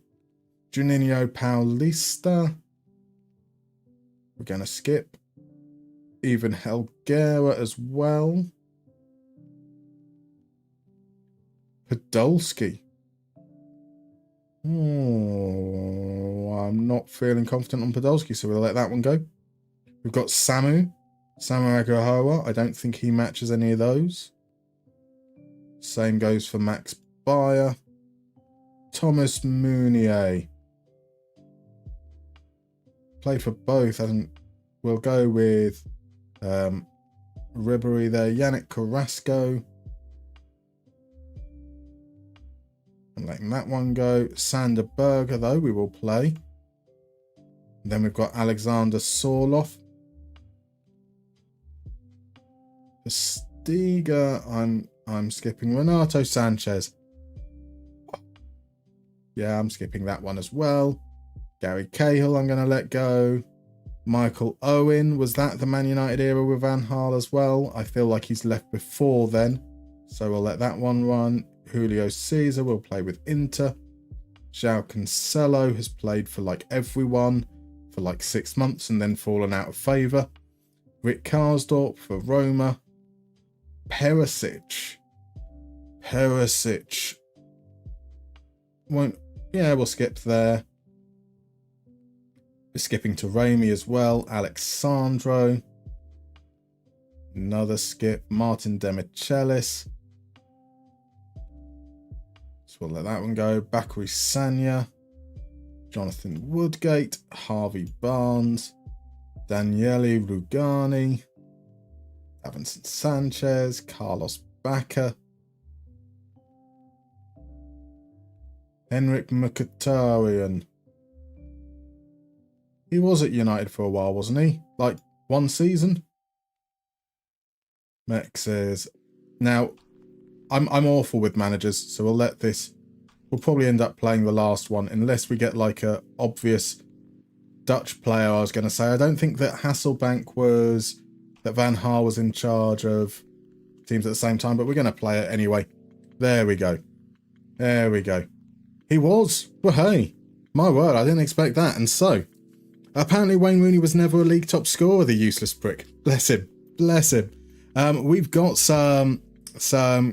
Juninho Paulista. We're going to skip. Even Helguera as well. Podolski. Oh, I'm not feeling confident on Podolski, so we'll let that one go. We've got Samu Agahoa. I don't think he matches any of those. Same goes for Max Bayer. Thomas Meunier. Played for both. We'll go with Ribery there. Yannick Carrasco. I'm letting that one go. Sander Berger, though, we will play. And then we've got Alexander Sorloth. For Stiga, I'm skipping Renato Sanchez. Yeah, I'm skipping that one as well. Gary Cahill, I'm going to let go. Michael Owen, was that the Man United era with Van Gaal as well? I feel like he's left before then, so we'll let that one run. Julio Cesar will play with Inter. João Cancelo has played for like everyone for like 6 months and then fallen out of favour. Rick Karsdorp for Roma. Perisic. We'll skip there. We're skipping to Raimi as well. Alexandro. Another skip. Martin Demichelis. So we'll let that one go. Bakary Sagna. Jonathan Woodgate. Harvey Barnes. Daniele Rugani. Davinson Sanchez. Carlos Bacca. Henrik Mkhitaryan. He was at United for a while, wasn't he? Like 1 season? Mex says, now, I'm awful with managers, so we'll let this. We'll probably end up playing the last one unless we get like a obvious Dutch player. I was going to say, I don't think that that Van Gaal was in charge of teams at the same time, but we're going to play it anyway. There we go. He was. Well, hey, my word, I didn't expect that. And so, apparently Wayne Rooney was never a league top scorer, the useless prick. Bless him. We've got some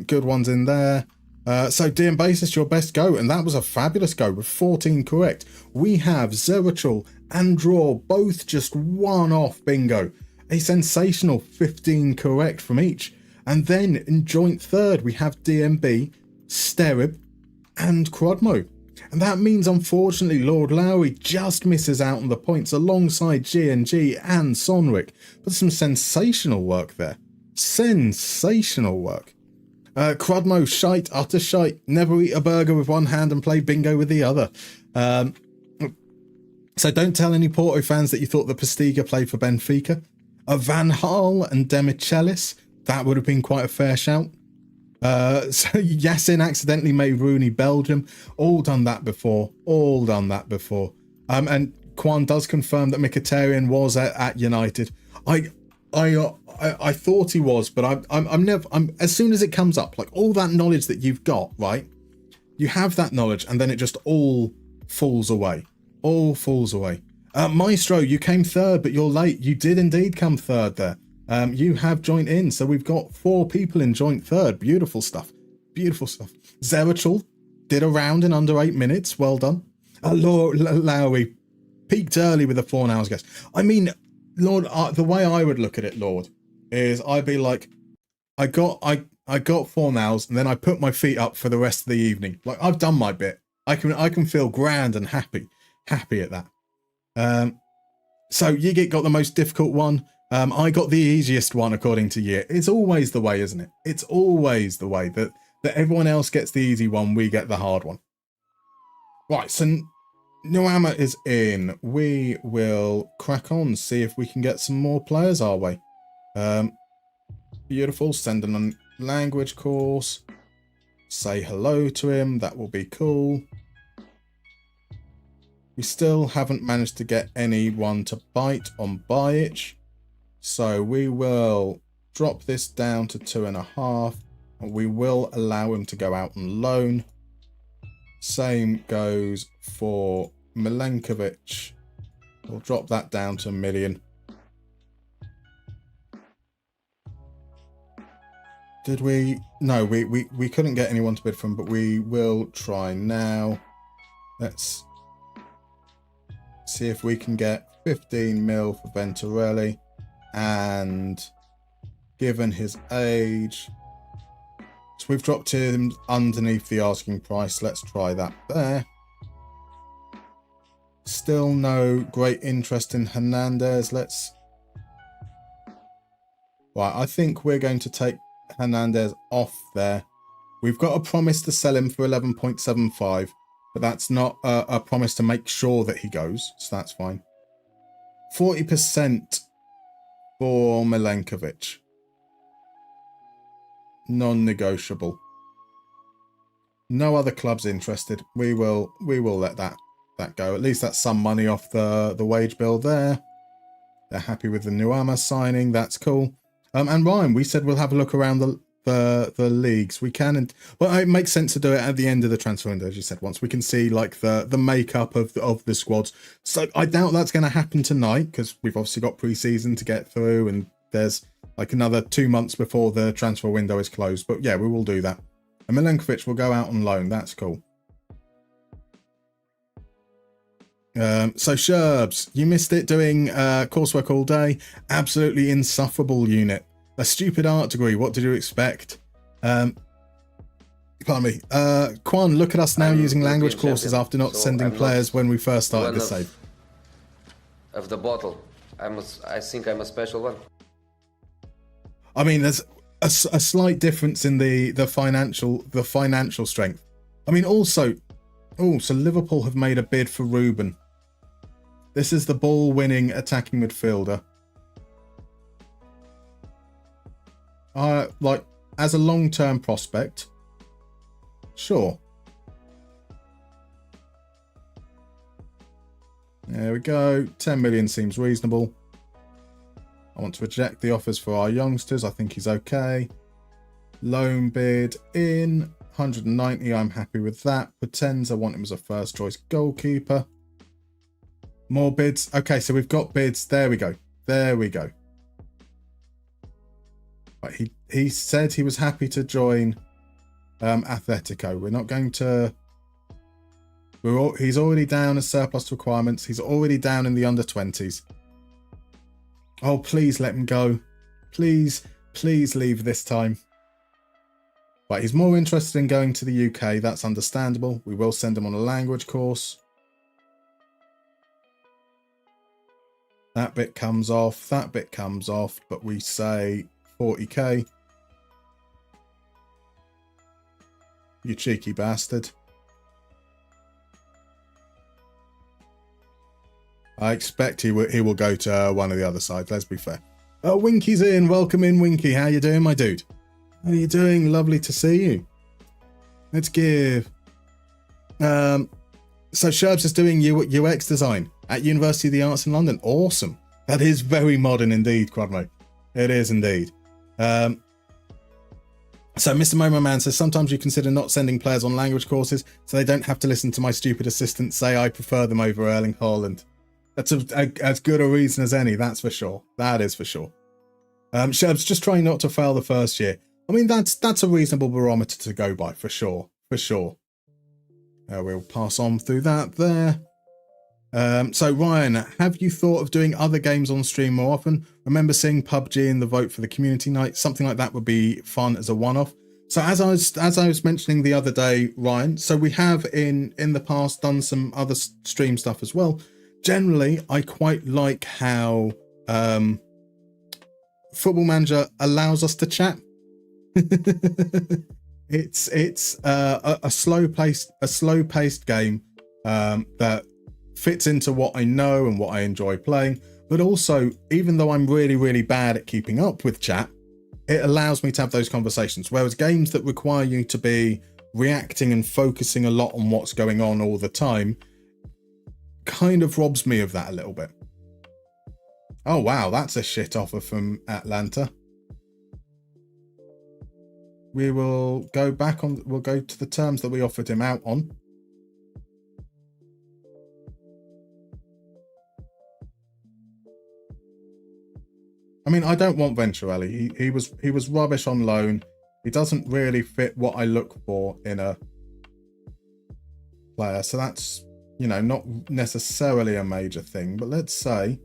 good ones in there. So DM Basis, your best go, and that was a fabulous go with 14 correct. We have Zeratul and draw, both just one off bingo. A sensational 15 correct from each. And then in joint third, we have DMB, Sterib, and Crodmo. And that means, unfortunately, Lord Lowry just misses out on the points alongside G&G and Sonric. But some sensational work there. Sensational work. Crodmo, shite, utter shite. Never eat a burger with one hand and play bingo with the other. So don't tell any Porto fans that you thought the Postiga played for Benfica. Van Gaal and Demichelis, that would have been quite a fair shout. So Yassin accidentally made Rooney Belgium. All done that before. And Kwan does confirm that Mkhitaryan was at United. I thought he was, but I'm as soon as it comes up, like all that knowledge that you've got, right? You have that knowledge, and then it just all falls away. Maestro, you came third, but you're late. You did indeed come third there. You have joined in, so we've got 4 people in joint third. Beautiful stuff. Zerachal did a round in under 8 minutes. Well done. Lowry peaked early with a 4 hours guess. I mean, Lord, the way I would look at it, Lord, is I'd be like, I got 4 nows, and then I put my feet up for the rest of the evening. Like, I've done my bit. I can feel grand and happy at that. So Yigit got the most difficult one. I got the easiest one according to Yit. It's always the way, isn't it? It's always the way that everyone else gets the easy one, we get the hard one. Right, so Nuama is in. We will crack on, see if we can get some more players our way. Beautiful. Send them on language course. Say hello to him. That will be cool. We still haven't managed to get anyone to bite on Bajic. So we will drop this down to 2.5. And we will allow him to go out on loan. Same goes for Milenkovic. We'll drop that down to 1 million. Did we? No, we couldn't get anyone to bid from, but we will try now. Let's see if we can get 15 mil for Venturelli. And given his age, so we've dropped him underneath the asking price. Let's try that there. Still no great interest in Hernandez. Right, I think we're going to take Hernandez off there. We've got a promise to sell him for 11.75, but that's not a promise to make sure that he goes, so that's fine. 40% for Milenkovic. Non-negotiable. No other clubs interested. We will let that go. At least that's some money off the wage bill there. They're happy with the Nuama signing. That's cool. And Ryan, we said we'll have a look around the leagues. We can, and well, it makes sense to do it at the end of the transfer window, as you said. Once we can see like the makeup of the squads. So I doubt that's going to happen tonight because we've obviously got pre-season to get through, and there's like another 2 months before the transfer window is closed. But yeah, we will do that. And Milenkovic will go out on loan. That's cool. So Sherbs, you missed it doing coursework all day. Absolutely insufferable unit. A stupid art degree. What did you expect? Pardon me. Kwan, look at us now using language courses after not sending players when we first started the save. Of the bottle, I think I'm a special one. I mean, there's a slight difference in the financial strength. I mean, also, so Liverpool have made a bid for Ruben. This is the ball-winning attacking midfielder. Like, as a long-term prospect, sure. There we go. 10 million seems reasonable. I want to reject the offers for our youngsters. I think he's okay. Loan bid in 190. I'm happy with that. Pretends I want him as a first choice goalkeeper. More bids. Okay, so we've got bids. There we go. Right, he said he was happy to join Atletico. We're not going to He's already down as surplus requirements. He's already down in the under 20s. Oh, please let him go. Please leave this time. But he's more interested in going to the UK. That's understandable. We will send him on a language course. That bit comes off. That bit comes off. But we say 40k. You cheeky bastard. I expect he will go to one of the other sides. Let's be fair. Oh, Winky's in. Welcome in, Winky. How you doing, my dude? How are you doing? Lovely to see you. Let's give. So Sherbs is doing UX design at University of the Arts in London. Awesome. That is very modern indeed, Quadmo. It is indeed. So Mr. Momo Man says, sometimes you consider not sending players on language courses so they don't have to listen to my stupid assistant say I prefer them over Erling Haaland. That's as good a reason as any, that's for sure. That is for sure. Sherbs, just trying not to fail the first year. I mean, that's a reasonable barometer to go by, for sure. For sure. We'll pass on through that there. So, Ryan, have you thought of doing other games on stream more often? Remember seeing PUBG in the vote for the community night? Something like that would be fun as a one-off. So, as I was mentioning the other day, Ryan, so we have in the past done some other stream stuff as well. Generally, I quite like how Football Manager allows us to chat. It's a slow-paced game that fits into what I know and what I enjoy playing. But also, even though I'm really, really bad at keeping up with chat, it allows me to have those conversations. Whereas games that require you to be reacting and focusing a lot on what's going on all the time kind of robs me of that a little bit. Oh wow, that's a shit offer from Atlanta. We will go back on, we'll go to the terms that we offered him out on. I mean, I don't want Venturelli. He was rubbish on loan. He doesn't really fit what I look for in a player. So that's, you know, not necessarily a major thing, but let's say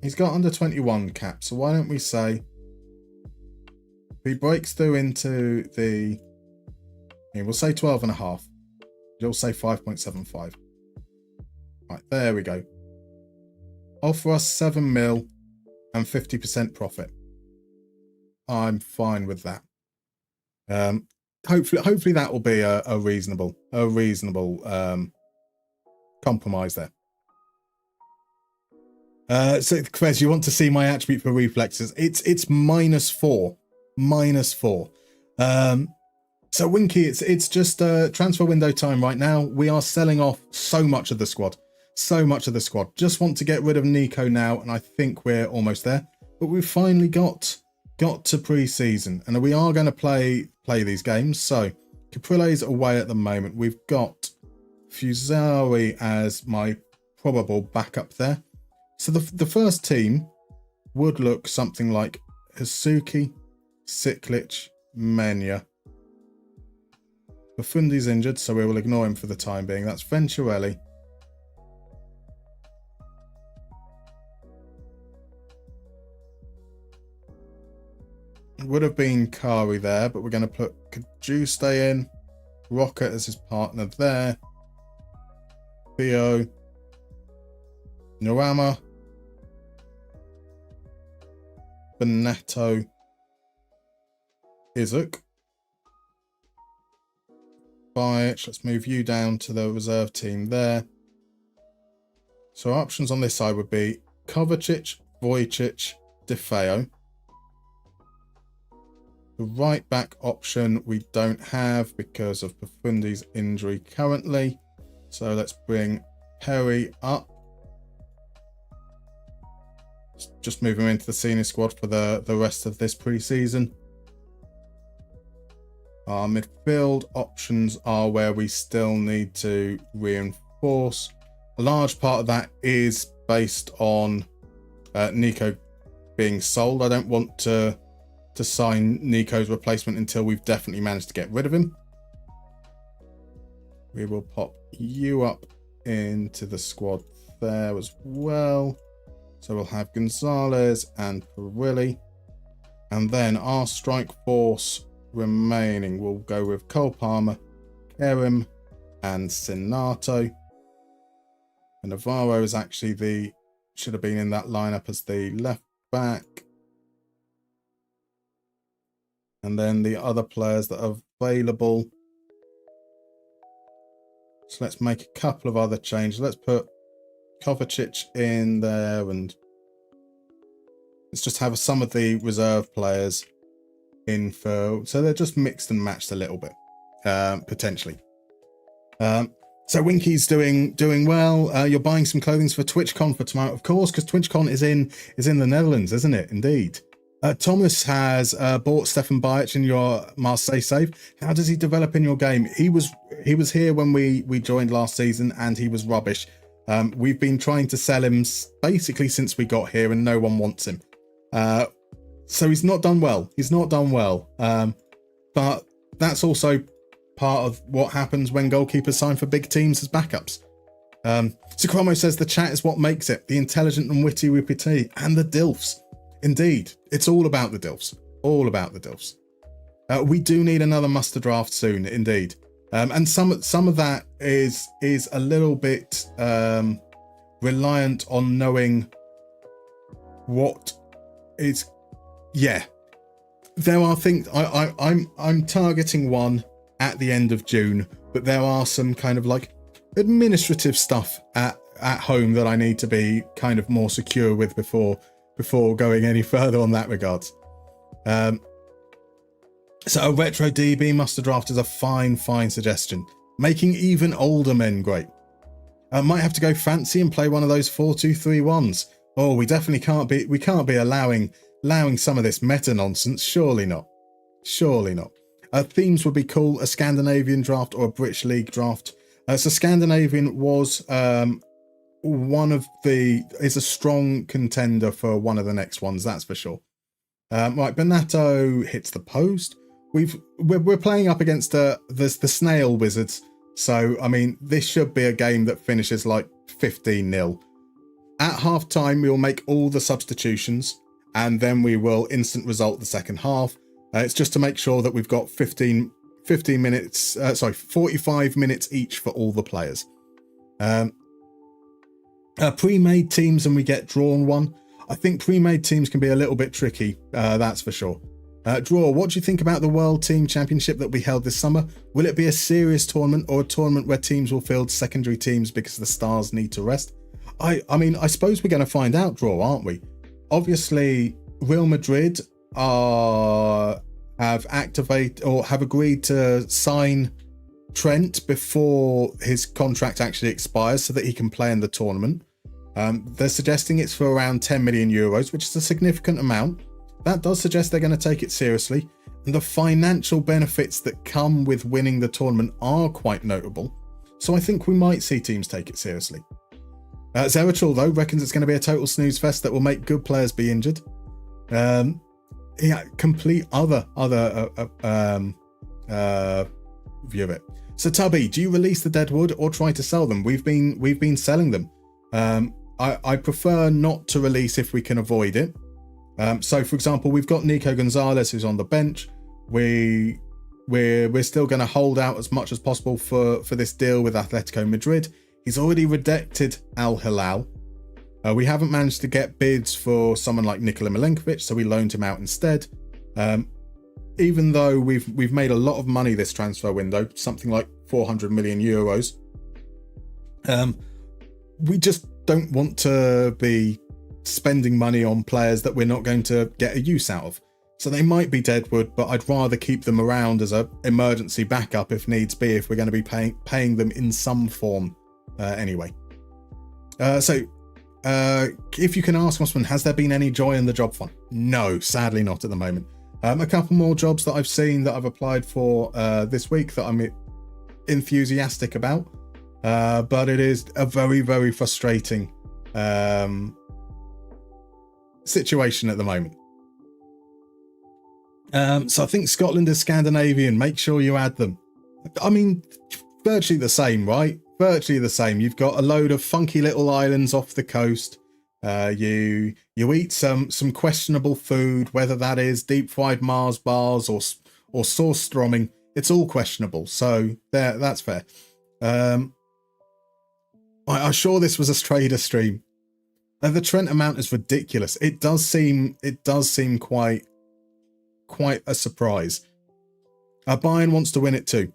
he's got under 21 cap. So why don't we say if he breaks through into the, we'll say 12.5. You'll say 5.75. Right, there we go. Offer us 7 mil and 50% profit. I'm fine with that. Hopefully that will be a reasonable compromise there. So Quez, you want to see my attribute for reflexes? It's -4. So Winky, it's just transfer window time right now. We are selling off so much of the squad. Just want to get rid of Nico now, and I think we're almost there. But we've finally got to pre-season, and we are going to play these games. So Caprile's away at the moment. We've got Fusari as my probable backup there. So the first team would look something like Hasuki, Siklic, Menya. Bafundi's injured, so we will ignore him for the time being. That's Venturelli. Would have been Kari there, but we're going to put Kajuste in. Rocket as his partner there. Theo. Norama. Beneto. Izuk. Bajic. Let's move you down to the reserve team there. So our options on this side would be Kovacic, Vujicic, DeFeo. The right back option we don't have because of Bafundi's injury currently. So let's bring Perry up. Just move him into the senior squad for the rest of this pre-season. Our midfield options are where we still need to reinforce. A large part of that is based on Nico being sold. I don't want to sign Nico's replacement until we've definitely managed to get rid of him. We will pop you up into the squad there as well. So we'll have Gonzalez and Perilli. And then our strike force remaining will go with Cole Palmer, Kerim, and Sinato. And Navarro is actually should have been in that lineup as the left back. And then the other players that are available. So let's make a couple of other changes. Let's put Kovacic in there, and let's just have some of the reserve players in for, so they're just mixed and matched a little bit, potentially. So Winky's doing well. You're buying some clothing for TwitchCon for tomorrow, of course, because TwitchCon is in the Netherlands, isn't it? Indeed. Thomas has bought Stefan Bajic in your Marseille save. How does he develop in your game? He was here when we joined last season, and he was rubbish. We've been trying to sell him basically since we got here, and no one wants him. So he's not done well. But that's also part of what happens when goalkeepers sign for big teams as backups. Sakromo says the chat is what makes it. The intelligent and witty repartee and the DILFs. Indeed, it's all about the DILFs. All about the DILFs. We do need another muster draft soon, indeed. And some of that is a little bit reliant on knowing what is. Yeah, there are things. I'm targeting one at the end of June, but there are some kind of like administrative stuff at home that I need to be kind of more secure with before going any further on that regards. So a retro DB muster draft is a fine suggestion. Making even older men great. Might have to go fancy and play one of those 4-2-3-1s. Oh, we definitely can't be allowing some of this meta nonsense. Surely not. Themes would be cool. A Scandinavian draft or a British League draft. So Scandinavian was is a strong contender for one of the next ones, that's for sure. Right, Benato hits the post. We're playing up against the Snail Wizards, so I mean this should be a game that finishes like 15-0. At half time, we will make all the substitutions, and then we will instant result the second half. It's just to make sure that we've got 45 minutes each for all the players. Pre-made teams and we get drawn one. I think pre-made teams can be a little bit tricky, that's for sure. Draw, what do you think about the World Team Championship that will be held this summer? Will it be a serious tournament or a tournament where teams will field secondary teams because the stars need to rest? I mean, I suppose we're going to find out, Draw, aren't we? Obviously, Real Madrid have agreed to sign Trent before his contract actually expires so that he can play in the tournament. They're suggesting it's for around 10 million euros, which is a significant amount. That does suggest they're going to take it seriously. And the financial benefits that come with winning the tournament are quite notable. So I think we might see teams take it seriously. Zeratul, though, reckons it's going to be a total snooze fest that will make good players be injured. Complete other view of it. So Tubby, do you release the dead wood or try to sell them? We've been selling them. I prefer not to release if we can avoid it. So for example, we've got Nico Gonzalez who's on the bench. We're still going to hold out as much as possible for this deal with Atletico Madrid. He's already redacted Al Hilal. We haven't managed to get bids for someone like Nikola Milenkovic, so we loaned him out instead. Even though we've made a lot of money this transfer window, something like 400 million euros, we just don't want to be spending money on players that we're not going to get a use out of. So they might be deadwood, but I'd rather keep them around as an emergency backup if needs be, if we're going to be paying them in some form anyway. If you can ask, Osman, has there been any joy in the job fund? No, sadly not at the moment. A couple more jobs that I've seen that I've applied for this week that I'm enthusiastic about, but it is a very, very frustrating situation at the moment. So I think Scotland is Scandinavian. Make sure you add them. I mean, virtually the same, right? Virtually the same. You've got a load of funky little islands off the coast. You eat some questionable food, whether that is deep fried Mars bars or sauce stromming. It's all questionable. So that's fair. I'm sure this was a trader stream. The Trent amount is ridiculous. It does seem quite a surprise. Bayern wants to win it too.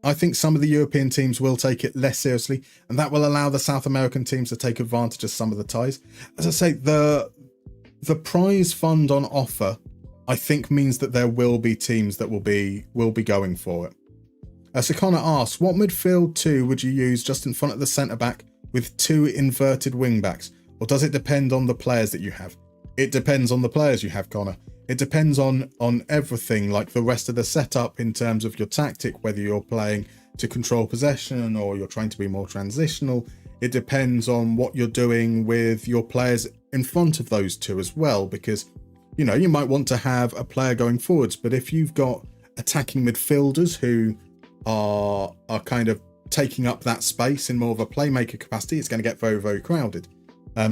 I think some of the European teams will take it less seriously, and that will allow the South American teams to take advantage of some of the ties. As I say, the prize fund on offer, I think, means that there will be teams that will be going for it. So Connor asks, what midfield two would you use just in front of the centre back with two inverted wing backs, or does it depend on the players that you have? It depends on the players you have, Connor. It depends on everything, like the rest of the setup in terms of your tactic, whether you're playing to control possession or you're trying to be more transitional. It depends on what you're doing with your players in front of those two as well, because, you know, you might want to have a player going forwards, but if you've got attacking midfielders who are kind of taking up that space in more of a playmaker capacity, it's going to get very, very crowded.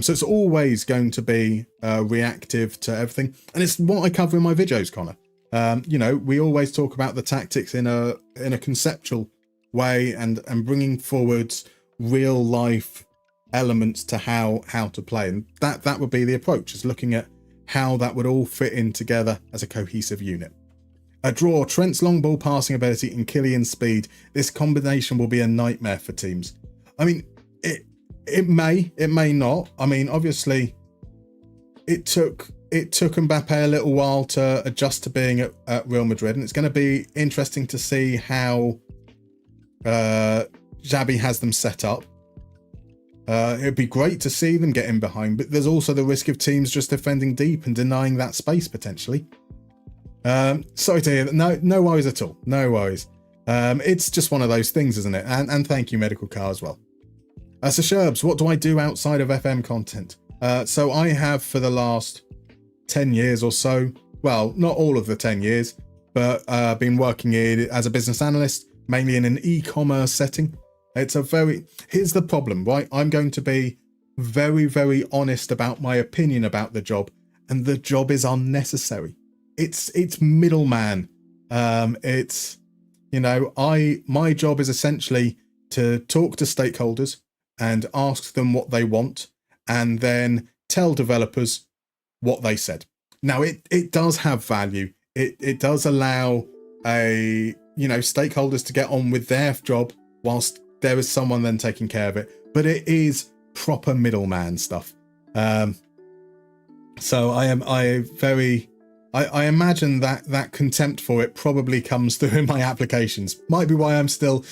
So it's always going to be reactive to everything, and it's what I cover in my videos, Connor. You know, we always talk about the tactics in a conceptual way and bringing forwards real life elements to how to play, and that would be the approach, is looking at how that would all fit in together as a cohesive unit. A draw, Trent's long ball passing ability and Kylian's speed. This combination will be a nightmare for teams. I mean, it may not. I mean, obviously, it took Mbappe a little while to adjust to being at Real Madrid, and it's going to be interesting to see how Xabi has them set up. It'd be great to see them get in behind, but there's also the risk of teams just defending deep and denying that space potentially. Sorry to hear that. No worries at all. No worries. It's just one of those things, isn't it? And thank you, Medical Car, as well. So Sherbs, what do I do outside of FM content? So I have for the last 10 years or so, well, not all of the 10 years, but been working as a business analyst, mainly in an e-commerce setting. Here's the problem, right? I'm going to be very, very honest about my opinion about the job, and the job is unnecessary. It's middleman. It's, you know, my job is essentially to talk to stakeholders and ask them what they want, and then tell developers what they said. Now, it does have value. It does allow stakeholders to get on with their job whilst there is someone then taking care of it. But it is proper middleman stuff. So I imagine that contempt for it probably comes through in my applications. Might be why I'm still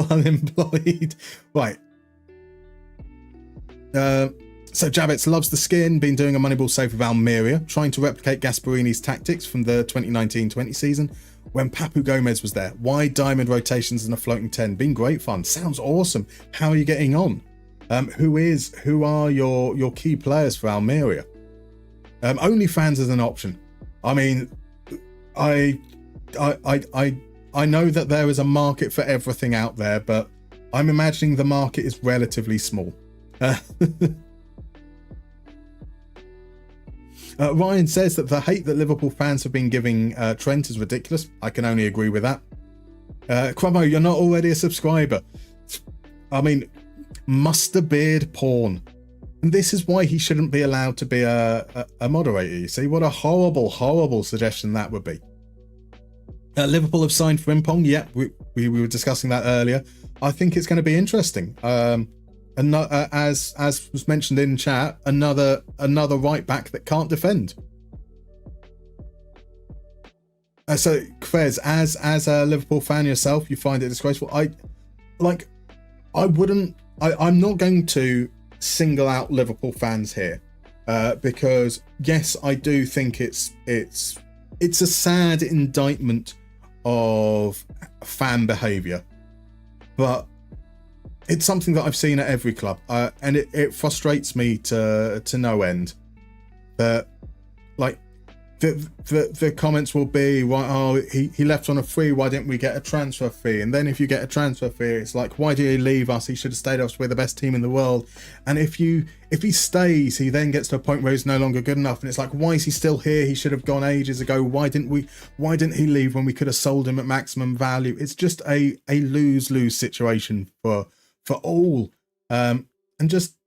unemployed. Right. So Javits loves the skin, been doing a Moneyball save with Almeria, trying to replicate Gasparini's tactics from the 2019-20 season when Papu Gomez was there. Wide diamond rotations and a floating 10. Been great fun. Sounds awesome. How are you getting on? Who are your key players for Almeria? OnlyFans is an option. I mean, I know that there is a market for everything out there, but I'm imagining the market is relatively small. Ryan says that the hate that Liverpool fans have been giving Trent is ridiculous. I can only agree with that. Crummo, you're not already a subscriber. I mean, Musterbeard porn. And this is why he shouldn't be allowed to be a moderator, you see? What a horrible, horrible suggestion that would be. Liverpool have signed Frimpong. Yeah, we were discussing that earlier. I think it's going to be interesting. And as was mentioned in chat, another right back that can't defend. So Kvez, as a Liverpool fan yourself, you find it disgraceful. I'm not going to single out Liverpool fans here because yes, I do think it's a sad indictment of fan behaviour, but it's something that I've seen at every club, and it frustrates me to no end. That, like, the comments will be, why? Oh, he left on a free. Why didn't we get a transfer fee? And then if you get a transfer fee, it's like, why did he leave us? He should have stayed us. We're the best team in the world. And if he stays, he then gets to a point where he's no longer good enough. And it's like, why is he still here? He should have gone ages ago. Why didn't he leave when we could have sold him at maximum value? It's just a lose-lose situation for all. And just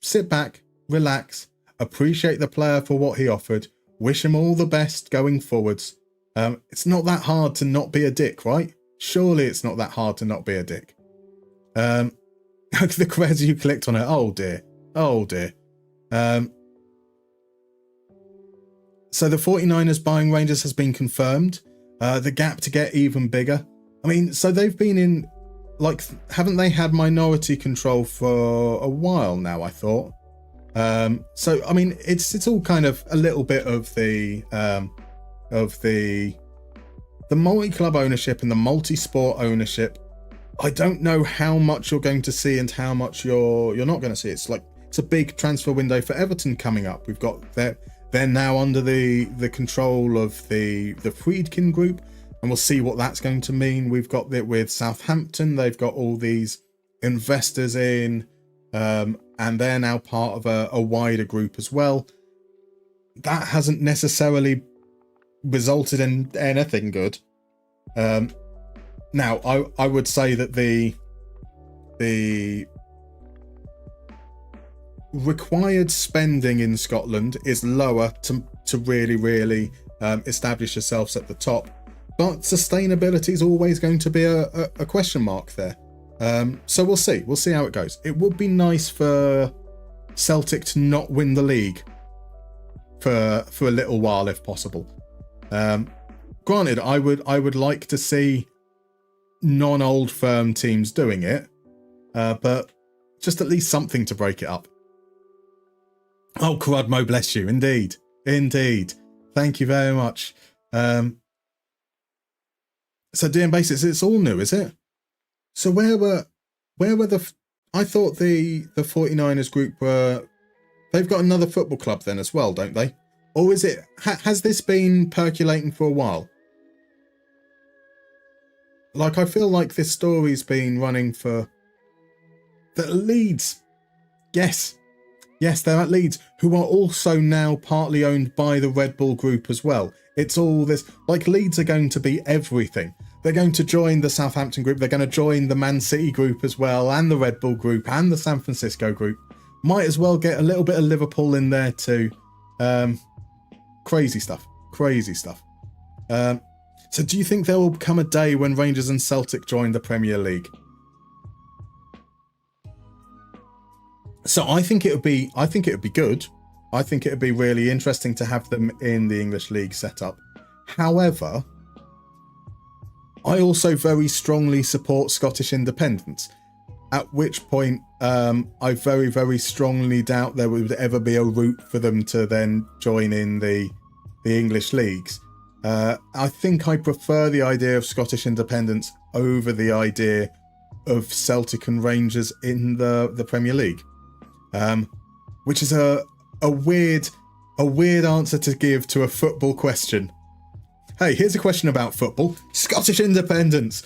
sit back, relax, appreciate the player for what he offered. Wish him all the best going forwards. It's not that hard to not be a dick, right? Surely it's not that hard to not be a dick. The creds you clicked on it. Oh dear. Oh dear. So the 49ers buying Rangers has been confirmed. The gap to get even bigger. I mean, so they've been in, like, haven't they had minority control for a while now, I thought? So I mean, it's all kind of a little bit of the multi-club ownership and the multi-sport ownership. I don't know how much you're going to see and how much you're not going to see. It's a big transfer window for Everton coming up. We've got they're now under the control of the Friedkin group, and we'll see what that's going to mean. We've got it with Southampton. They've got all these investors in. And they're now part of a wider group as well. That hasn't necessarily resulted in anything good. Now, I would say that the required spending in Scotland is lower to really establish yourselves at the top. But sustainability is always going to be a question mark there. So we'll see. We'll see how it goes. It would be nice for Celtic to not win the league for a little while, if possible. Granted, I would like to see non-old firm teams doing it, but just at least something to break it up. Oh, Crudmo, bless you. Indeed. Thank you very much. So DM Basis, it's all new, is it? So where were I thought the 49ers group they've got another football club then as well, don't they? Or is it, has this been percolating for a while? Like, I feel like this story's been running for the Leeds. Yes, they're at Leeds, who are also now partly owned by the Red Bull group as well. It's all this, like, Leeds are going to be everything. They're going to join the Southampton group. They're going to join the Man City group as well, and the Red Bull group, and the San Francisco group. Might as well get a little bit of Liverpool in there too. Crazy stuff. So do you think there will come a day when Rangers and Celtic join the Premier League? So I think it would be good. I think it would be really interesting to have them in the English League setup. However, I also very strongly support Scottish independence, at which point I very, very strongly doubt there would ever be a route for them to then join in the English leagues. I think I prefer the idea of Scottish independence over the idea of Celtic and Rangers in the Premier League, which is a weird answer to give to a football question. Hey, here's a question about football. Scottish independence.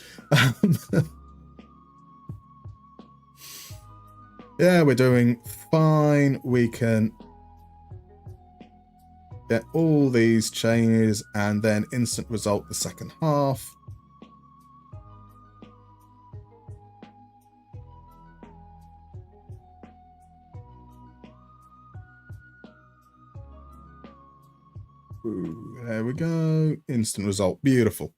Yeah, we're doing fine. We can get all these changes and then instant result the second half. Ooh, there we go. Instant result. Beautiful.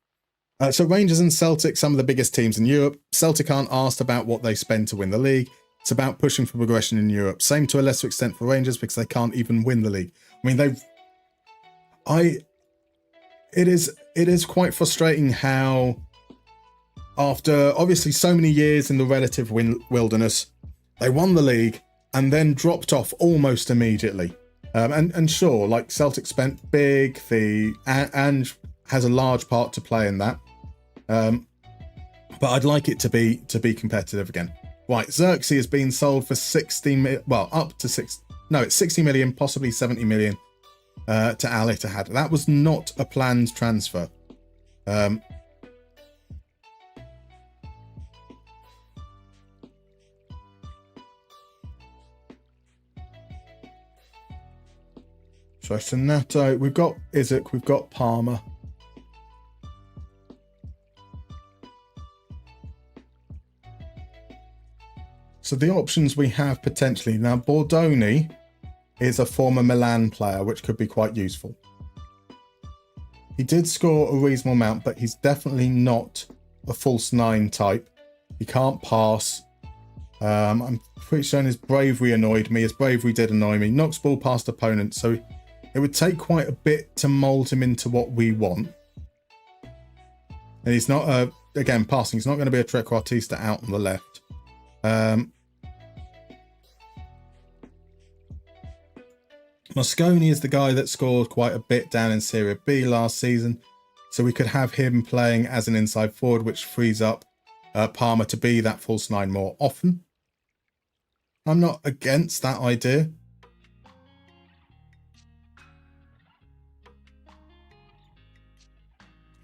So Rangers and Celtic, some of the biggest teams in Europe. Celtic aren't asked about what they spend to win the league. It's about pushing for progression in Europe. Same to a lesser extent for Rangers because they can't even win the league. I mean, it is quite frustrating how after obviously so many years in the relative wilderness, they won the league and then dropped off almost immediately. And sure, like Celtic spent big, and has a large part to play in that. But I'd like it to be competitive again. Right, Xerxes has been sold for 60 million, well, up to 6, no, it's 60 million, possibly 70 million. to Al Ittihad. That was not a planned transfer. So Sonato, we've got Isaac, we've got Palmer. So the options we have potentially now, Bordoni is a former Milan player, which could be quite useful. He did score a reasonable amount, but he's definitely not a false nine type. He can't pass. I'm pretty sure his bravery annoyed me. His bravery did annoy me. Knocks ball past opponents, so it would take quite a bit to mould him into what we want. And he's not, again, passing. He's not going to be a trequartista out on the left. Mosconi is the guy that scored quite a bit down in Serie B last season, so we could have him playing as an inside forward, which frees up Palmer to be that false nine more often. I'm not against that idea.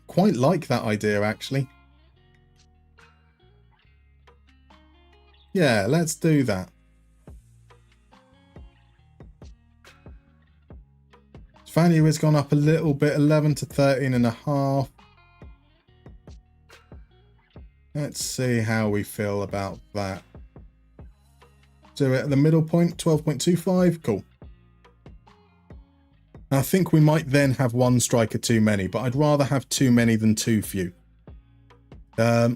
Quite like that idea, actually. Yeah, let's do that. Value has gone up a little bit, 11 to 13.5. Let's see how we feel about that. Do it at the middle point, 12.25. Cool. I think we might then have one striker too many, but I'd rather have too many than too few. So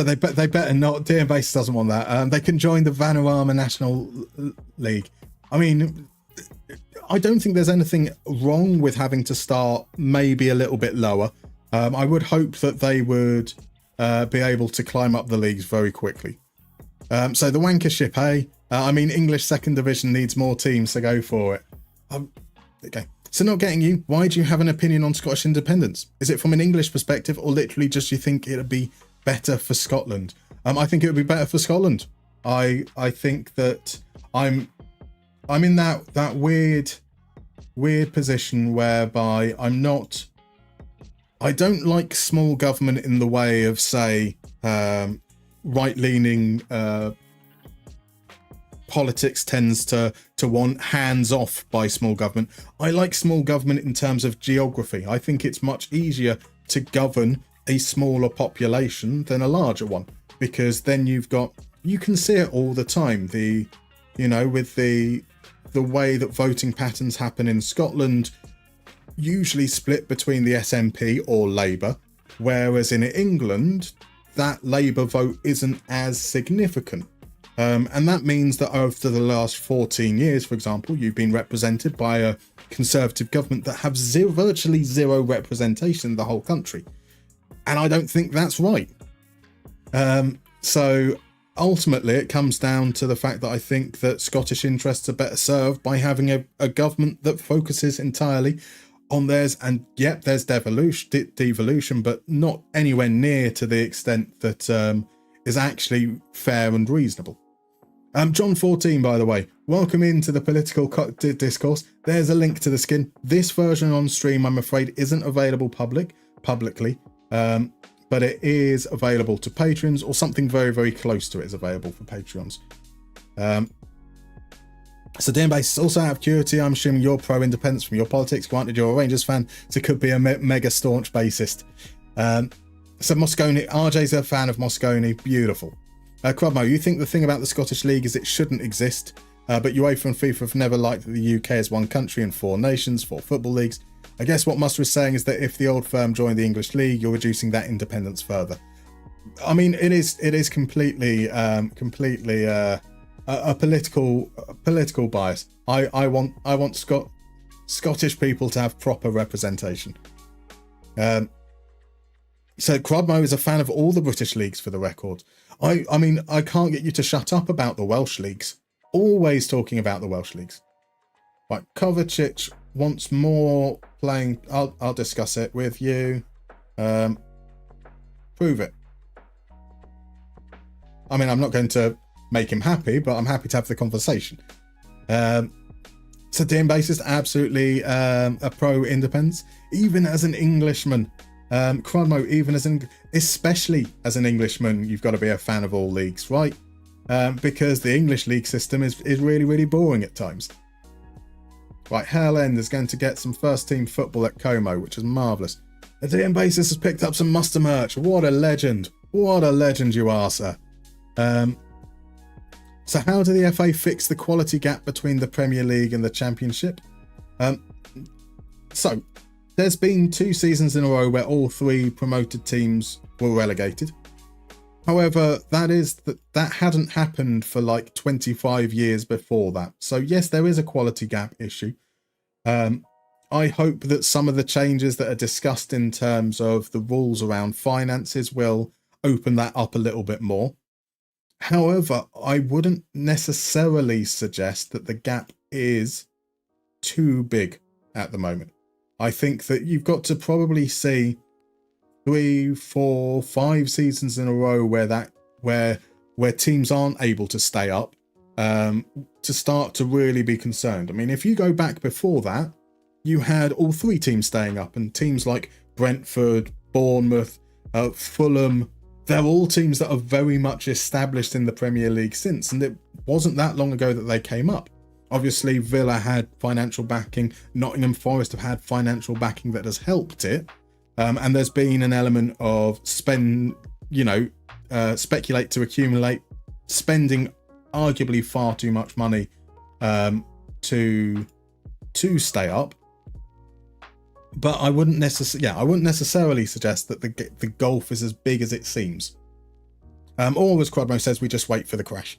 they better not. DM Base doesn't want that. They can join the Vanarama National League. I mean, I don't think there's anything wrong with having to start maybe a little bit lower. I would hope that they would be able to climb up the leagues very quickly. So the Wankership, hey? I mean, English second division needs more teams to go for it. Okay. So not getting you, why do you have an opinion on Scottish independence? Is it from an English perspective or literally just you think it'd be better for Scotland? I think it would be better for Scotland. I think that I'm in that weird position whereby I don't like small government in the way of, say, right-leaning politics tends to want hands off by small government. I like small government in terms of geography. I think it's much easier to govern a smaller population than a larger one, because then you can see it all the time. With the way that voting patterns happen in Scotland, usually split between the SNP or Labour, whereas in England, that Labour vote isn't as significant. And that means that over the last 14 years, for example, you've been represented by a Conservative government that have virtually zero representation in the whole country. And I don't think that's right. So ultimately, it comes down to the fact that I think that Scottish interests are better served by having a government that focuses entirely on theirs. And yep, there's devolution, but not anywhere near to the extent that is actually fair and reasonable. John 14, by the way, welcome into the political discourse. There's a link to the skin. This version on stream, I'm afraid, isn't available publicly, but it is available to patrons, or something very, very close to it is available for Patreons. So Dan Base, also out of curiosity, I'm assuming you're pro-independence from your politics. Granted, you're a Rangers fan, so it could be a mega staunch bassist. So Mosconi, RJ's a fan of Mosconi. Beautiful. Crubmo, you think the thing about the Scottish League is it shouldn't exist, but UEFA and FIFA have never liked that the UK is one country and 4 nations, 4 football leagues. I guess what Muster is saying is that if the old firm joined the English League, you're reducing that independence further. I mean, it is completely a political bias. I want Scottish people to have proper representation. So Crubmo is a fan of all the British leagues, for the record. I mean, I can't get you to shut up about the Welsh leagues. Always talking about the Welsh leagues. Right, Kovacic wants more playing. I'll discuss it with you. Prove it. I mean, I'm not going to make him happy, but I'm happy to have the conversation. So Dean Bassist, absolutely a pro independence, even as an Englishman. Cronmo, especially as an Englishman, you've got to be a fan of all leagues, right? Because the English league system is really, really boring at times. Right, Hell End is going to get some first team football at Como, which is marvellous. Dean Bassist has picked up some Muster merch. What a legend. What a legend you are, sir. So how do the FA fix the quality gap between the Premier League and the Championship? So there's been 2 seasons in a row where all 3 promoted teams were relegated. However, that hadn't happened for like 25 years before that. So yes, there is a quality gap issue. I hope that some of the changes that are discussed in terms of the rules around finances will open that up a little bit more. However, I wouldn't necessarily suggest that the gap is too big at the moment. I think that you've got to probably see 3, 4, 5 seasons in a row where teams aren't able to stay up to start to really be concerned. I mean, if you go back before that, you had all 3 teams staying up, and teams like Brentford, Bournemouth, Fulham, they're all teams that are very much established in the Premier League since, and it wasn't that long ago that they came up. Obviously, Villa had financial backing, Nottingham Forest have had financial backing that has helped it, and there's been an element of speculate to accumulate, spending arguably far too much money to stay up. But I wouldn't necessarily suggest that the gulf is as big as it seems. Or as Crodmo says, we just wait for the crash.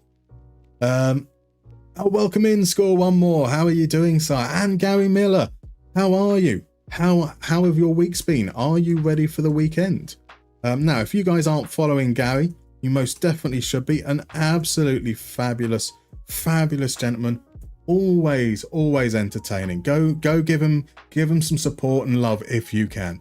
Welcome in, Score One More. How are you doing, sir? And Gary Miller, how are you? How have your weeks been? Are you ready for the weekend? Now, if you guys aren't following Gary, you most definitely should be. An absolutely fabulous gentleman. Always entertaining. Go give him some support and love if you can.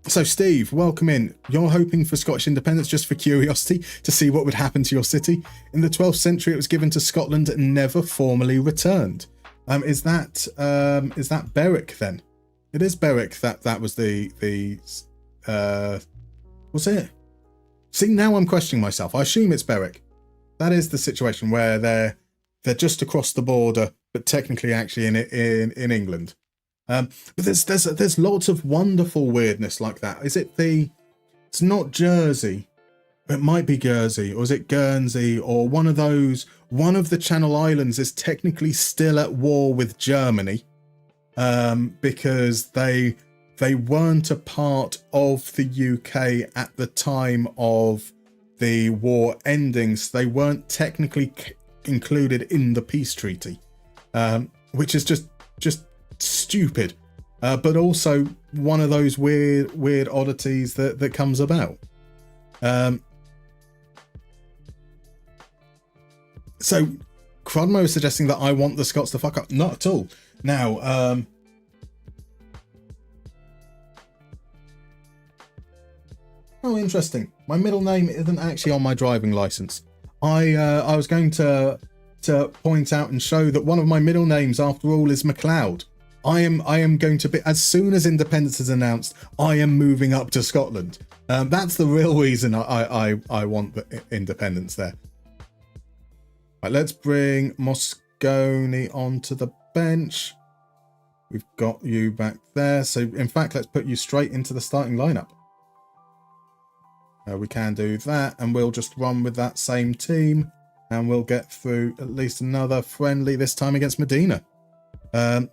So Steve, welcome in. You're hoping for Scottish independence just for curiosity to see what would happen to your city. In the 12th century, it was given to Scotland and never formally returned. Is that Berwick then? It is Berwick. That was the was it? See, now I'm questioning myself. I assume it's Berwick. That is the situation where they're just across the border, but technically actually in England. But there's lots of wonderful weirdness like that. It's not Jersey, it might be Guernsey, or is it Guernsey, or one of the Channel Islands is technically still at war with Germany, because they weren't a part of the UK at the time of the war ending, so they weren't technically included in the peace treaty, which is just stupid, but also one of those weird oddities that comes about. So Crodmo is suggesting that I want the Scots to fuck up. Not at all. Now, oh, interesting. My middle name isn't actually on my driving license. I was going to point out and show that one of my middle names, after all, is MacLeod. I am going to be, as soon as independence is announced, I am moving up to Scotland. That's the real reason I want the independence there. Right, let's bring Moscone onto the bench. We've got you back there. So in fact, let's put you straight into the starting lineup. We can do that, and we'll just run with that same team, and we'll get through at least another friendly, this time against Medina. So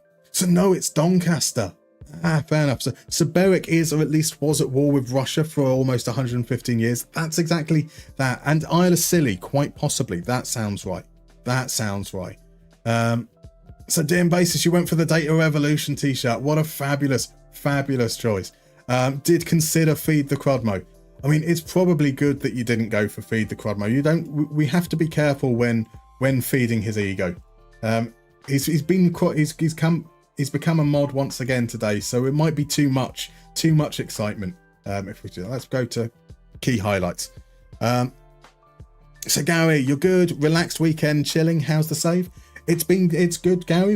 no, it's Doncaster. Fair enough. So Berwick is, or at least was, at war with Russia for almost 115 years. That's exactly that. And Isle of Scilly, quite possibly. That sounds right. So Dean Basis, you went for the Data Revolution t-shirt. What a fabulous choice. Did consider Feed the Crodmo. I mean, it's probably good that you didn't go for Feed the Crodmo. We have to be careful when feeding his ego. He's become a mod once again today, so it might be too much excitement. If we do that, let's go to key highlights. So Gary, you're good. Relaxed weekend, chilling. How's the save? It's good, Gary.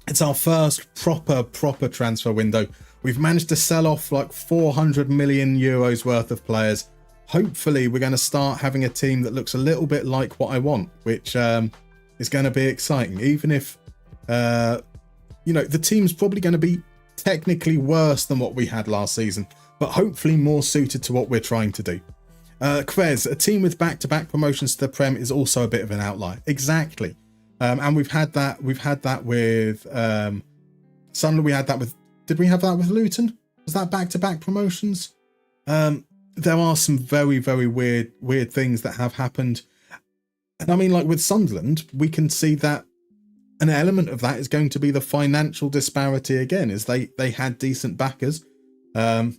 It's our first proper transfer window. We've managed to sell off like 400 million euros worth of players. Hopefully we're going to start having a team that looks a little bit like what I want, which is going to be exciting. Even if, the team's probably going to be technically worse than what we had last season, but hopefully more suited to what we're trying to do. Quez, a team with back-to-back promotions to the Prem is also a bit of an outlier. Exactly. And we've had that with Sunderland. We had that with, did we have that with Luton? Was that back-to-back promotions? There are some very, very weird things that have happened. And I mean, like with Sunderland, we can see that an element of that is going to be the financial disparity again, is they had decent backers. Being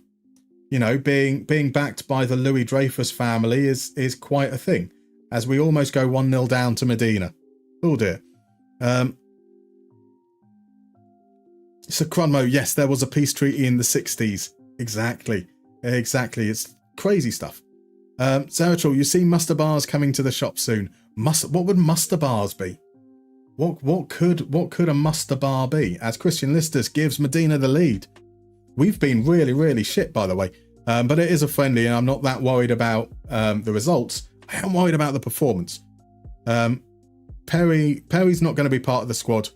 backed by the Louis Dreyfus family is quite a thing, as we almost go 1-0 down to Medina. Oh dear. So Crunmo, yes, there was a peace treaty in the 60s. Exactly. It's crazy stuff. Aaritalo, you see muster bars coming to the shop soon. What would muster bars be? What could a muster bar be? As Christian Listers gives Medina the lead. We've been really, really shit, by the way. But it is a friendly, and I'm not that worried about the results. I am worried about the performance. Perry's not going to be part of the squad.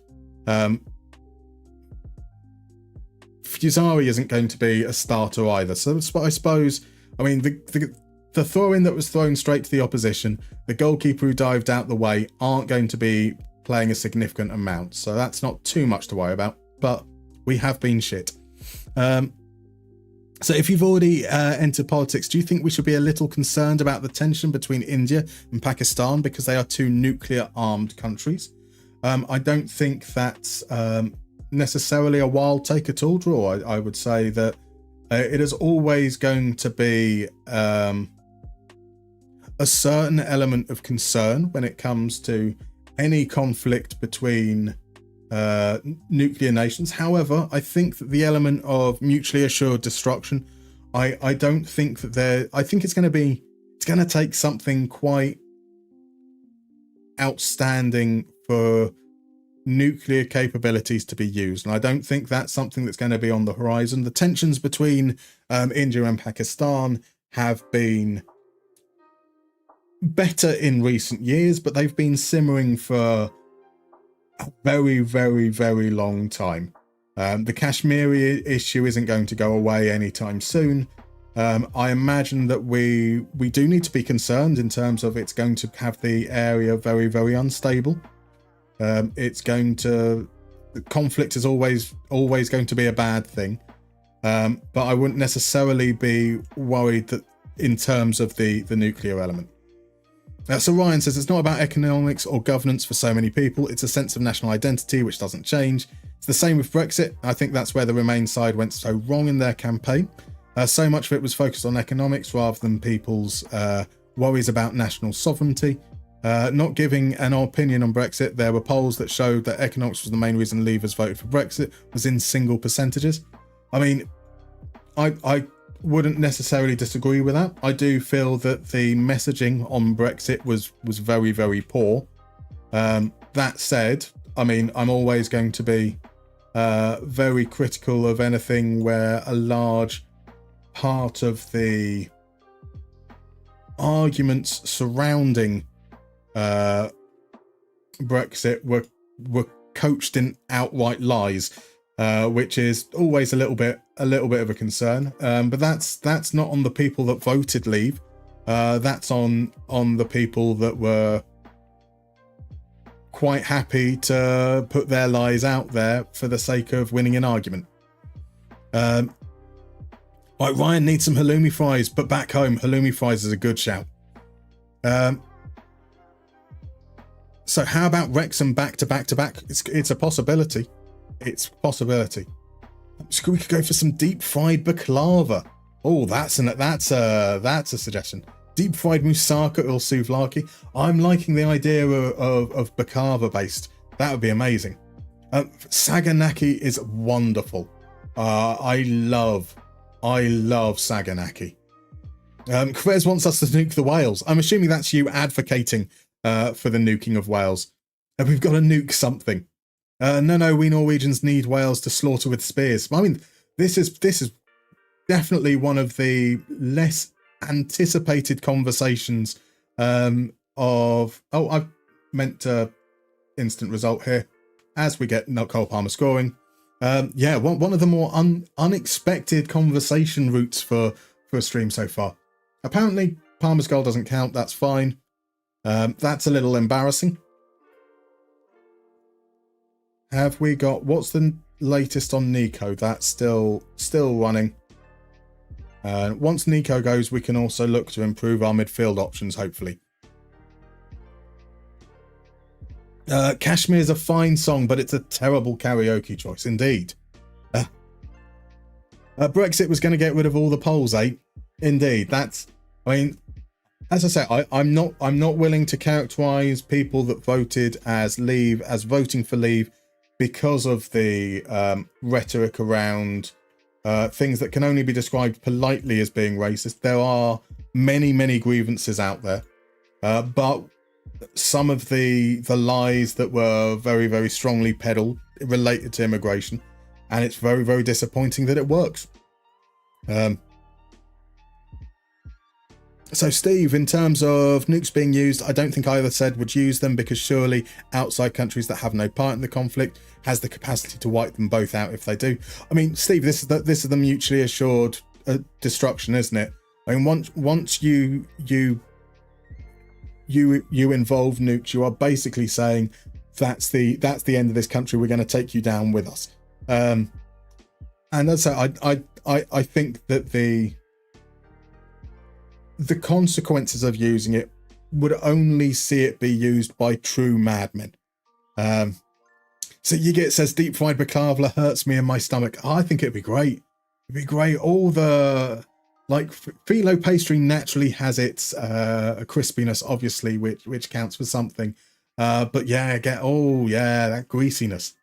Fusari isn't going to be a starter either. So I suppose, I mean, the throw-in that was thrown straight to the opposition, the goalkeeper who dived out the way aren't going to be playing a significant amount. So that's not too much to worry about. But we have been shit. So if you've already entered politics, do you think we should be a little concerned about the tension between India and Pakistan because they are two nuclear armed countries? I don't think that's necessarily a wild take at all, Draw. I would say that it is always going to be a certain element of concern when it comes to any conflict between nuclear nations. However, I think that the element of mutually assured destruction, I don't think that I think it's going to take something quite outstanding for nuclear capabilities to be used, and I don't think that's something that's going to be on the horizon. The tensions between India and Pakistan have been better in recent years, but they've been simmering for a very, very, very long time. The Kashmiri issue isn't going to go away anytime soon. I imagine that we do need to be concerned in terms of it's going to have the area very, very unstable. The conflict is always going to be a bad thing. But I wouldn't necessarily be worried that in terms of the nuclear element. So Ryan says it's not about economics or governance for so many people. It's a sense of national identity, which doesn't change. It's the same with Brexit. I think that's where the Remain side went so wrong in their campaign. So much of it was focused on economics rather than people's worries about national sovereignty. Not giving an opinion on Brexit, there were polls that showed that economics was the main reason Leavers voted for Brexit, was in single percentages. I mean, I wouldn't necessarily disagree with that. I do feel that the messaging on Brexit was very, very poor. That said, I mean, I'm always going to be very critical of anything where a large part of the arguments surrounding Brexit were coached in outright lies, which is always a little bit of a concern. But that's not on the people that voted Leave. That's on the people that were quite happy to put their lies out there for the sake of winning an argument. Right, Ryan needs some halloumi fries, but back home, halloumi fries is a good shout. So how about Wrexham back to back? It's a possibility. It's a possibility. We could go for some deep fried baklava. Oh, that's a suggestion. Deep fried moussaka or souvlaki. I'm liking the idea of baklava based. That would be amazing. Saganaki is wonderful. I love Saganaki. Quez wants us to nuke the whales. I'm assuming that's you advocating for the nuking of Wales. And we've got to nuke something. No, we Norwegians need whales to slaughter with spears. I mean, this is definitely one of the less anticipated conversations I've meant to instant result here as we get Cole Palmer scoring. One of the more unexpected conversation routes for a stream so far. Apparently, Palmer's goal doesn't count. That's fine. That's a little embarrassing. Have we got... What's the latest on Nico? That's still running. Once Nico goes, we can also look to improve our midfield options, hopefully. Kashmir's a fine song, but it's a terrible karaoke choice, indeed. Brexit was going to get rid of all the Poles, eh? Indeed. As I say, I'm not willing to characterise people that voted as Leave as voting for Leave because of the rhetoric around things that can only be described politely as being racist. There are many grievances out there, but some of the lies that were very strongly peddled related to immigration, and it's very disappointing that it works. So Steve, in terms of nukes being used, I don't think either said would use them, because surely outside countries that have no part in the conflict has the capacity to wipe them both out if they do. I mean, Steve, this is the mutually assured destruction, isn't it? I mean, once you involve nukes, you are basically saying that's the end of this country. We're going to take you down with us. And that's I think that the consequences of using it would only see it be used by true madmen. So Yigit says deep fried baklavla hurts me in my stomach. I think it'd be great. It'd be great. All the phyllo pastry naturally has its crispiness, obviously, which counts for something. But yeah, that greasiness.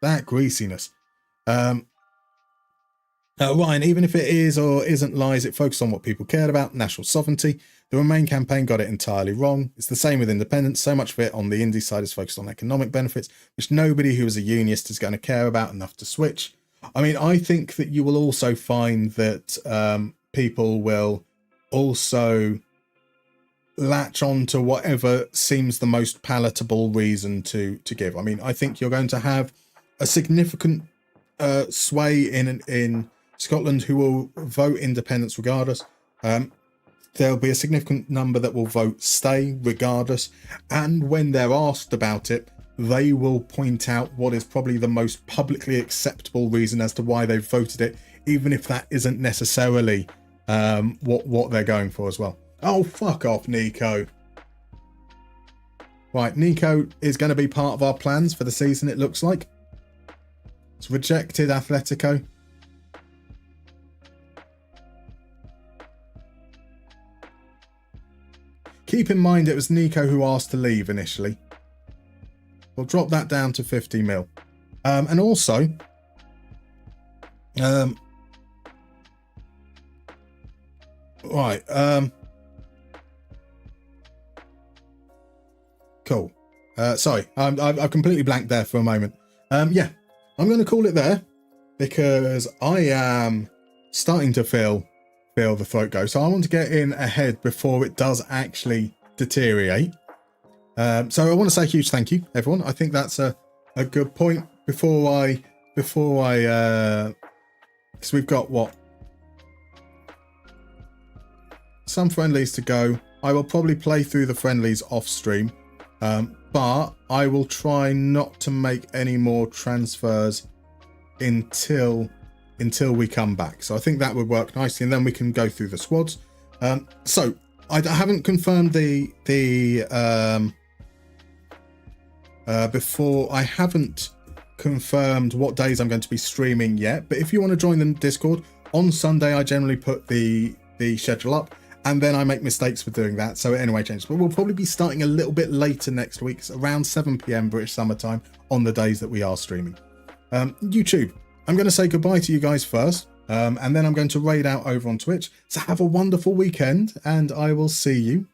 Ryan, even if it is or isn't lies, it focused on what people cared about, national sovereignty. The Remain campaign got it entirely wrong. It's the same with independence. So much of it on the indie side is focused on economic benefits, which nobody who is a unionist is going to care about enough to switch. I mean, I think that you will also find that people will also latch on to whatever seems the most palatable reason to give. I mean, I think you're going to have a significant sway in Scotland who will vote independence regardless. There'll be a significant number that will vote stay regardless. And when they're asked about it, they will point out what is probably the most publicly acceptable reason as to why they voted it, even if that isn't necessarily what they're going for as well. Oh, fuck off, Nico. Right, Nico is going to be part of our plans for the season, it looks like. It's rejected, Atletico. Keep in mind it was Nico who asked to leave initially. We'll drop that down to 50 mil. And also, right, cool. Sorry, I've completely blanked there for a moment. Yeah, I'm going to call it there because I am starting to feel the throat go. So I want to get in ahead before it does actually deteriorate. So I want to say a huge thank you, everyone. I think that's a good point before I because we've got some friendlies to go. I will probably play through the friendlies off stream, but I will try not to make any more transfers until we come back. So I think that would work nicely, and then we can go through the squads. So I haven't confirmed before. I haven't confirmed what days I'm going to be streaming yet, but if you want to join the Discord on Sunday, I generally put the schedule up, and then I make mistakes with doing that, so it anyway changes. But we'll probably be starting a little bit later next week, around 7 p.m. British Summer Time on the days that we are streaming. YouTube, I'm going to say goodbye to you guys first, and then I'm going to raid out over on Twitch. So have a wonderful weekend, and I will see you